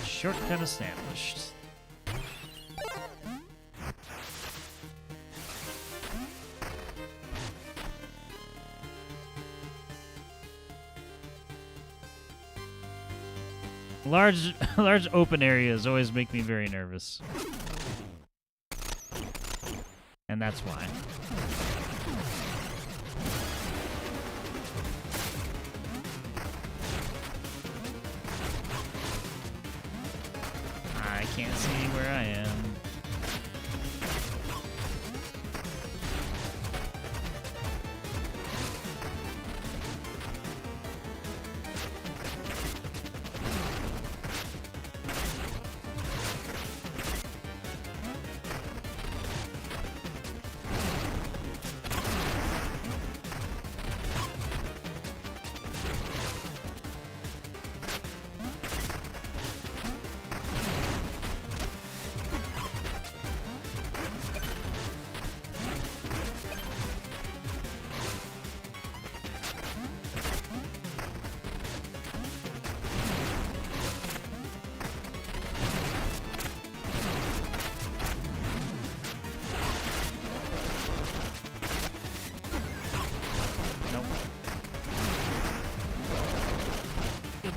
Shortcut established. Large open areas always make me very nervous. And that's why. I can't see where I am.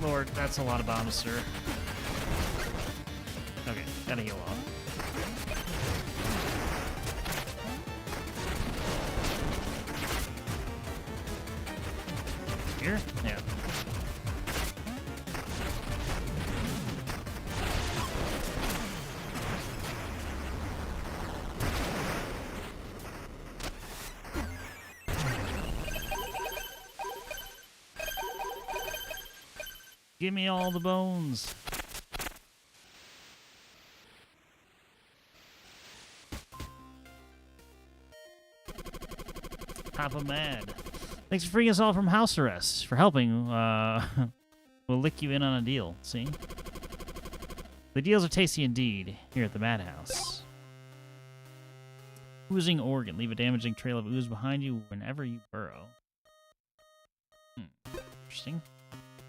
Lord, that's a lot of bombs, sir. Okay, gotta heal off. Here? Yeah. Give me all the bones. Papa Mad. Thanks for freeing us all from house arrest. For helping, we'll lick you in on a deal. See? The deals are tasty indeed, here at the Madhouse. Oozing organ. Leave a damaging trail of ooze behind you whenever you burrow. Interesting.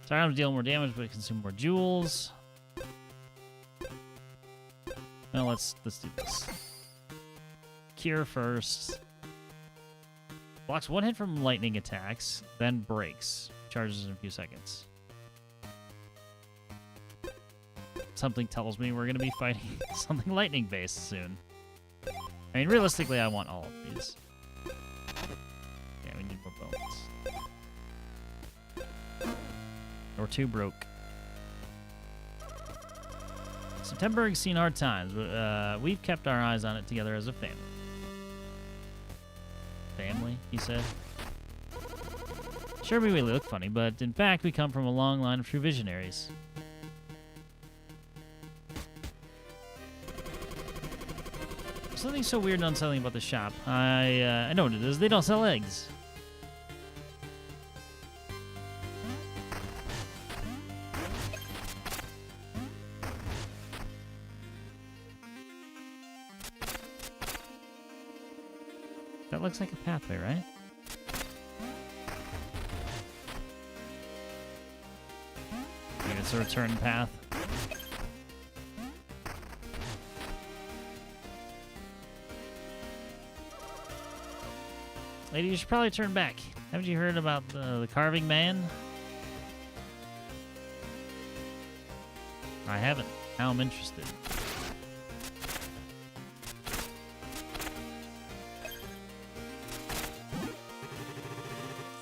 Sorry, I'm dealing more damage, but it consumes more jewels. Well, let's do this. Cure first. Blocks one hit from lightning attacks, then breaks. Charges in a few seconds. Something tells me we're gonna be fighting something lightning-based soon. I mean, realistically, I want all of these. Yeah, we need more bones. Or 2 broke. September has seen hard times, but we've kept our eyes on it together as a family. Family, he said. Sure, we look funny, but in fact, we come from a long line of true visionaries. Something so weird and unsettling about the shop. I know what it is. They don't sell eggs. That looks like a pathway, right? Maybe it's a return path. Lady, you should probably turn back. Haven't you heard about the carving man? I haven't. Now I'm interested.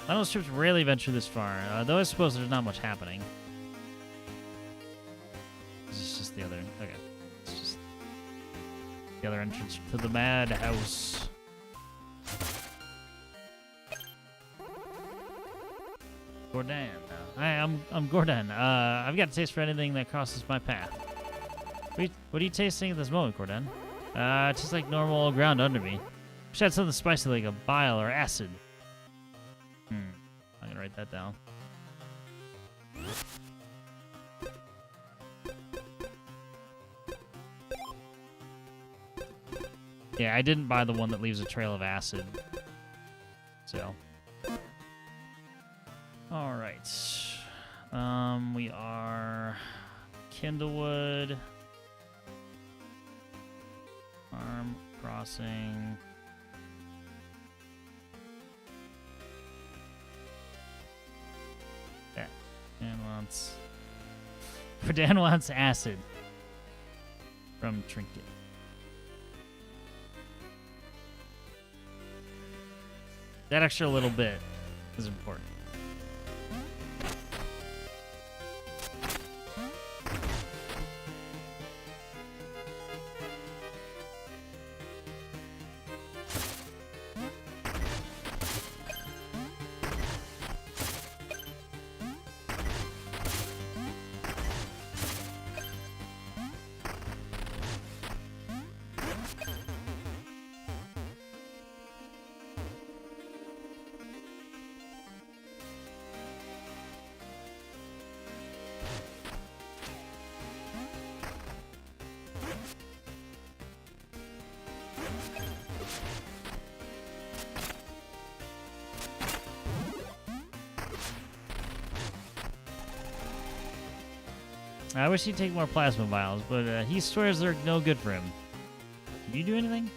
Those trips rarely venture this far, though I suppose there's not much happening. This is just the other... Okay. It's just the other entrance to the madhouse. Gordon. Hi, I'm Gordon. I've got a taste for anything that crosses my path. What are you tasting at this moment, Gordon? It tastes like normal ground under me. Wish I had something spicy like a bile or acid. I'm gonna write that down. Yeah, I didn't buy the one that leaves a trail of acid. So. Alright. We are Kindlewood. Farm crossing. Yeah. Dan wants acid from Trinket. That extra little bit is important. I wish he'd take more plasma vials, but he swears they're no good for him. Can you do anything?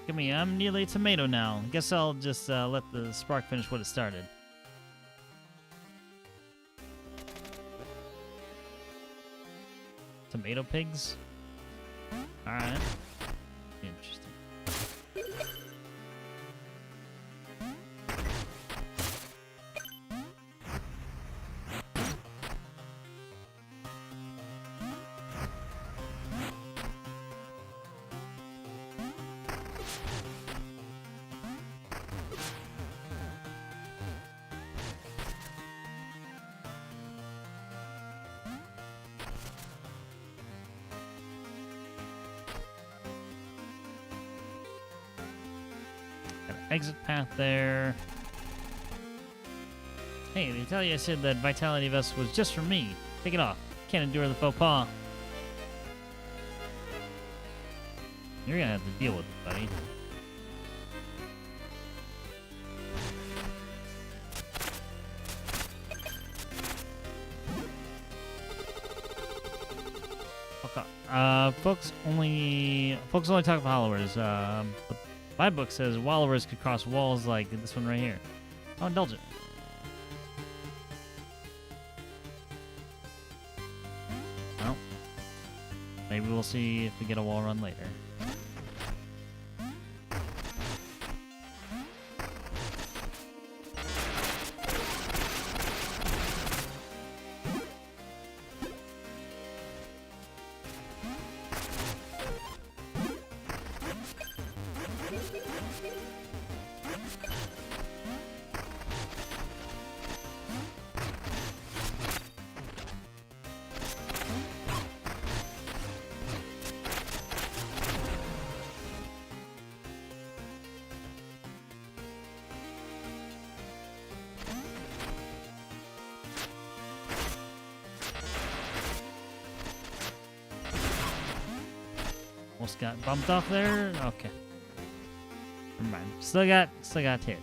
Give me, I'm nearly a tomato now. Guess I'll just let the spark finish what it started. Tomato pigs? Alright. Interesting. Exit path there. Hey, they tell you I said that Vitality Vest was just for me. Take it off. Can't endure the faux pas. You're gonna have to deal with it, buddy. Folks only talk about followers. But my book says wallowers could cross walls like this one right here. Oh, indulge it. Well, maybe we'll see if we get a wall run later. Almost got bumped off there. Okay. Never mind. Still got hit.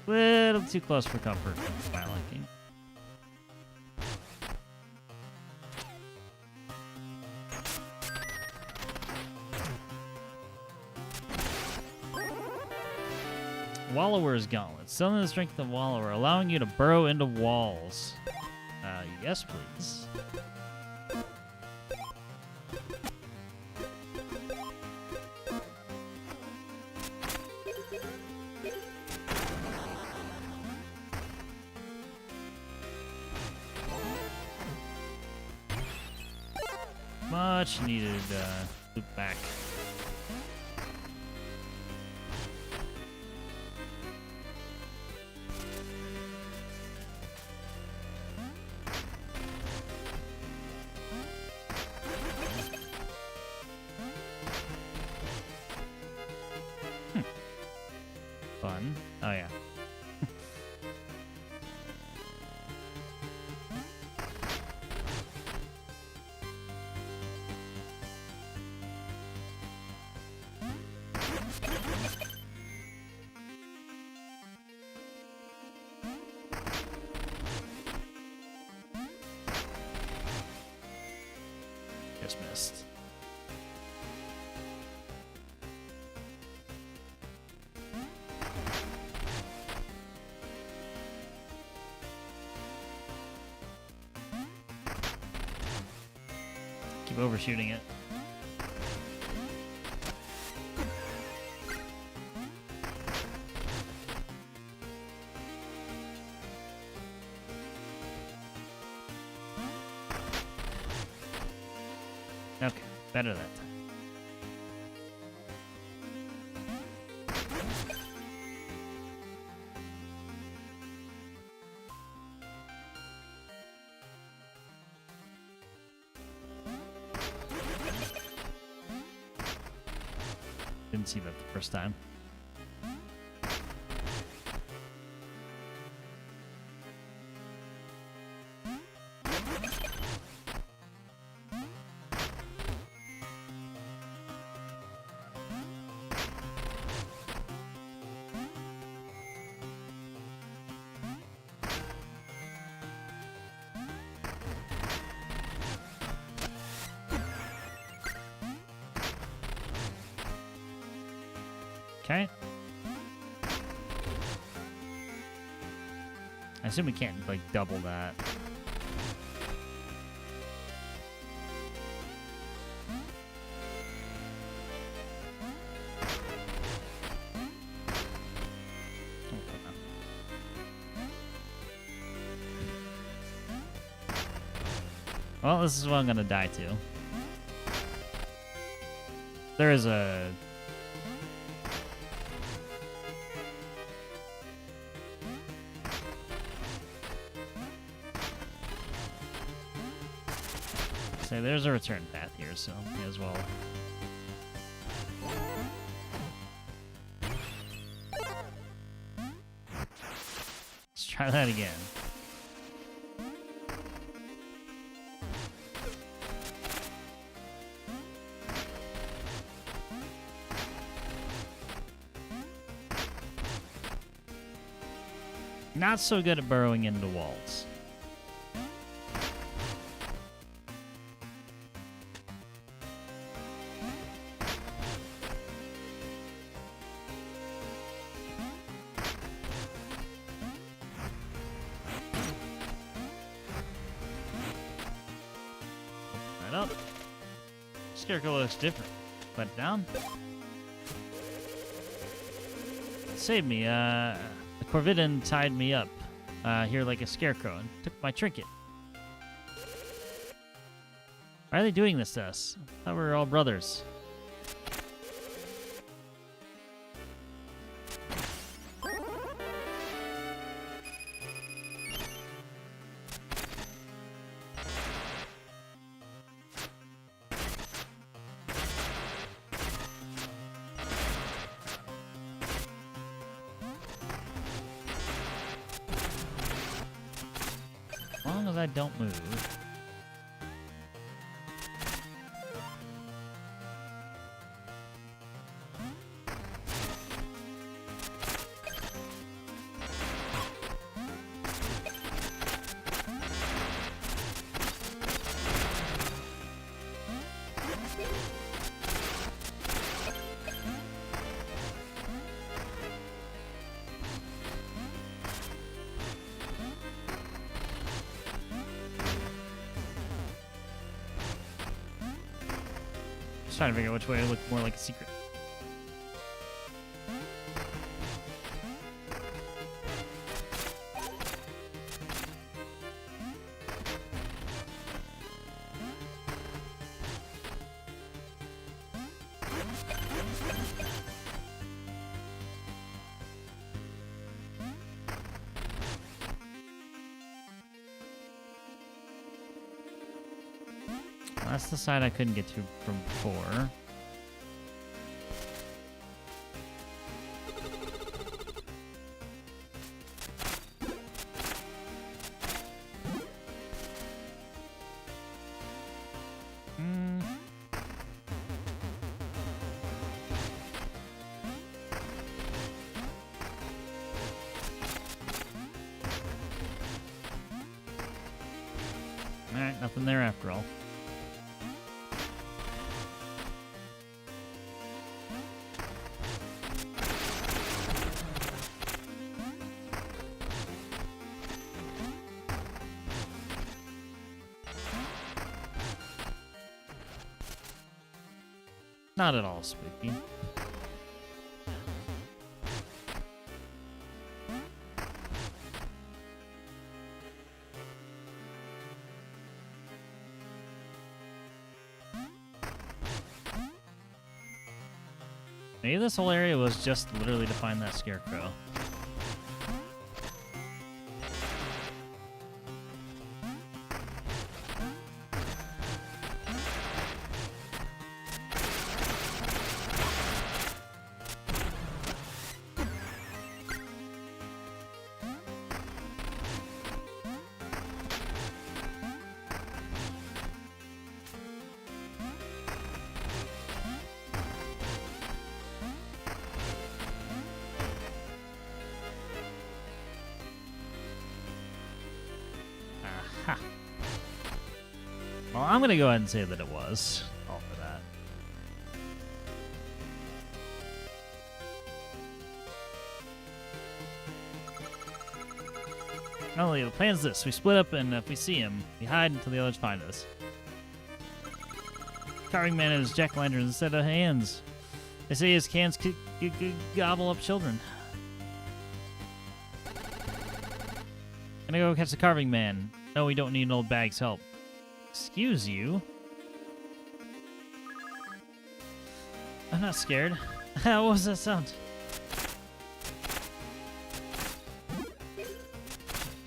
Little too close for comfort, my liking. Wallower's Gauntlet. Selling the strength of Wallower, allowing you to burrow into walls. Yes, please. Much needed loop back. Fun. Oh yeah. Just missed. Keep overshooting it. Okay, better that time. Didn't see that the first time. Okay. I assume we can't, like, double that. Well, this is what I'm gonna die to. There is a... So there's a return path here, so may as well. Let's try that again. Not so good at burrowing into walls. Right up. Scarecrow looks different. Let it down. Saved me. The Corvidan tied me up here like a scarecrow and took my trinket. Why are they doing this to us? I thought we were all brothers. As long as I don't move. Just trying to figure out which way to look more like a secret. That's the side I couldn't get to from before. Alright, nothing there after all. Not at all spooky. Maybe this whole area was just literally to find that scarecrow. Aha. Well, I'm gonna go ahead and say that it was all for that. Normally, the plan's this. We split up, and if we see him, we hide until the others find us. Carving man has jack-o'-lanterns instead of hands. They say his cans gobble up children. Gonna go catch the carving man. No, we don't need an old bag's help. Excuse you? I'm not scared. What was that sound?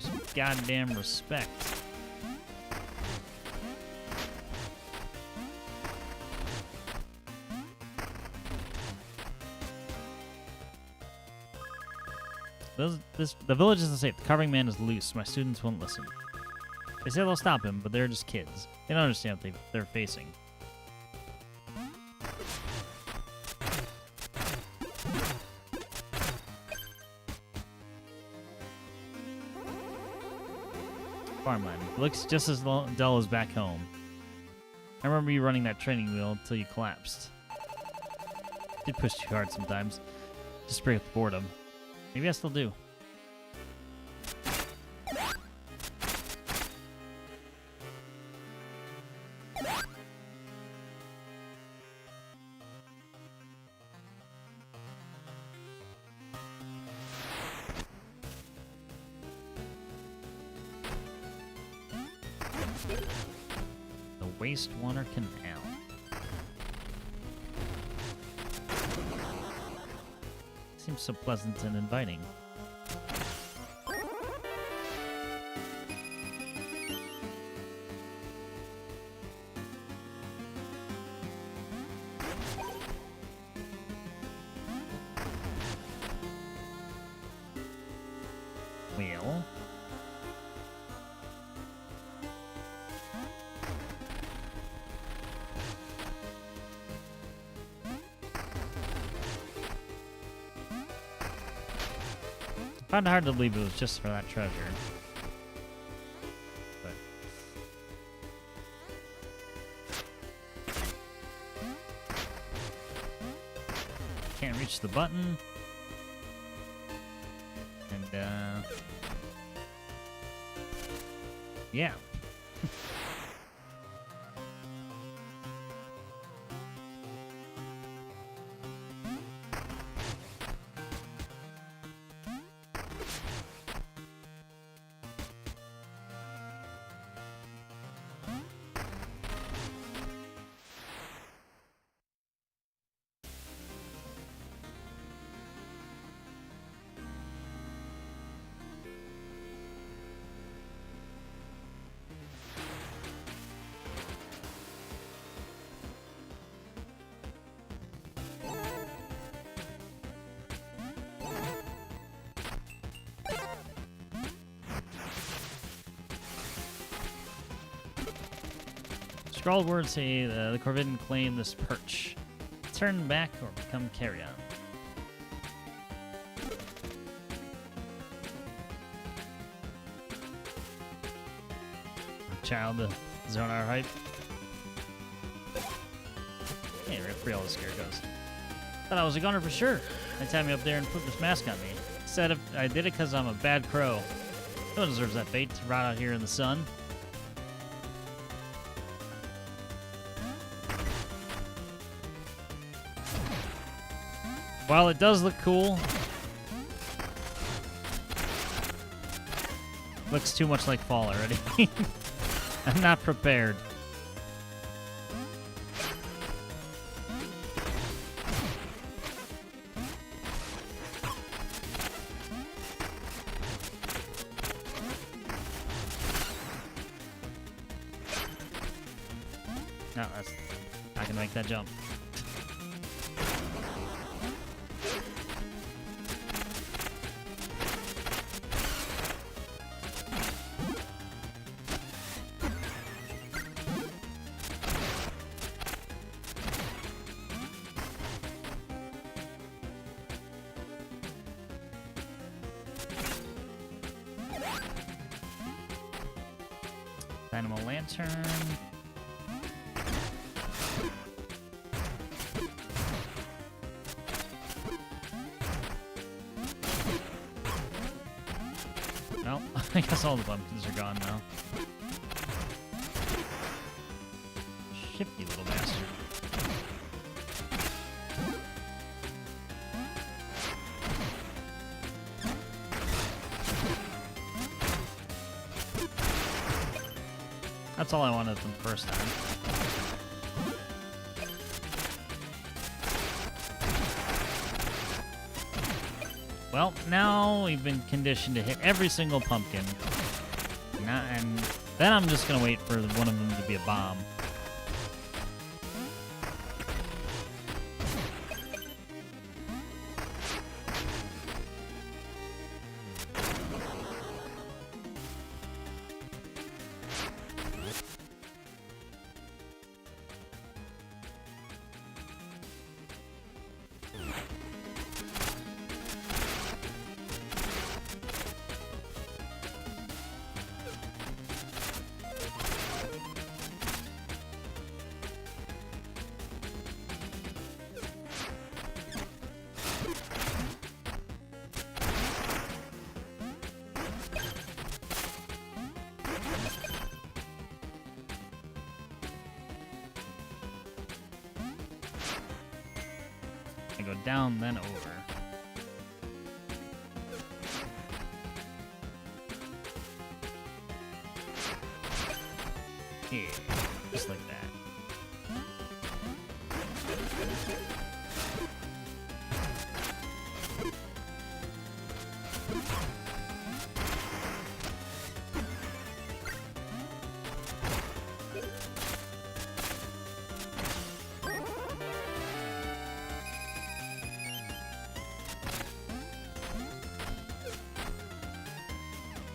Some goddamn respect. The village isn't safe. The carving man is loose. My students won't listen. They say they'll stop him, but they're just kids. They don't understand what they're facing. Farmland. It looks just as dull as back home. I remember you running that training wheel until you collapsed. Did push too hard sometimes. Just break up boredom. Maybe I still do. The wastewater canal. Seems so pleasant and inviting. Well, I found it hard to believe it was just for that treasure. But can't reach the button. And yeah. Scrawled words say the Corvidan claim this perch. Turn back or become carrion. Child, zone our hype. Hey, we're free all the scarecrows. Thought I was a gunner for sure. They tied me up there and put this mask on me. Said if I did it because I'm a bad crow. No one deserves that fate to rot out here in the sun. While it does look cool, looks too much like fall already. I'm not prepared. No, that's not gonna make that jump. Dynamo Lantern. Well, I guess all the pumpkins are gone now. Shifty little bastard. That's all I wanted from the first time. Well, now we've been conditioned to hit every single pumpkin. And then I'm just going to wait for one of them to be a bomb. I go down, then over. Yeah, just like that.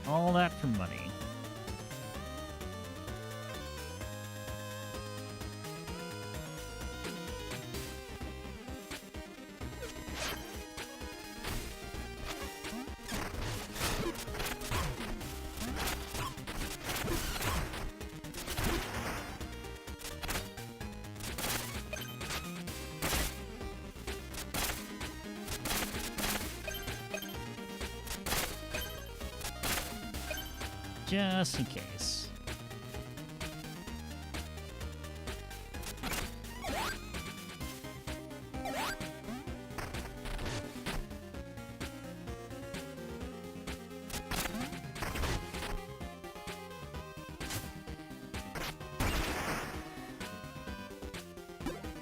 All that for money. Just in case.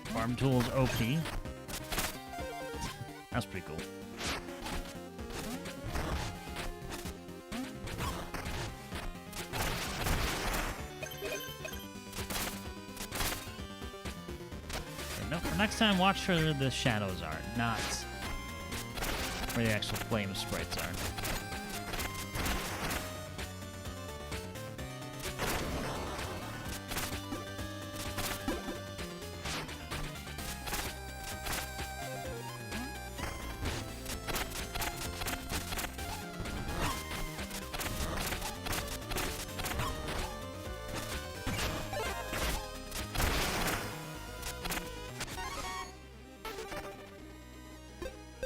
Farm tools OP. That's pretty cool. Next time, watch where the shadows are, not where the actual flame sprites are.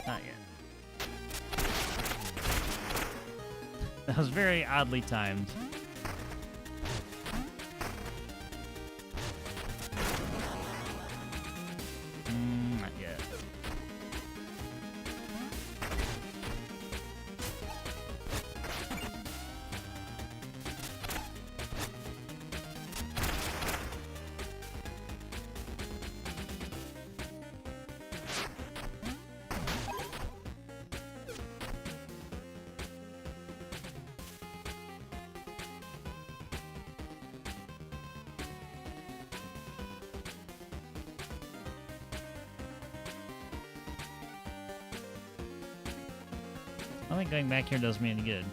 Not yet. That was very oddly timed. Not yet. I don't think going back here does me any good.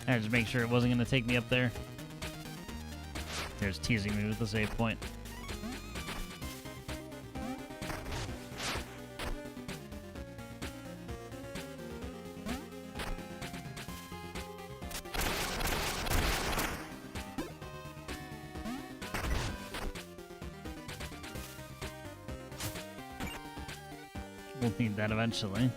I just make sure it wasn't going to take me up there. There's teasing me with the save point. We'll need that eventually.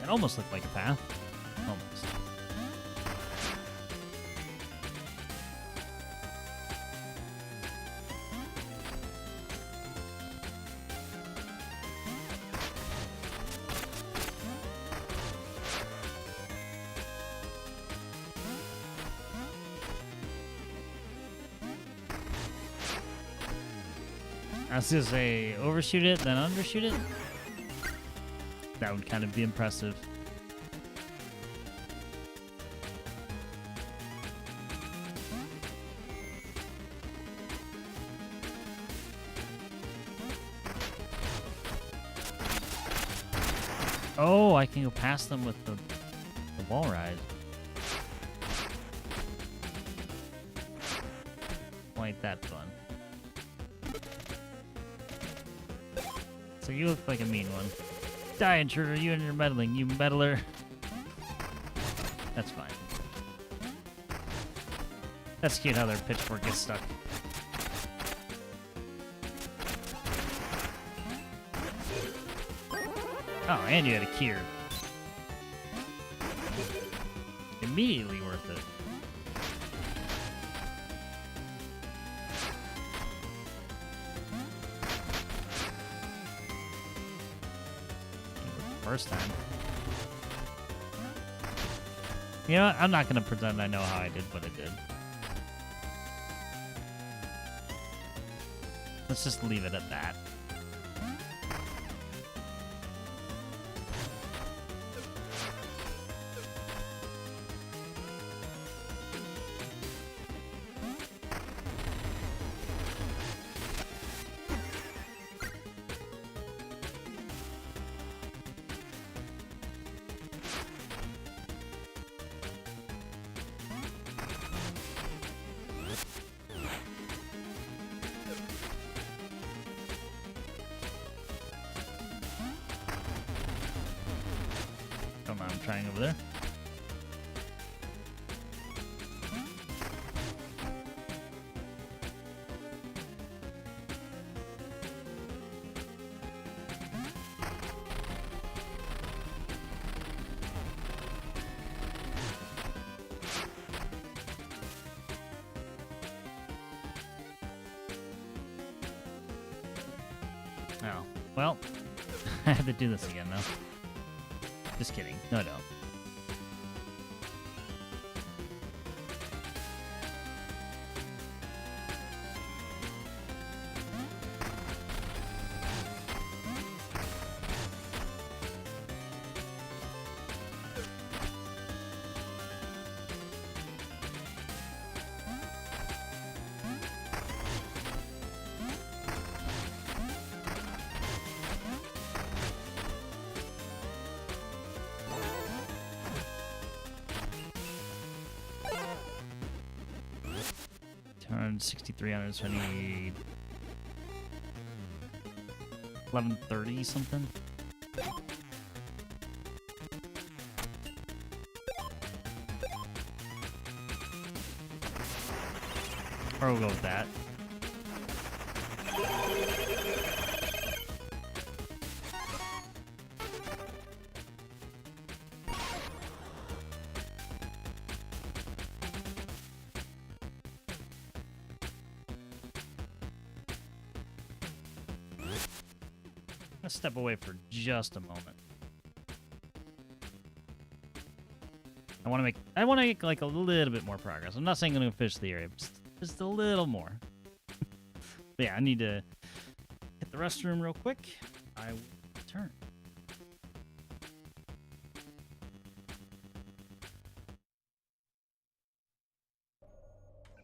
It almost looked like a path. Almost. I was gonna say overshoot it, then undershoot it. That would kind of be impressive. Oh, I can go past them with the wall ride. Ain't that fun. So you look like a mean one. Die, intruder, you and your meddling, you meddler. That's fine. That's cute how their pitchfork gets stuck. Oh, and you had a cure. Immediately worth it. First time. You know what? I'm not gonna pretend I know how I did what I did. Let's just leave it at that. Come on, I'm trying over there. Oh, well, I have to do this again, though. Just kidding. No, I don't. Around 6,300, so I need 1130 something. Or we'll go with that. Let's step away for just a moment. I want to make like a little bit more progress. I'm not saying I'm going to finish the area, but just a little more. But yeah, I need to hit the restroom real quick. I will return.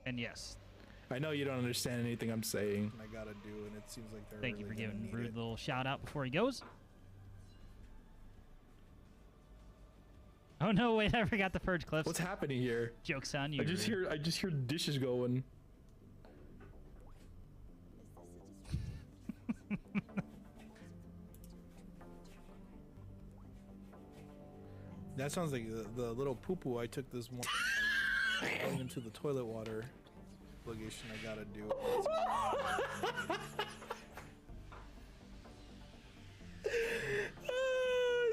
And yes,
I know you don't understand anything I'm saying. I gotta do, and it seems like they're.
thank you
really
for
gonna
giving
need
Brood
it.
a little shout out before he goes. Oh no, wait, I forgot the purge clips.
What's happening here?
Joke's on you.
I just hear dishes going. That sounds like the little poo-poo I took this morning going into the toilet water. Obligation I gotta do.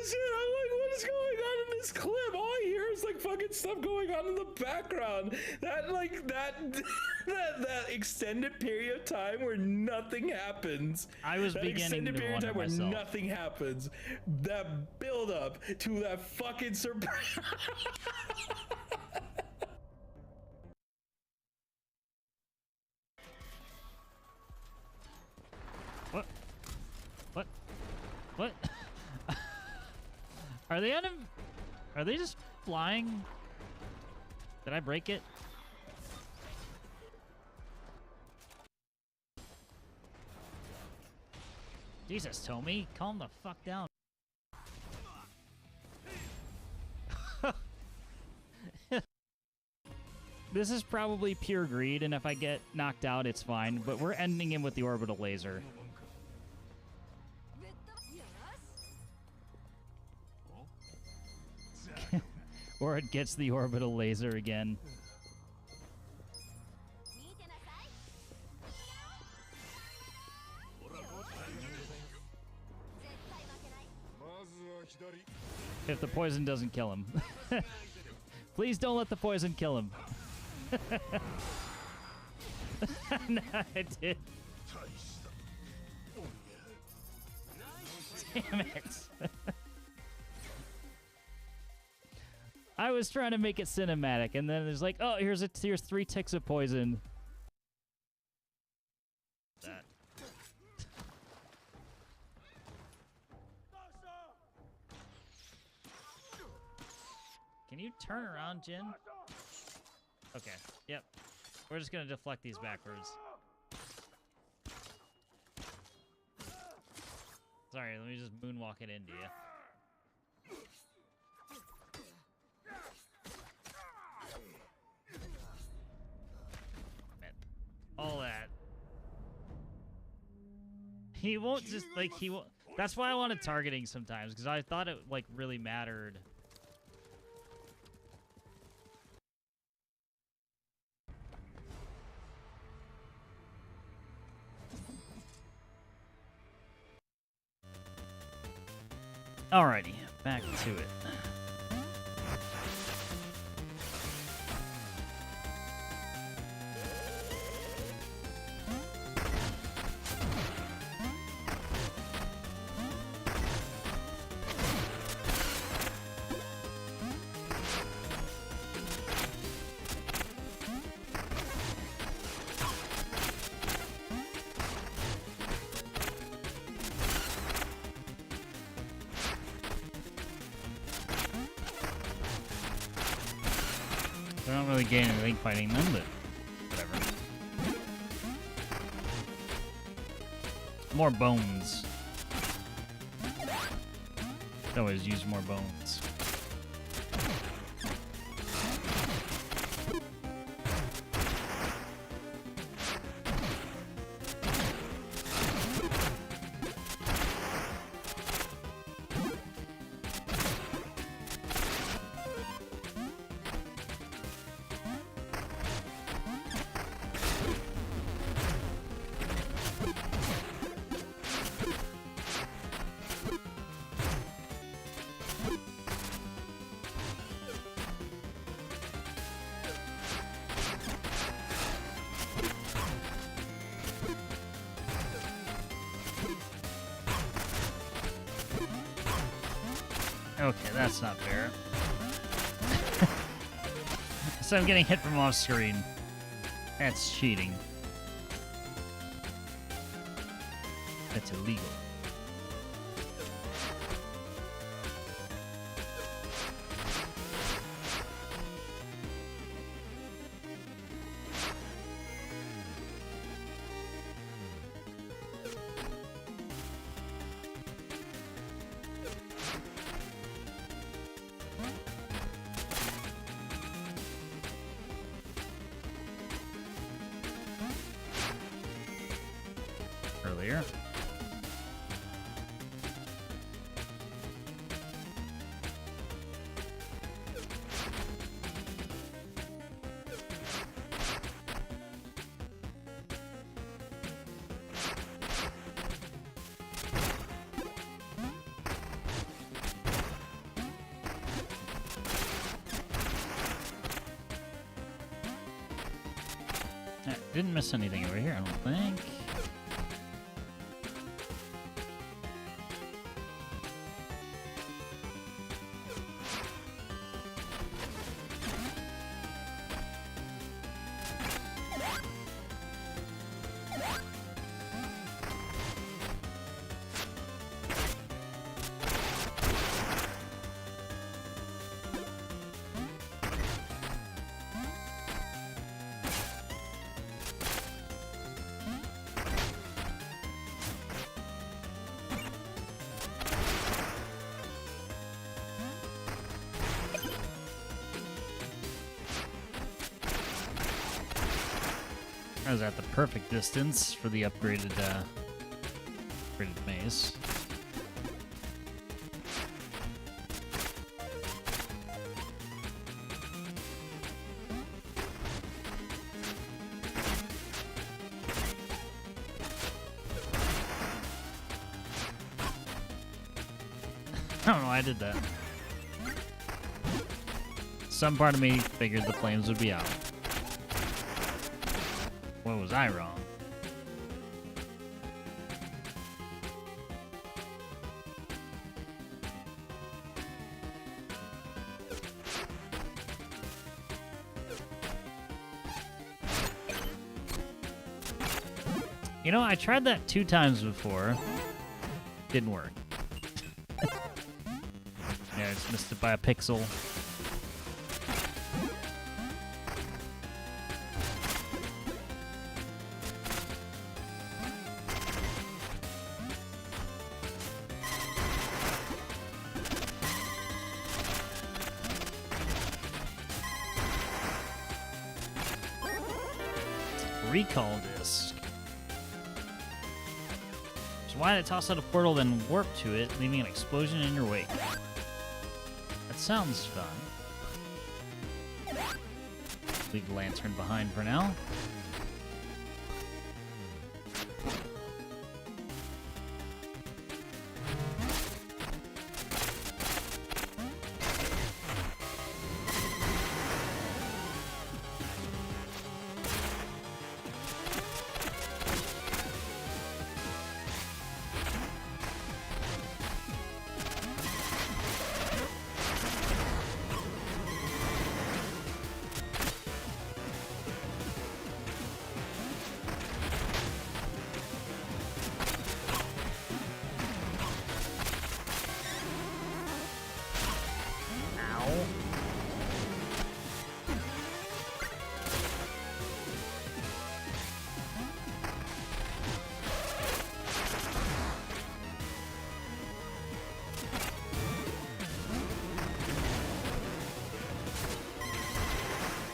Shit, I'm like, what is going on in this clip? All I hear is like fucking stuff going on in the background. That like that extended period of time where nothing happens.
I was
that
beginning
extended
to
period of
wonder
time where
myself.
nothing happens. That build up to that fucking surprise.
What? Are they Are they just flying? Did I break it? Jesus, Tommy, calm the fuck down. This is probably pure greed, and if I get knocked out, it's fine, but we're ending him with the orbital laser. Or it gets the orbital laser again. If the poison doesn't kill him. Please don't let the poison kill him. No, it did. Damn it. I was trying to make it cinematic, and then there's like, oh, here's 3 ticks of poison. That. Can you turn around, Jin? Okay, yep. We're just gonna deflect these backwards. Sorry, let me just moonwalk it into you. Man, all that. He won't just, like, he won't. That's why I wanted targeting sometimes, because I thought it, like, really mattered. Alrighty, back to it. I don't really gain anything fighting them, but whatever. More bones. Could always use more bones. Okay, that's not fair. So I'm getting hit from off screen. That's cheating. That's illegal. Earlier. Didn't miss anything over here, I don't think. I was at the perfect distance for the upgraded maze. I don't know why I did that. Some part of me figured the flames would be out. What was I wrong? You know, I tried that 2 times before. Didn't work. Yeah, I just missed it by a pixel. Recall disc. So why did I toss out a portal, then warp to it, leaving an explosion in your wake? That sounds fun. Leave the lantern behind for now.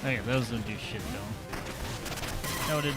Okay, those don't do shit though. Noted.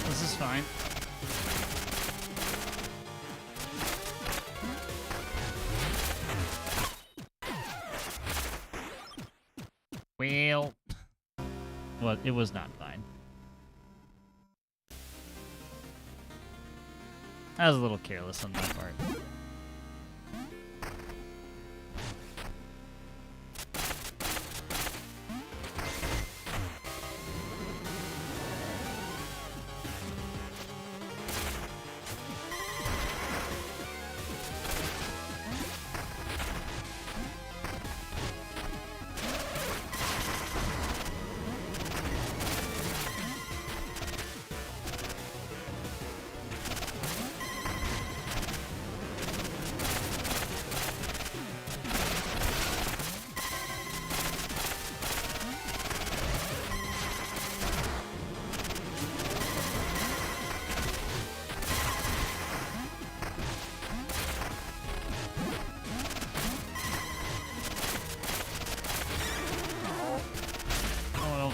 This is fine. Well, it was not fine. That was a little careless on my part.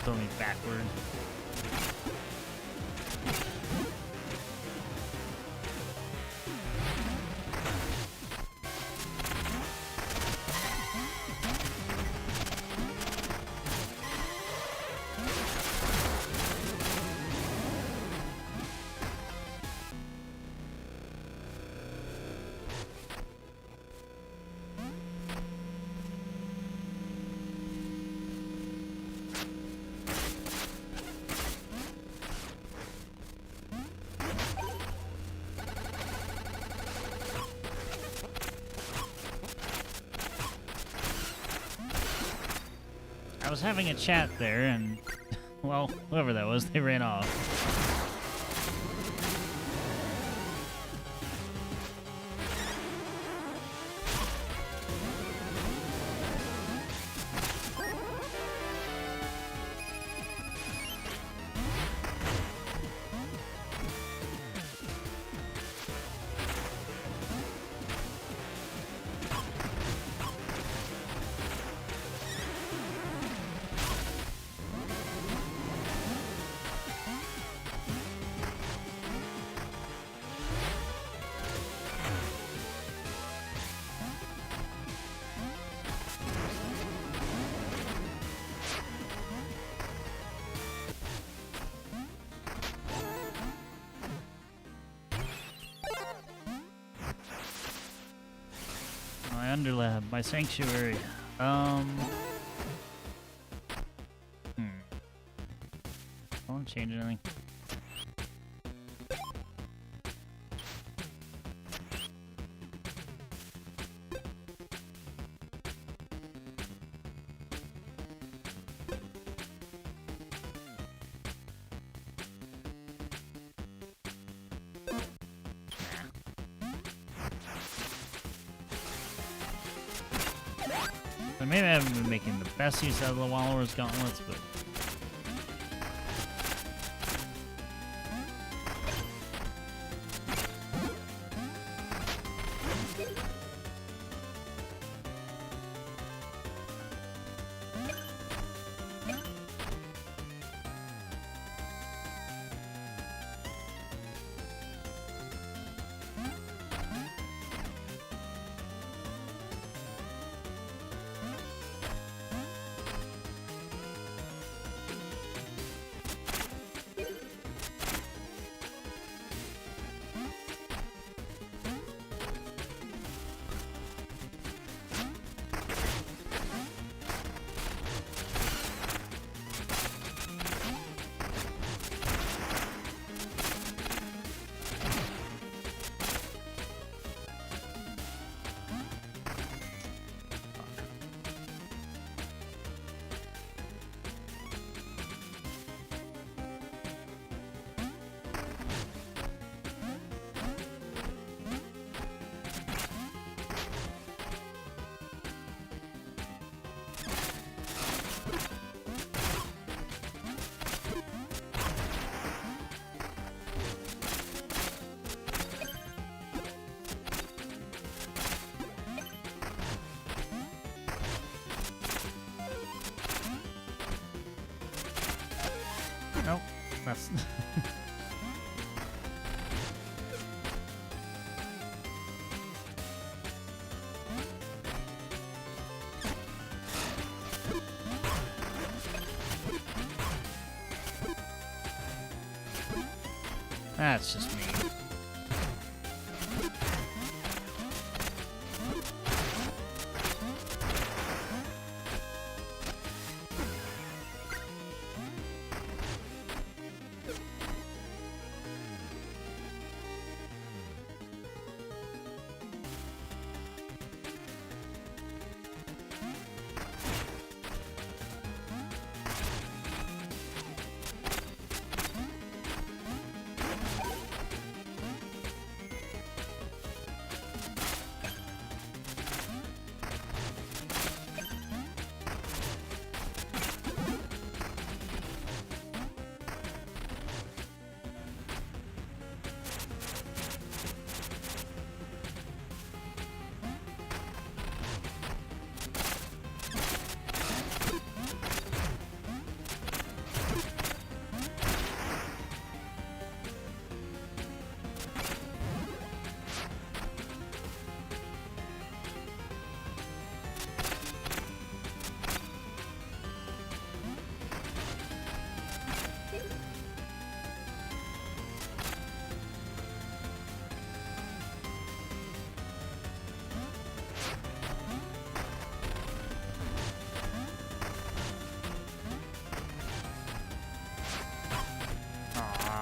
Throw me backward. I was having a chat there, and, well, whoever that was, they ran off. My underlab, my sanctuary. Won't change anything. So maybe I haven't been making the best use out of the Wallower's Gauntlets, but... Nope, that's... That's just me.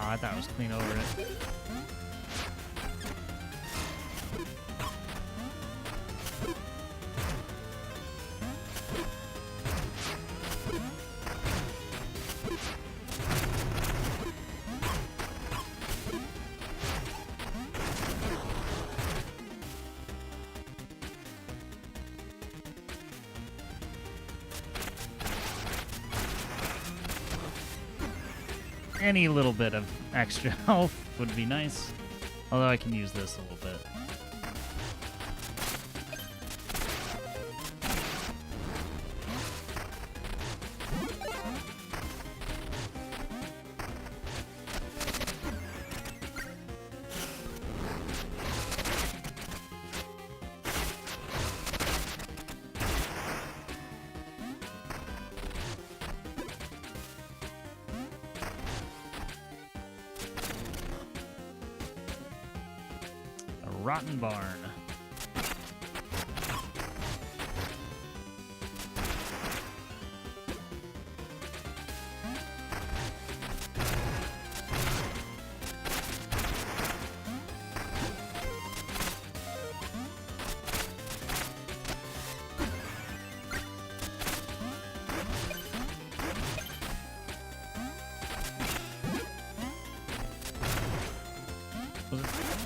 I thought I was clean over it. any little bit of extra health would be nice. Although I can use this a little bit. Rotten Barn.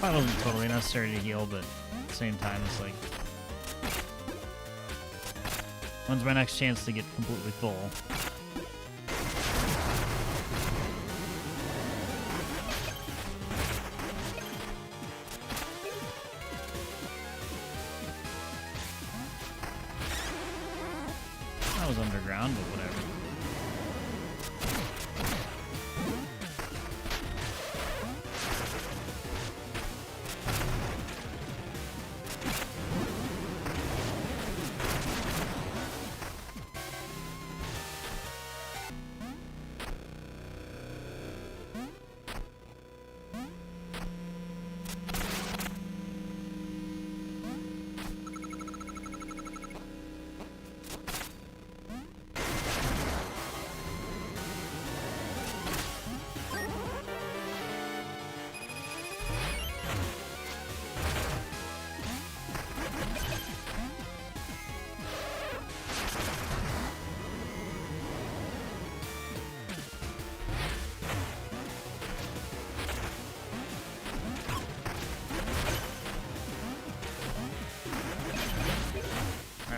Probably wasn't totally necessary to heal, but at the same time, it's like, when's my next chance to get completely full? That was underground, but whatever.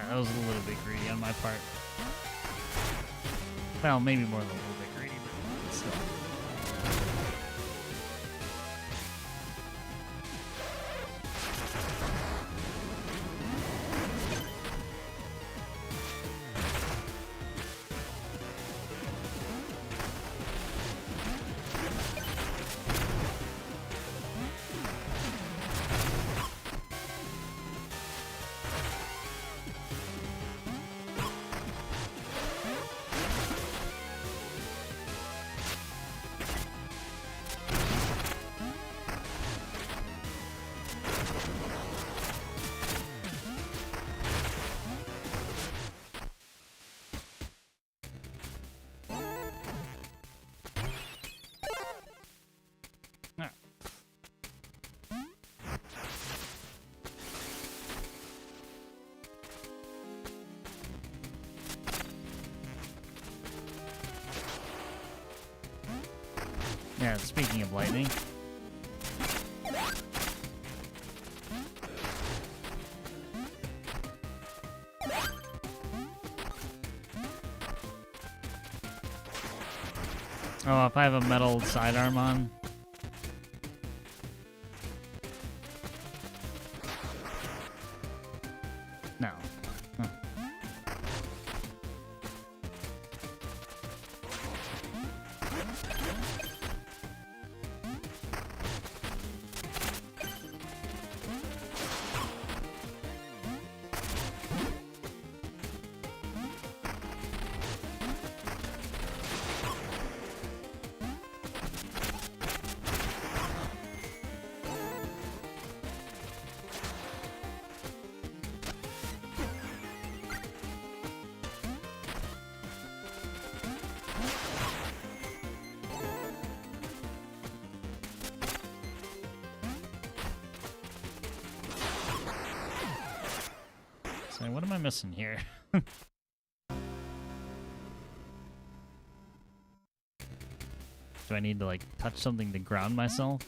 That was a little bit greedy on my part. Well, maybe more than a little bit greedy, but still. Yeah, speaking of lightning. Oh, if I have a metal sidearm on. No. Huh. So what am I missing here? Do I need to like touch something to ground myself?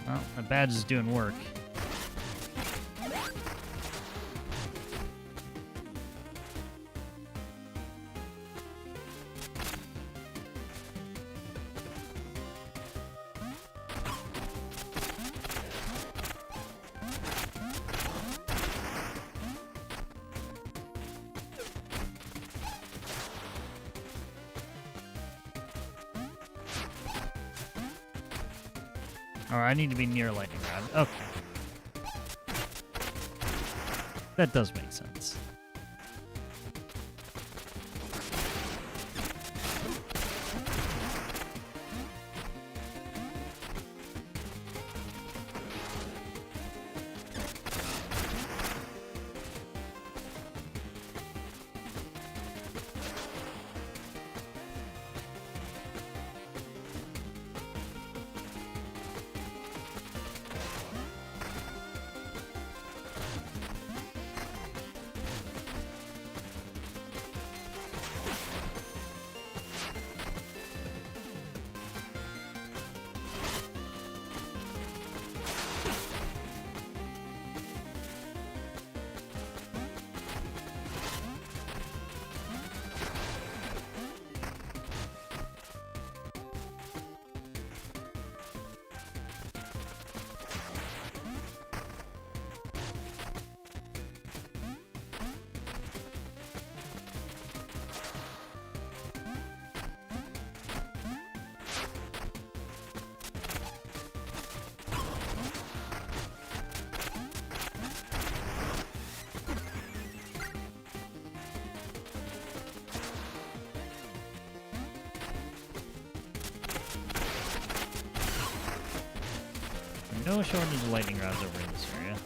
Well, my badge is doing work. Alright, I need to be near lightning rod. Okay. That does make sense. No shortage of lightning rods over in this area.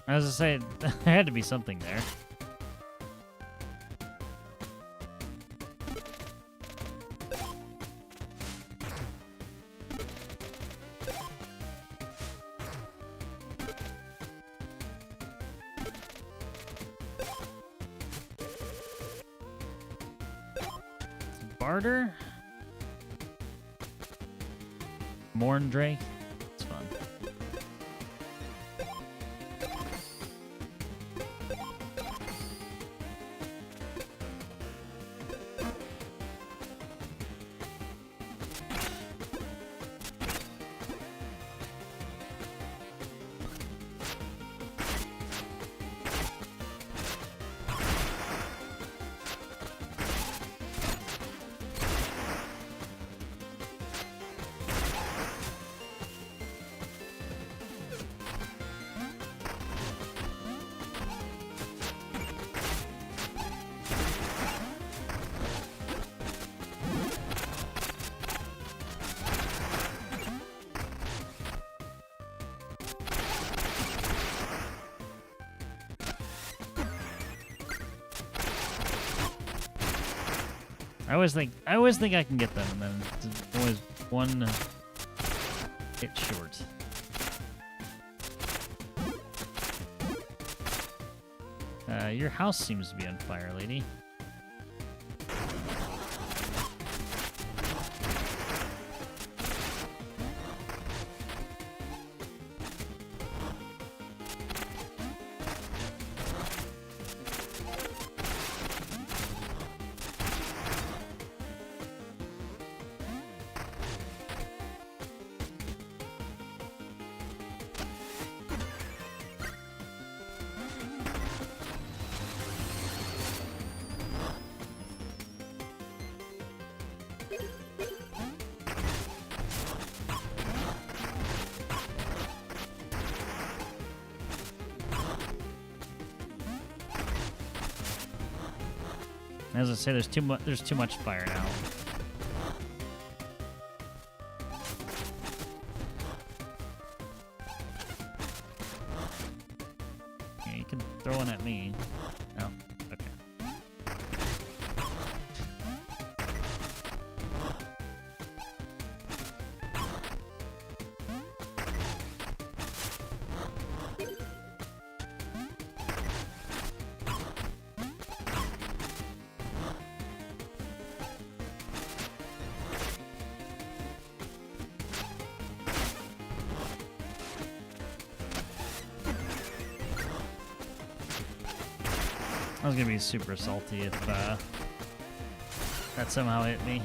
As I say, there had to be something there. Barter? Morn Drake? It's fun. I always think I can get them, and then it's always one hit short. Your house seems to be on fire, lady. As I say, there's too much fire now. Throw one at me. No. Okay. I was gonna be super salty if that somehow hit me.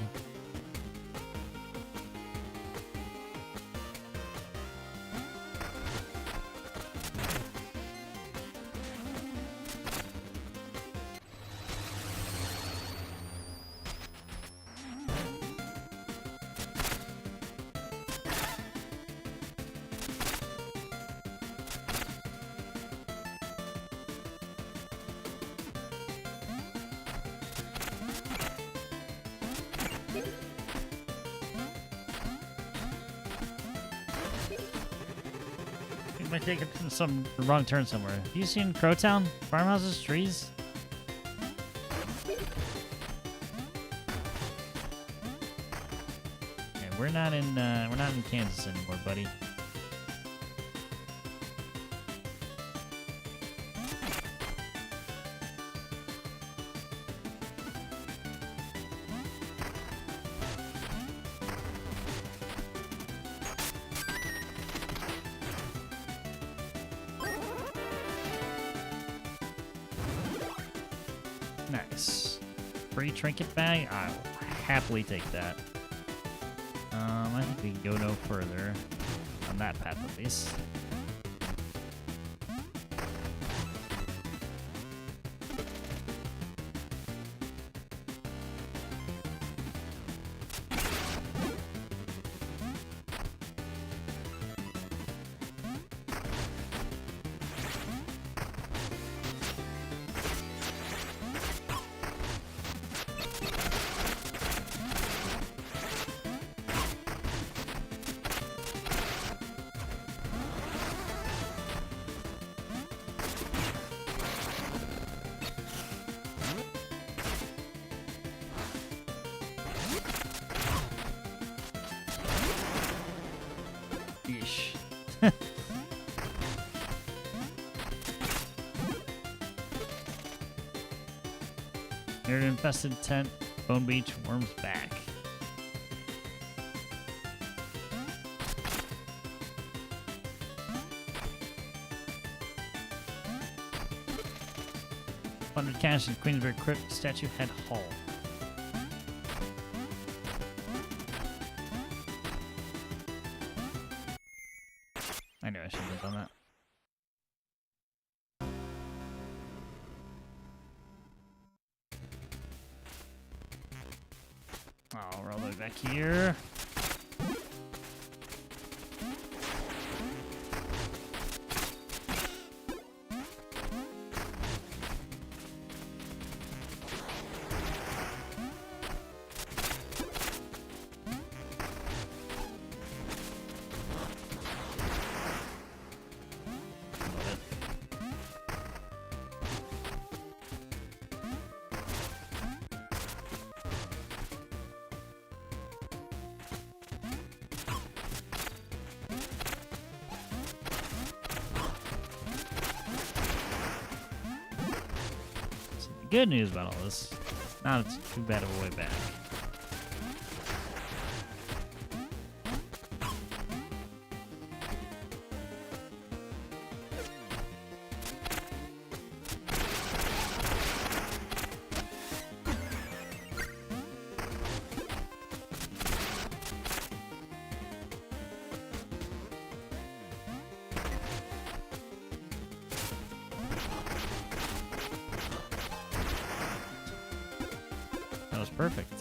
I might take some wrong turn somewhere. Have you seen Crowtown? Farmhouses, trees? Okay, we're not in Kansas anymore, buddy. Nice. Free trinket bag? I will happily take that. I think we can go no further. On that path, at least. Yeesh. Near an infested tent, Bone Beach worms back. Plundered cache in Queensburg Crypt Statue Head Hall. I knew I shouldn't have done that. Oh, we're all the way back here. Good news about all this. Not too bad of a way back. That was perfect.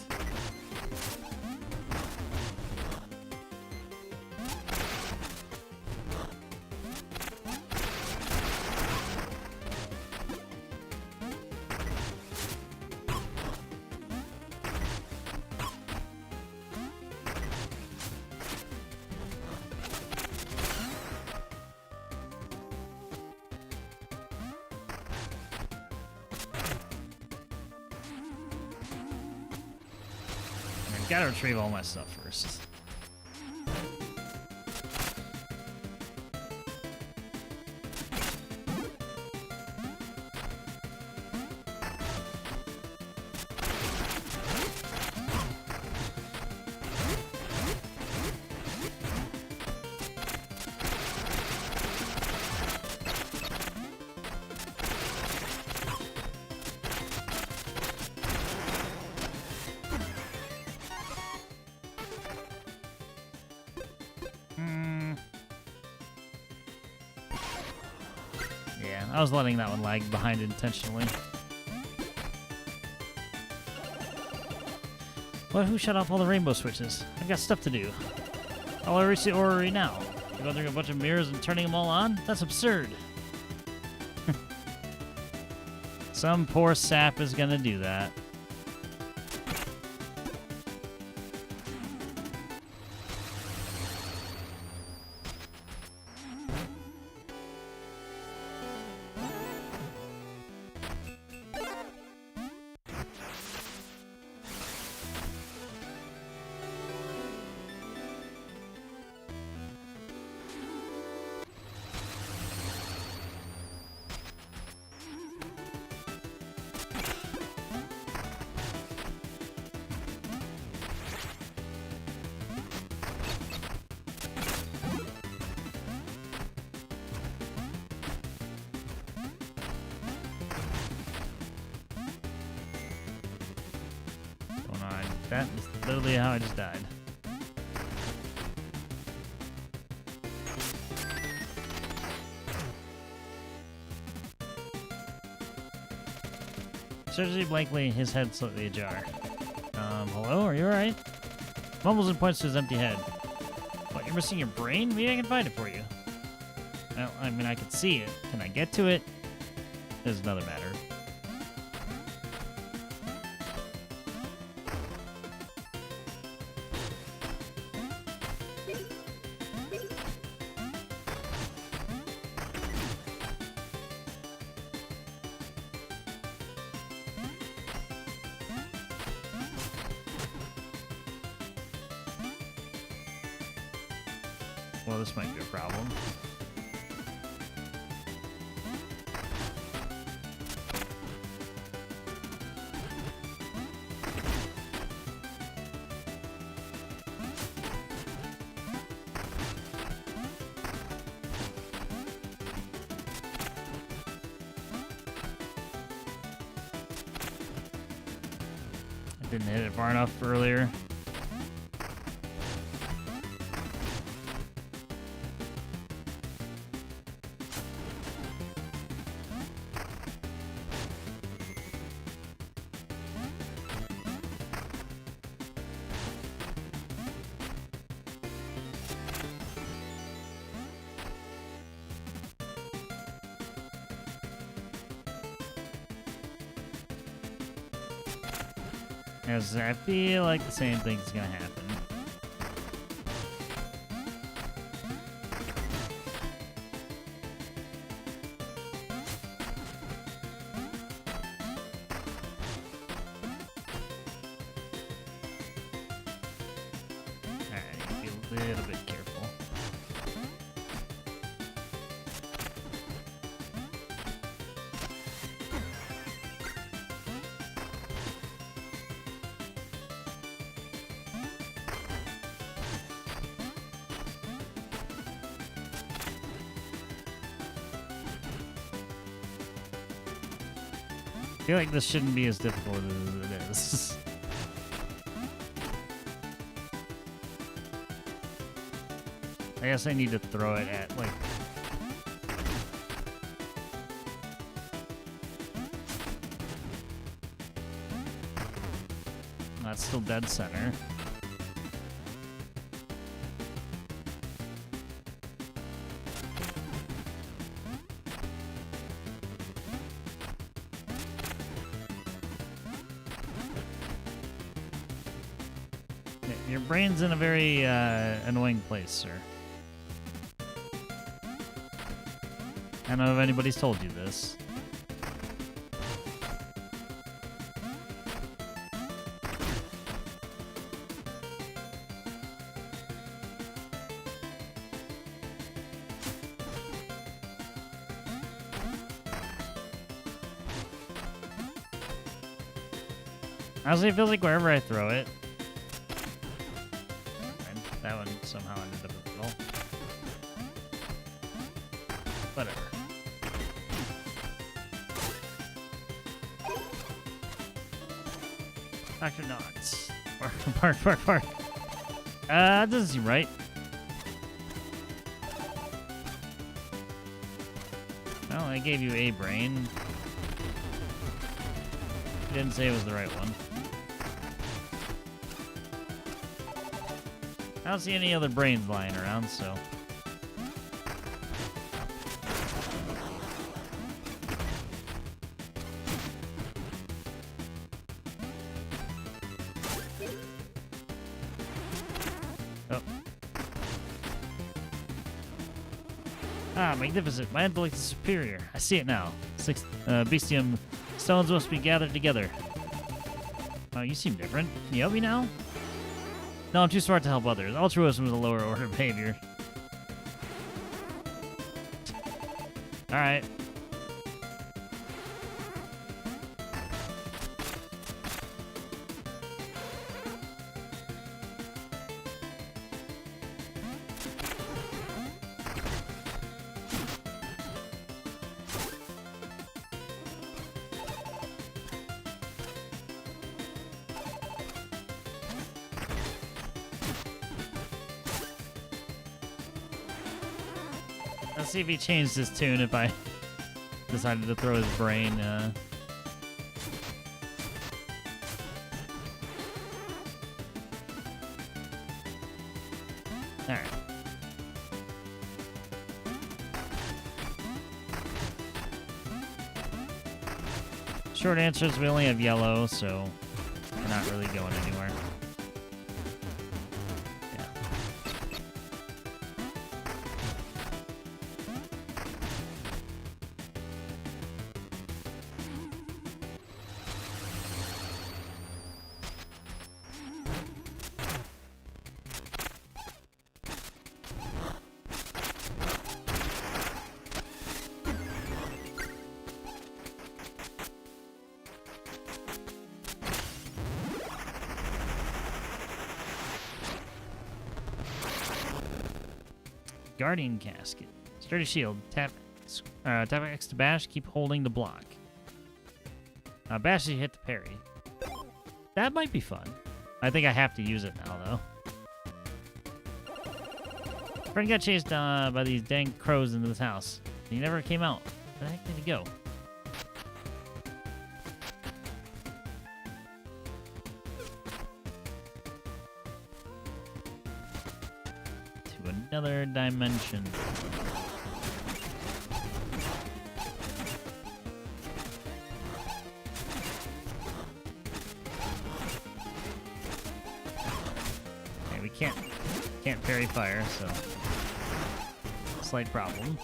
Gotta retrieve all my stuff first. Yeah, I was letting that one lag behind intentionally. But who shut off all the rainbow switches? I've got stuff to do. I'll reach the orrery now. Going through a bunch of mirrors and turning them all on? That's absurd. Some poor sap is gonna do that. That is literally how I just died. Searching blankly, his head slightly ajar. Hello? Are you alright? Mumbles and points to his empty head. What, you're missing your brain? Maybe I can find it for you. Well, I mean, I can see it. Can I get to it? Is another matter. Well, this might be a problem. I didn't hit it far enough earlier. As I feel like the same thing's gonna happen. Alright, be a little bit careful. I feel like this shouldn't be as difficult as it is. I guess I need to throw it at, like... That's still dead center. Your brain's in a very annoying place, sir. I don't know if anybody's told you this. Honestly, it feels like wherever I throw it. And that one somehow ended up in the middle. Whatever. Dr. Knox. Bark. That doesn't seem right. Well, I gave you a brain. You didn't say it was the right one. I don't see any other brains lying around, so. Oh. Ah, magnificent. My intellect is superior. I see it now. Bestium stones must be gathered together. Oh, you seem different. Can you help me now? No, I'm too smart to help others. Altruism is a lower order behavior. Alright. Let's see if he changed his tune if I decided to throw his brain. Alright. Short answer is we only have yellow, so we're not really going anywhere. Yeah. Guardian Casket. Sturdy shield. Tap X to bash. Keep holding the block. Bash to hit the parry. That might be fun. I think I have to use it now, though. Friend got chased by these dang crows into this house. He never came out. Where the heck did he go? Another dimension. Okay, we can't parry fire, so slight problem.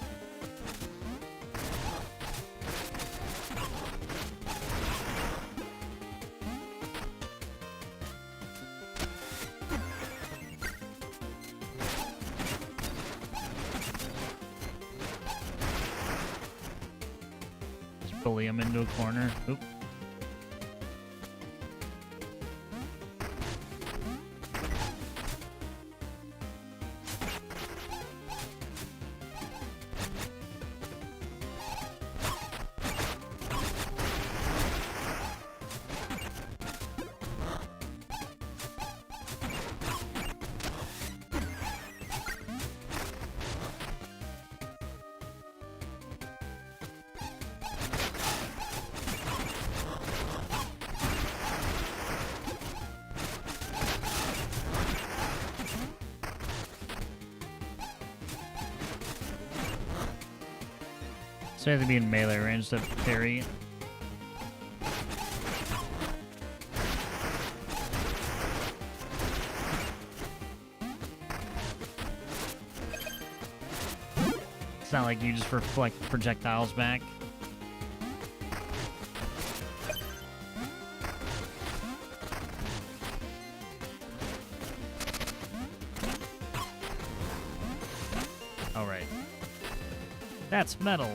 Bully him into a corner. Oop. So I have to be in melee range to parry. It's not like you just reflect projectiles back. All right. That's metal.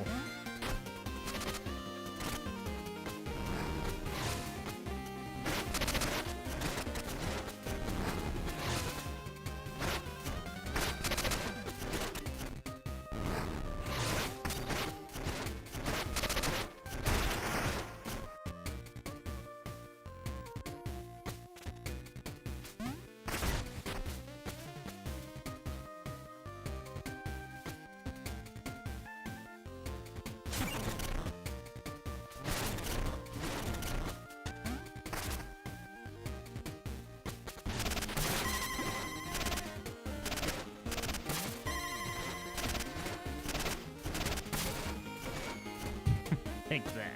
Take that.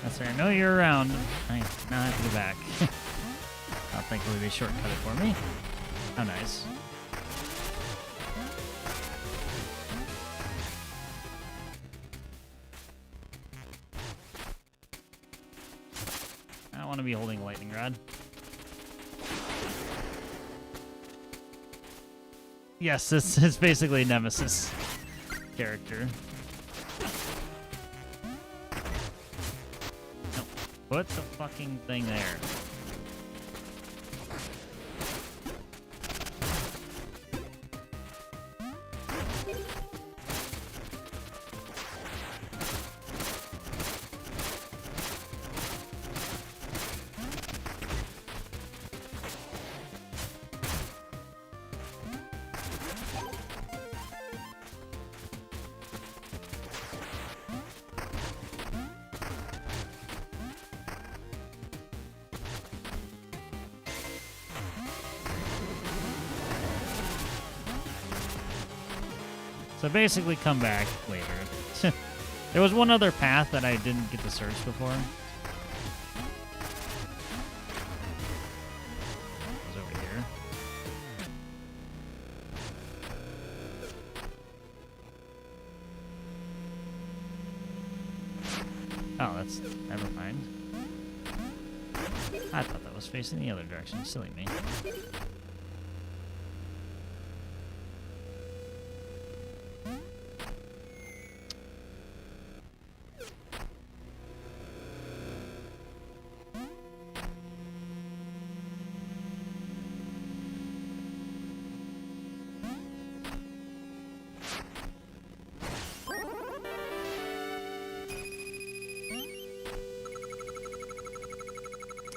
That's right. I know you're around. I now have to go back. Oh, thankfully they shortcut it for me. How nice. I don't want to be holding a lightning rod. Yes, it's basically Nemesis character. No, put the fucking thing there. So basically come back later. There was one other path that I didn't get to search before. It was over here. Oh, that's... never mind. I thought that was facing the other direction. Silly me.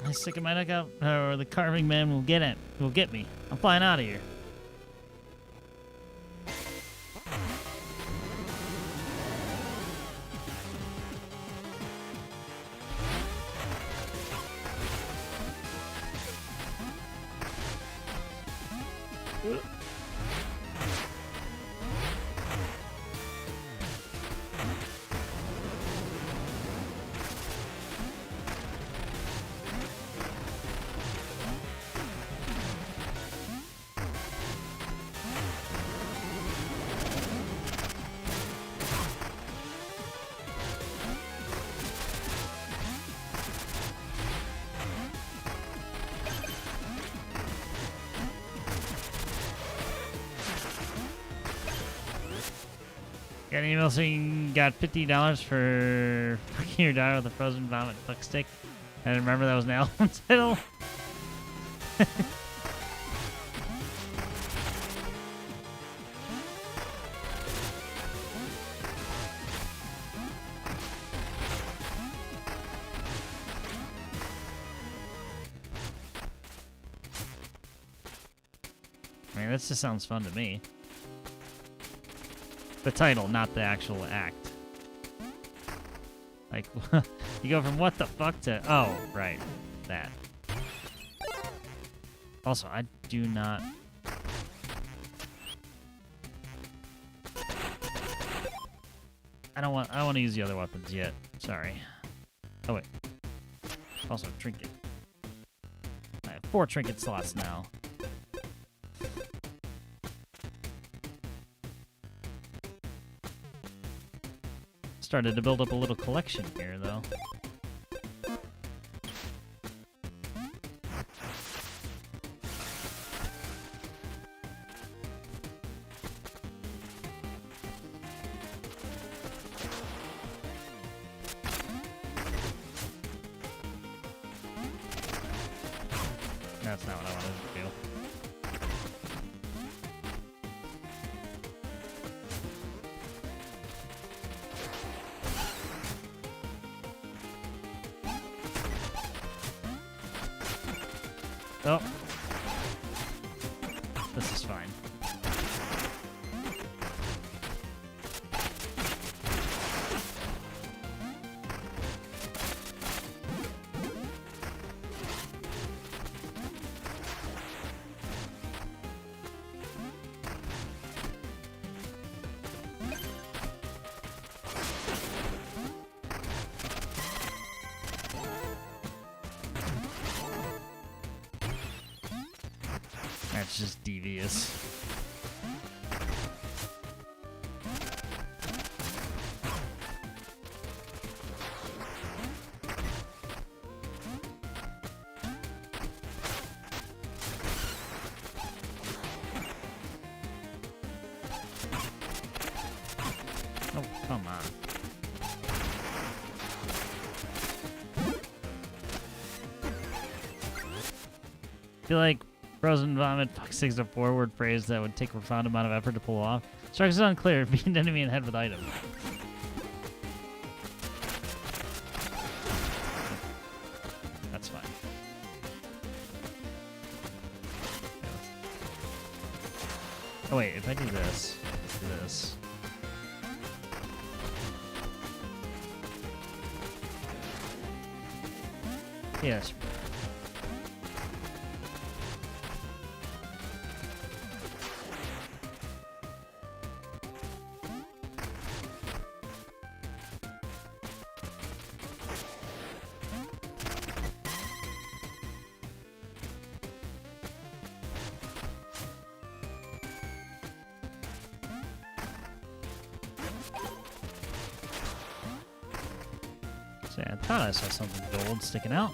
I'm sticking my neck out, or the carving man will get it. Will get me. I'm flying out of here. Got an email saying got $50 for fucking your daughter with a frozen vomit fuck stick. And remember that was an album title. I mean, this just sounds fun to me. The title, not the actual act. Like, you go from what the fuck to, oh, right, that. Also, I do not... I don't want to use the other weapons yet. Sorry. Oh, wait. Also, trinket. I have 4 trinket slots now. Started to build up a little collection here, though. That's not what I wanted to do. Oh. This is fine. That's just devious. Oh, come on. I feel like frozen vomit fuck sticks is a forward phrase that would take a profound amount of effort to pull off. Strikes is unclear. Beat an enemy in the head with item. That's fine. Oh wait, if I do this, do this. Yes. I thought I saw something gold sticking out.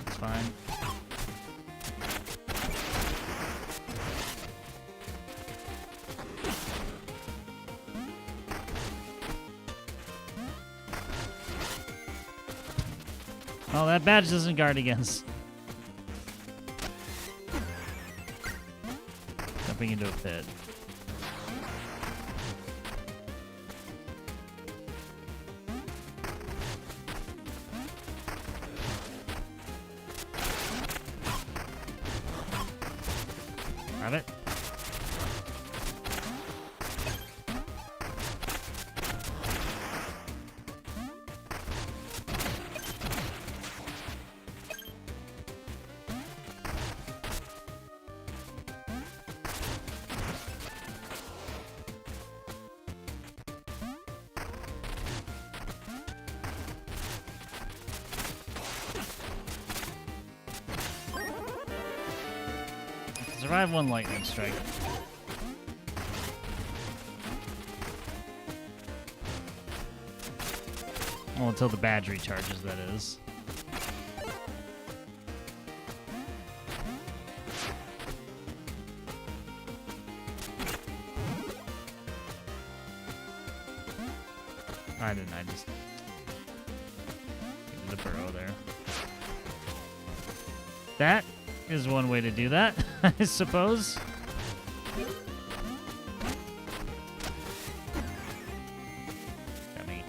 It's fine. Oh, that badge doesn't guard against jumping into a pit. Grab it. Survive one lightning strike. Well, until the badge recharges, that is. I didn't. I just did the burrow there. That is one way to do that, I suppose. Dummy.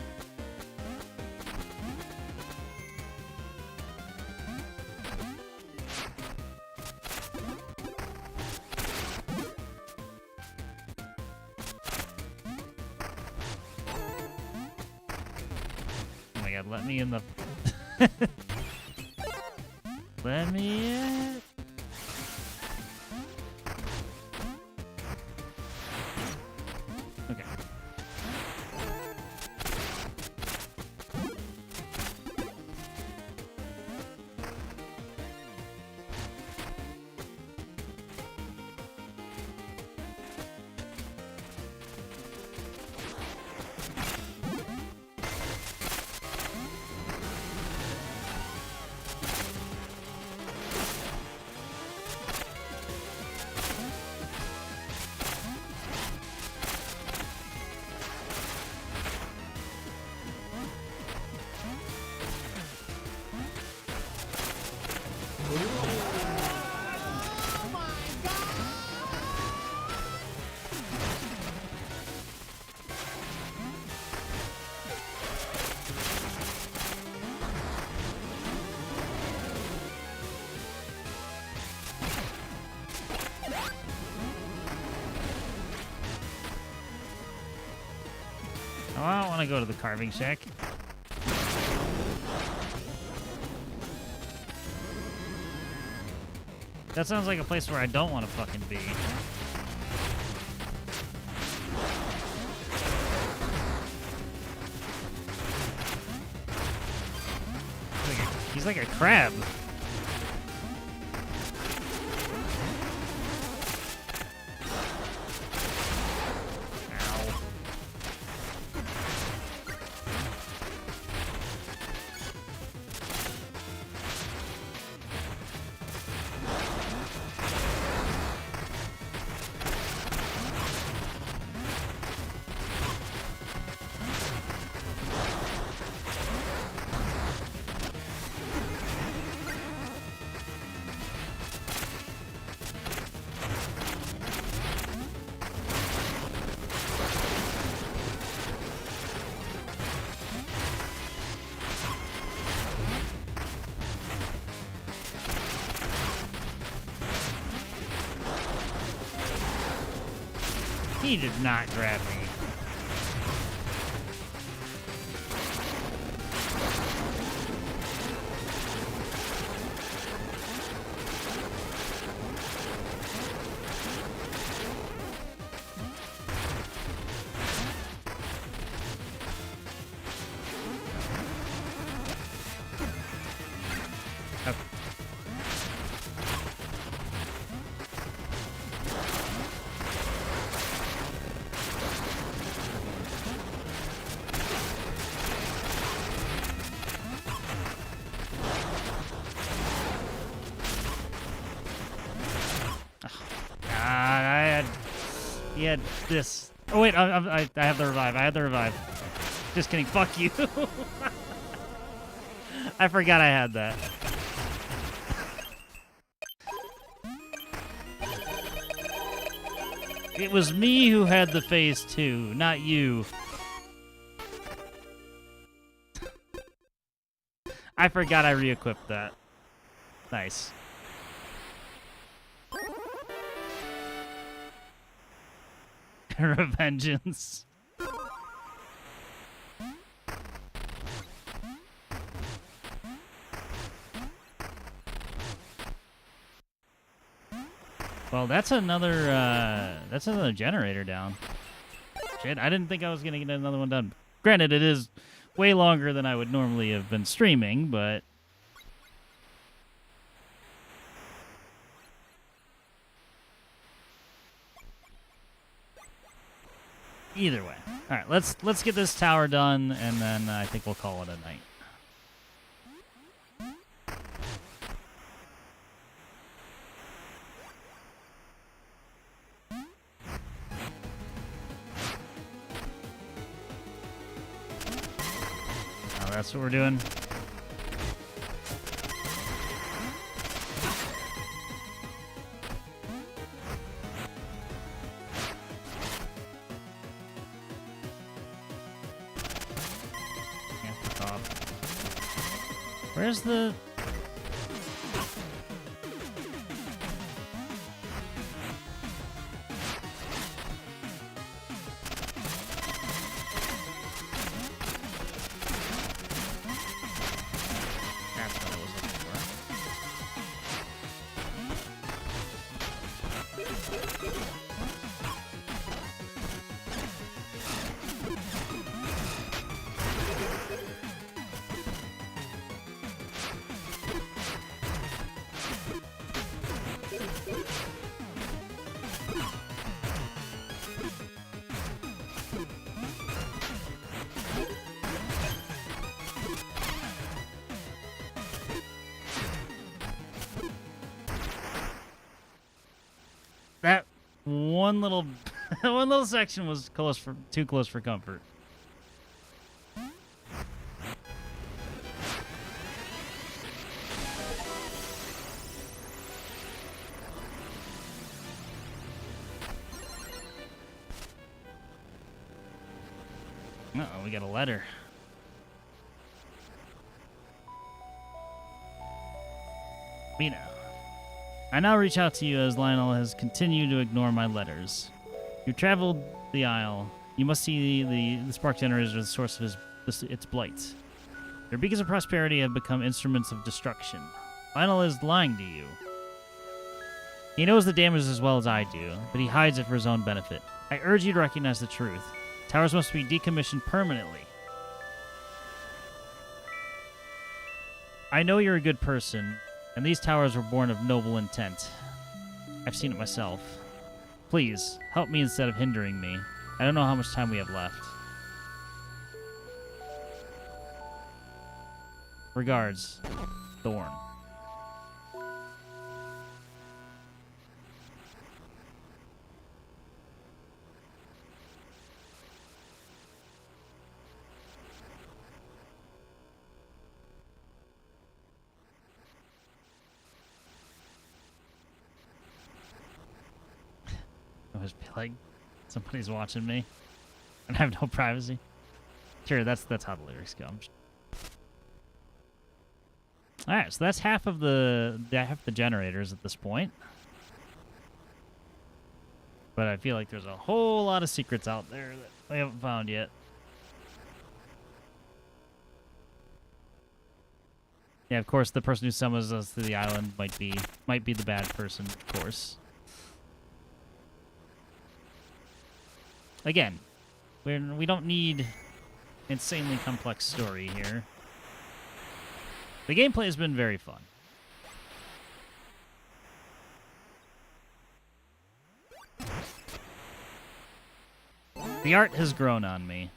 Oh my god, let me in the... Let me in. Okay. Oh, I don't want to go to the carving shack. That sounds like a place where I don't want to fucking be. He's like a crab. Ow. He did not grab me. Okay. He had this. Oh wait, I have the revive. I have the revive. Just kidding. Fuck you. I forgot I had that. It was me who had the phase 2, not you. I forgot I re-equipped that. Nice. Revengeance. Well, that's another generator down. Shit, I didn't think I was gonna get another one done. Granted, it is way longer than I would normally have been streaming, but either way. All right, let's get this tower done, and then I think we'll call it a night. Oh, that's what we're doing. Where's the... That's what I was looking for. That one little one little section was too close for comfort. Uh-oh, we got a letter. Mina. I now reach out to you as Lionel has continued to ignore my letters. You traveled the Isle. You must see the spark generators as the source of its blight. Their beacons of prosperity have become instruments of destruction. Lionel is lying to you. He knows the damage as well as I do, but he hides it for his own benefit. I urge you to recognize the truth. Towers must be decommissioned permanently. I know you're a good person, and these towers were born of noble intent. I've seen it myself. Please, help me instead of hindering me. I don't know how much time we have left. Regards, Thorn. I was like, somebody's watching me, and I have no privacy. Sure, that's how the lyrics go. All right, so that's half the generators at this point. But I feel like there's a whole lot of secrets out there that we haven't found yet. Yeah, of course, the person who summons us to the island might be the bad person, of course. Again, we don't need insanely complex story here. The gameplay has been very fun. The art has grown on me.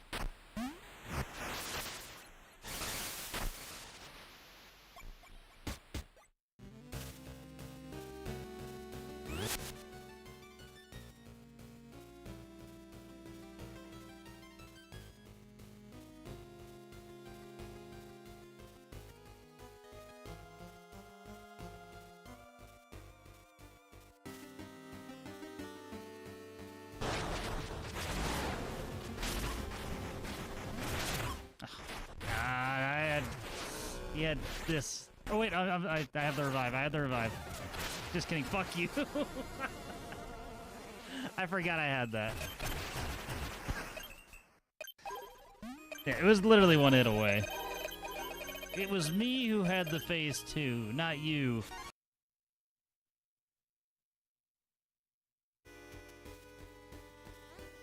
He had this. Oh wait, I have the revive. I had the revive. Just kidding. Fuck you. I forgot I had that. Yeah, it was literally one hit away. It was me who had the phase 2, not you.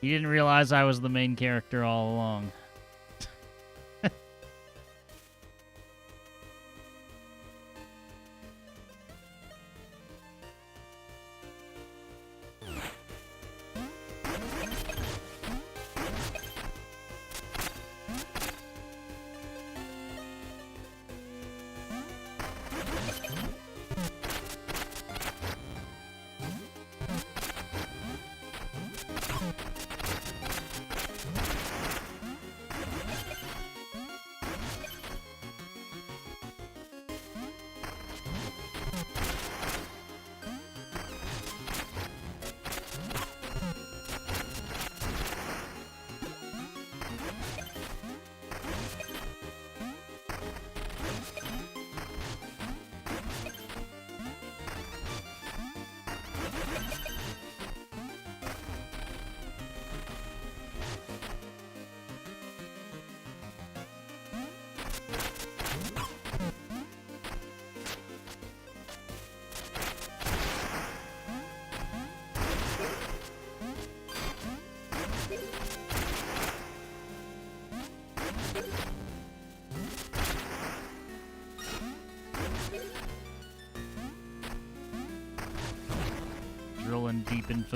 You didn't realize I was the main character all along.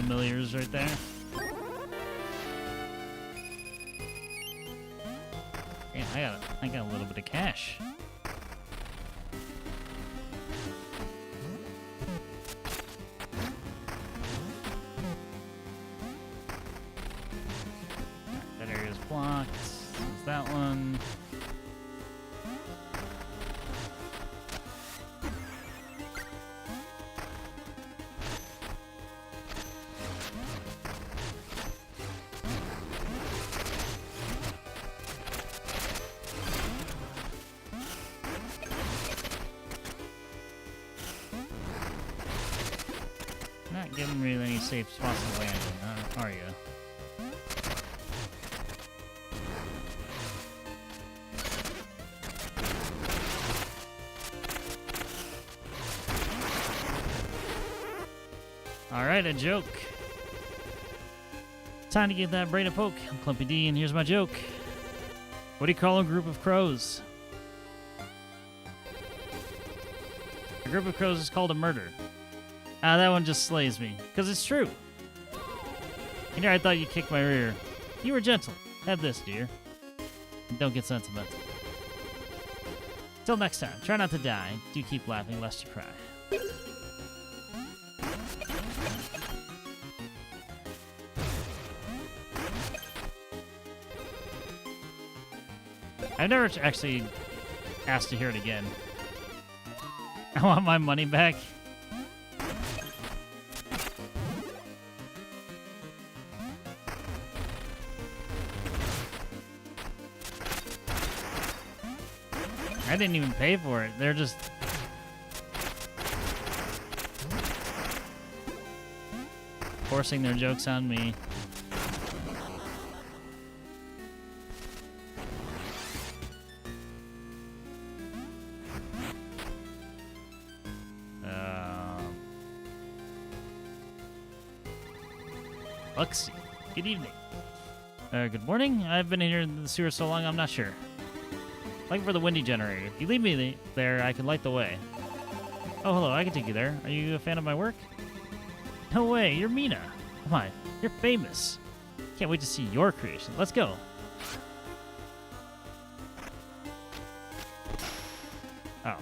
familiars right there. Yeah, I got a little bit of cash. That area's blocked. There's that one. Not giving really any safe spots to land in, are you? Alright, a joke. Time to get that brain a poke. I'm Clumpy D, and here's my joke. What do you call a group of crows? A group of crows is called a murder. Ah, that one just slays me, because it's true. And here I thought you kicked my rear. You were gentle. Have this, dear. And don't get sentimental. Till next time, try not to die. Do keep laughing lest you cry. I've never actually asked to hear it again. I want my money back. I didn't even pay for it. They're just... forcing their jokes on me. Luxy. Good evening. Good morning. I've been in here in the sewer so long, I'm not sure. Looking for the windy generator. If you leave me there, I can light the way. Oh, hello. I can take you there. Are you a fan of my work? No way. You're Mina. Come on. You're famous. Can't wait to see your creation. Let's go. Oh.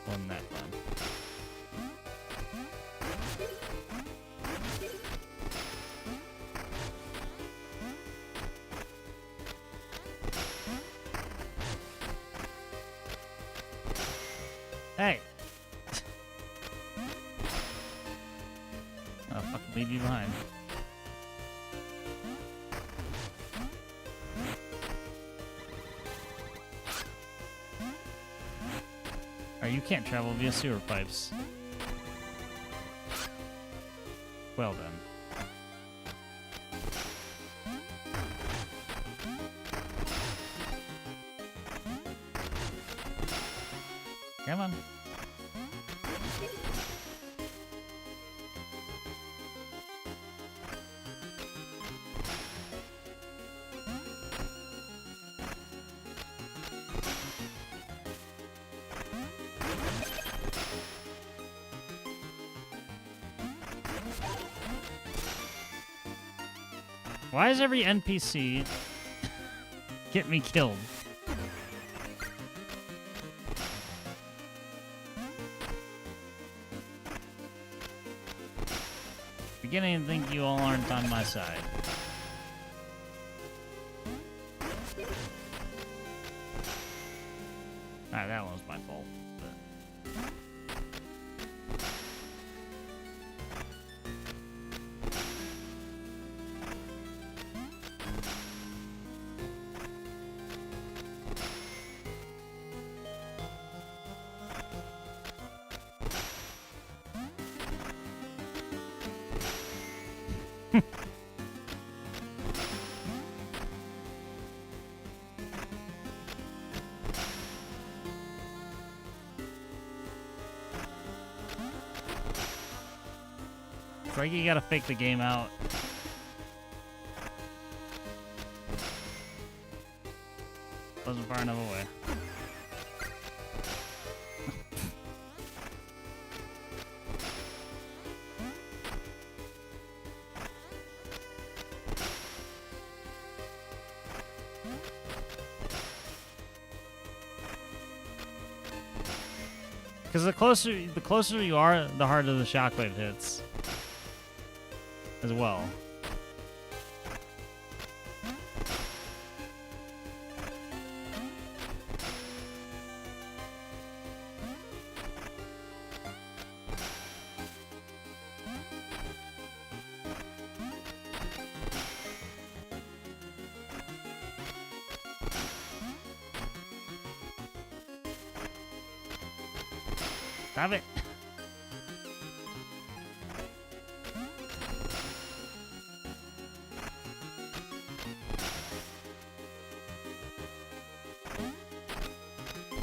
Wasn't that fun. Hey! I'll fucking leave you behind. Oh, you can't travel via sewer pipes. Well then. Come on. Why does every NPC get me killed? Beginning to think you all aren't on my side. Alright, that one was my fault. But... It's like you gotta fake the game out. Wasn't far enough away. Because the closer you are, the harder the shockwave hits. As well. Stop it.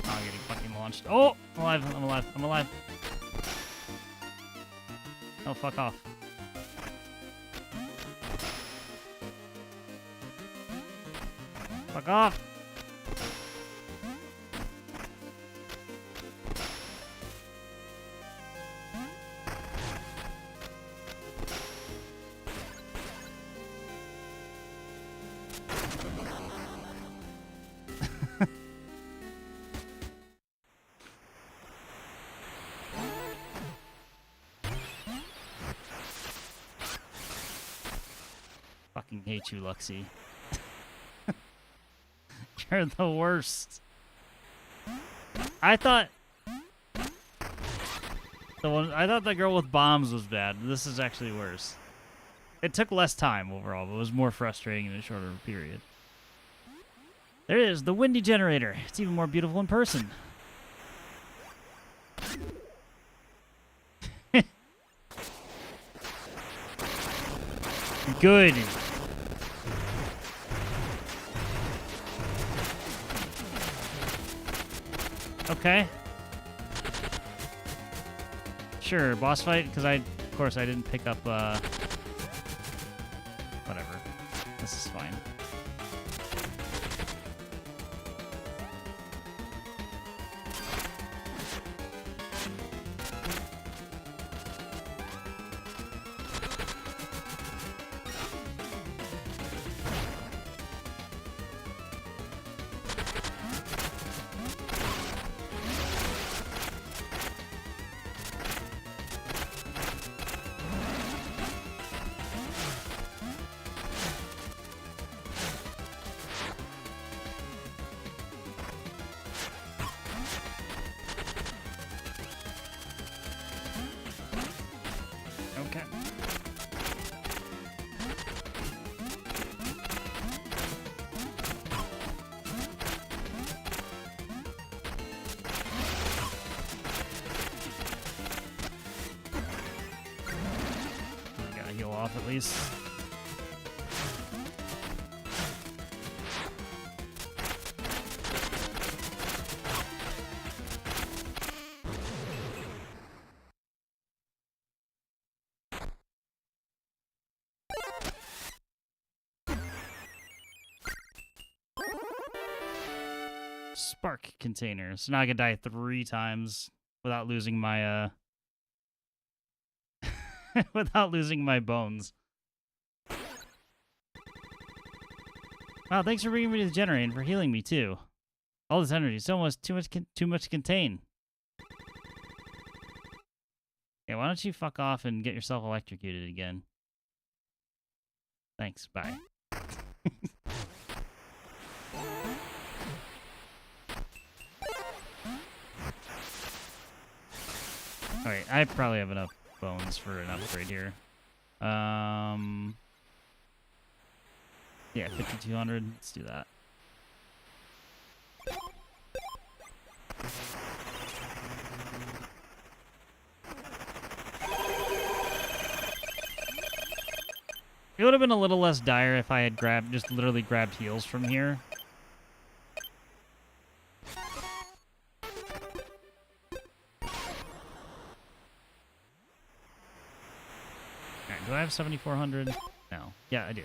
I'm getting fucking launched. Oh, I'm alive. I'm alive. I'm alive. Oh, fuck off. Fuck off. Fucking hate you, Luxie. You're the worst. I thought the girl with bombs was bad. This is actually worse. It took less time overall, but it was more frustrating in a shorter period. There it is, the windy generator. It's even more beautiful in person. Good. Okay. Sure, boss fight, because of course I didn't pick up, whatever. This is fine. Okay. I gotta heal off at least. Spark container. So now I can die 3 times without losing my without losing my bones. Wow, thanks for bringing me to the generator and for healing me too. All this energy, so much too much to contain. Okay, why don't you fuck off and get yourself electrocuted again? Thanks. Bye. Alright, I probably have enough bones for an upgrade here. Yeah, 5,200. Let's do that. It would have been a little less dire if I had just literally grabbed heals from here. Alright, do I have 7,400? No. Yeah, I do.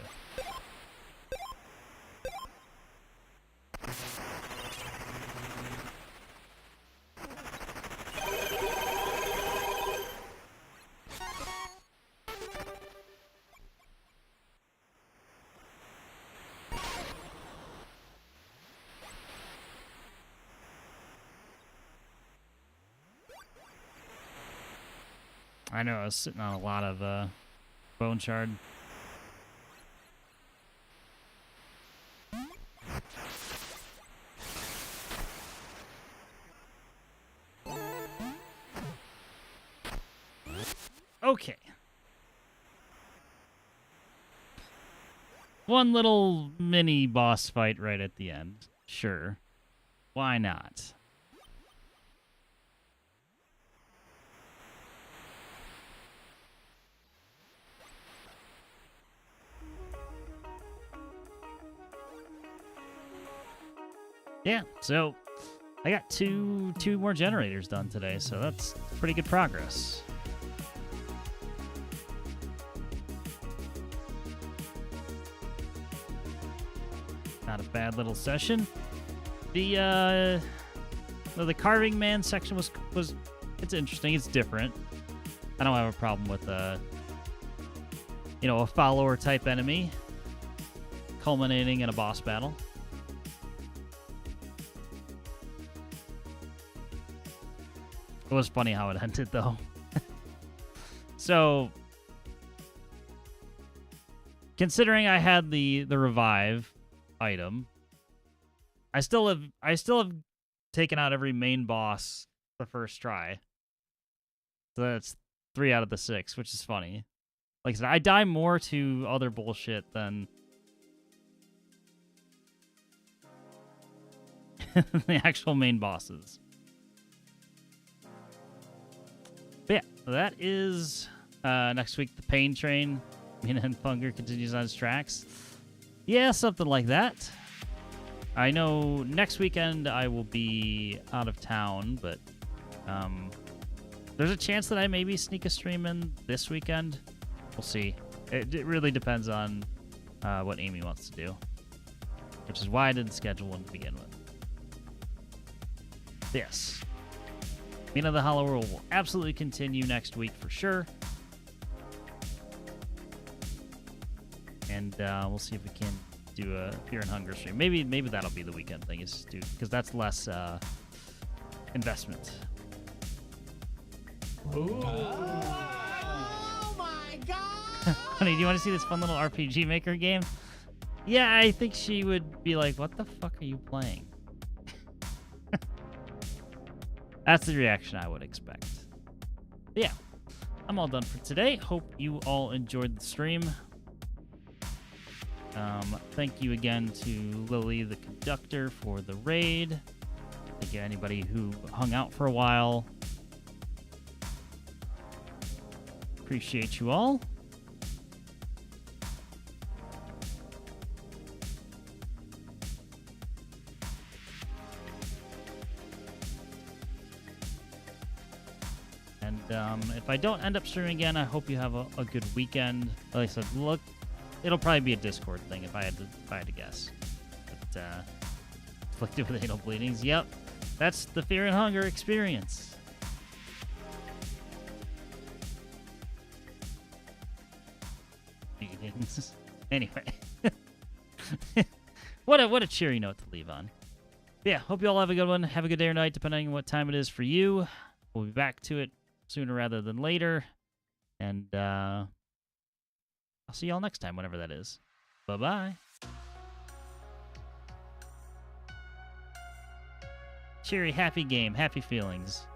I know I was sitting on a lot of bone shard. Okay. One little mini boss fight right at the end. Sure. Why not? Yeah, so I got two more generators done today, so that's pretty good progress. Not a bad little session. The carving man section was it's interesting. It's different. I don't have a problem with a follower type enemy culminating in a boss battle. It was funny how it ended, though. So, considering I had the revive item, I still have taken out every main boss the first try. So that's 3 out of the 6, which is funny. Like I said, I die more to other bullshit than the actual main bosses. But yeah, that is next week. The Pain Train, Mina and Funger continues on its tracks. Yeah, something like that. I know next weekend I will be out of town, but there's a chance that I maybe sneak a stream in this weekend. We'll see. It really depends on what Amy wants to do, which is why I didn't schedule one to begin with. Yes. Mina the Hollow World will absolutely continue next week for sure. And we'll see if we can do a Fear and Hunger stream. Maybe that'll be the weekend thing, is because that's less investment.
Ooh.
Oh my god!
Honey, do you want to see this fun little RPG Maker game? Yeah, I think she would be like, what the fuck are you playing? That's the reaction I would expect. But yeah, I'm all done for today. Hope you all enjoyed the stream. Thank you again to Lily, the conductor, for the raid. Thank you to anybody who hung out for a while. Appreciate you all. And if I don't end up streaming again, I hope you have a good weekend. Like I said, look, it'll probably be a Discord thing if I had to guess. But afflicted with anal bleedings. Yep, that's the Fear and Hunger experience. Anyway, what a cheery note to leave on. Yeah, hope you all have a good one. Have a good day or night, depending on what time it is for you. We'll be back to it sooner rather than later. And I'll see y'all next time, whenever that is. Bye-bye. Cheery, happy game, happy feelings.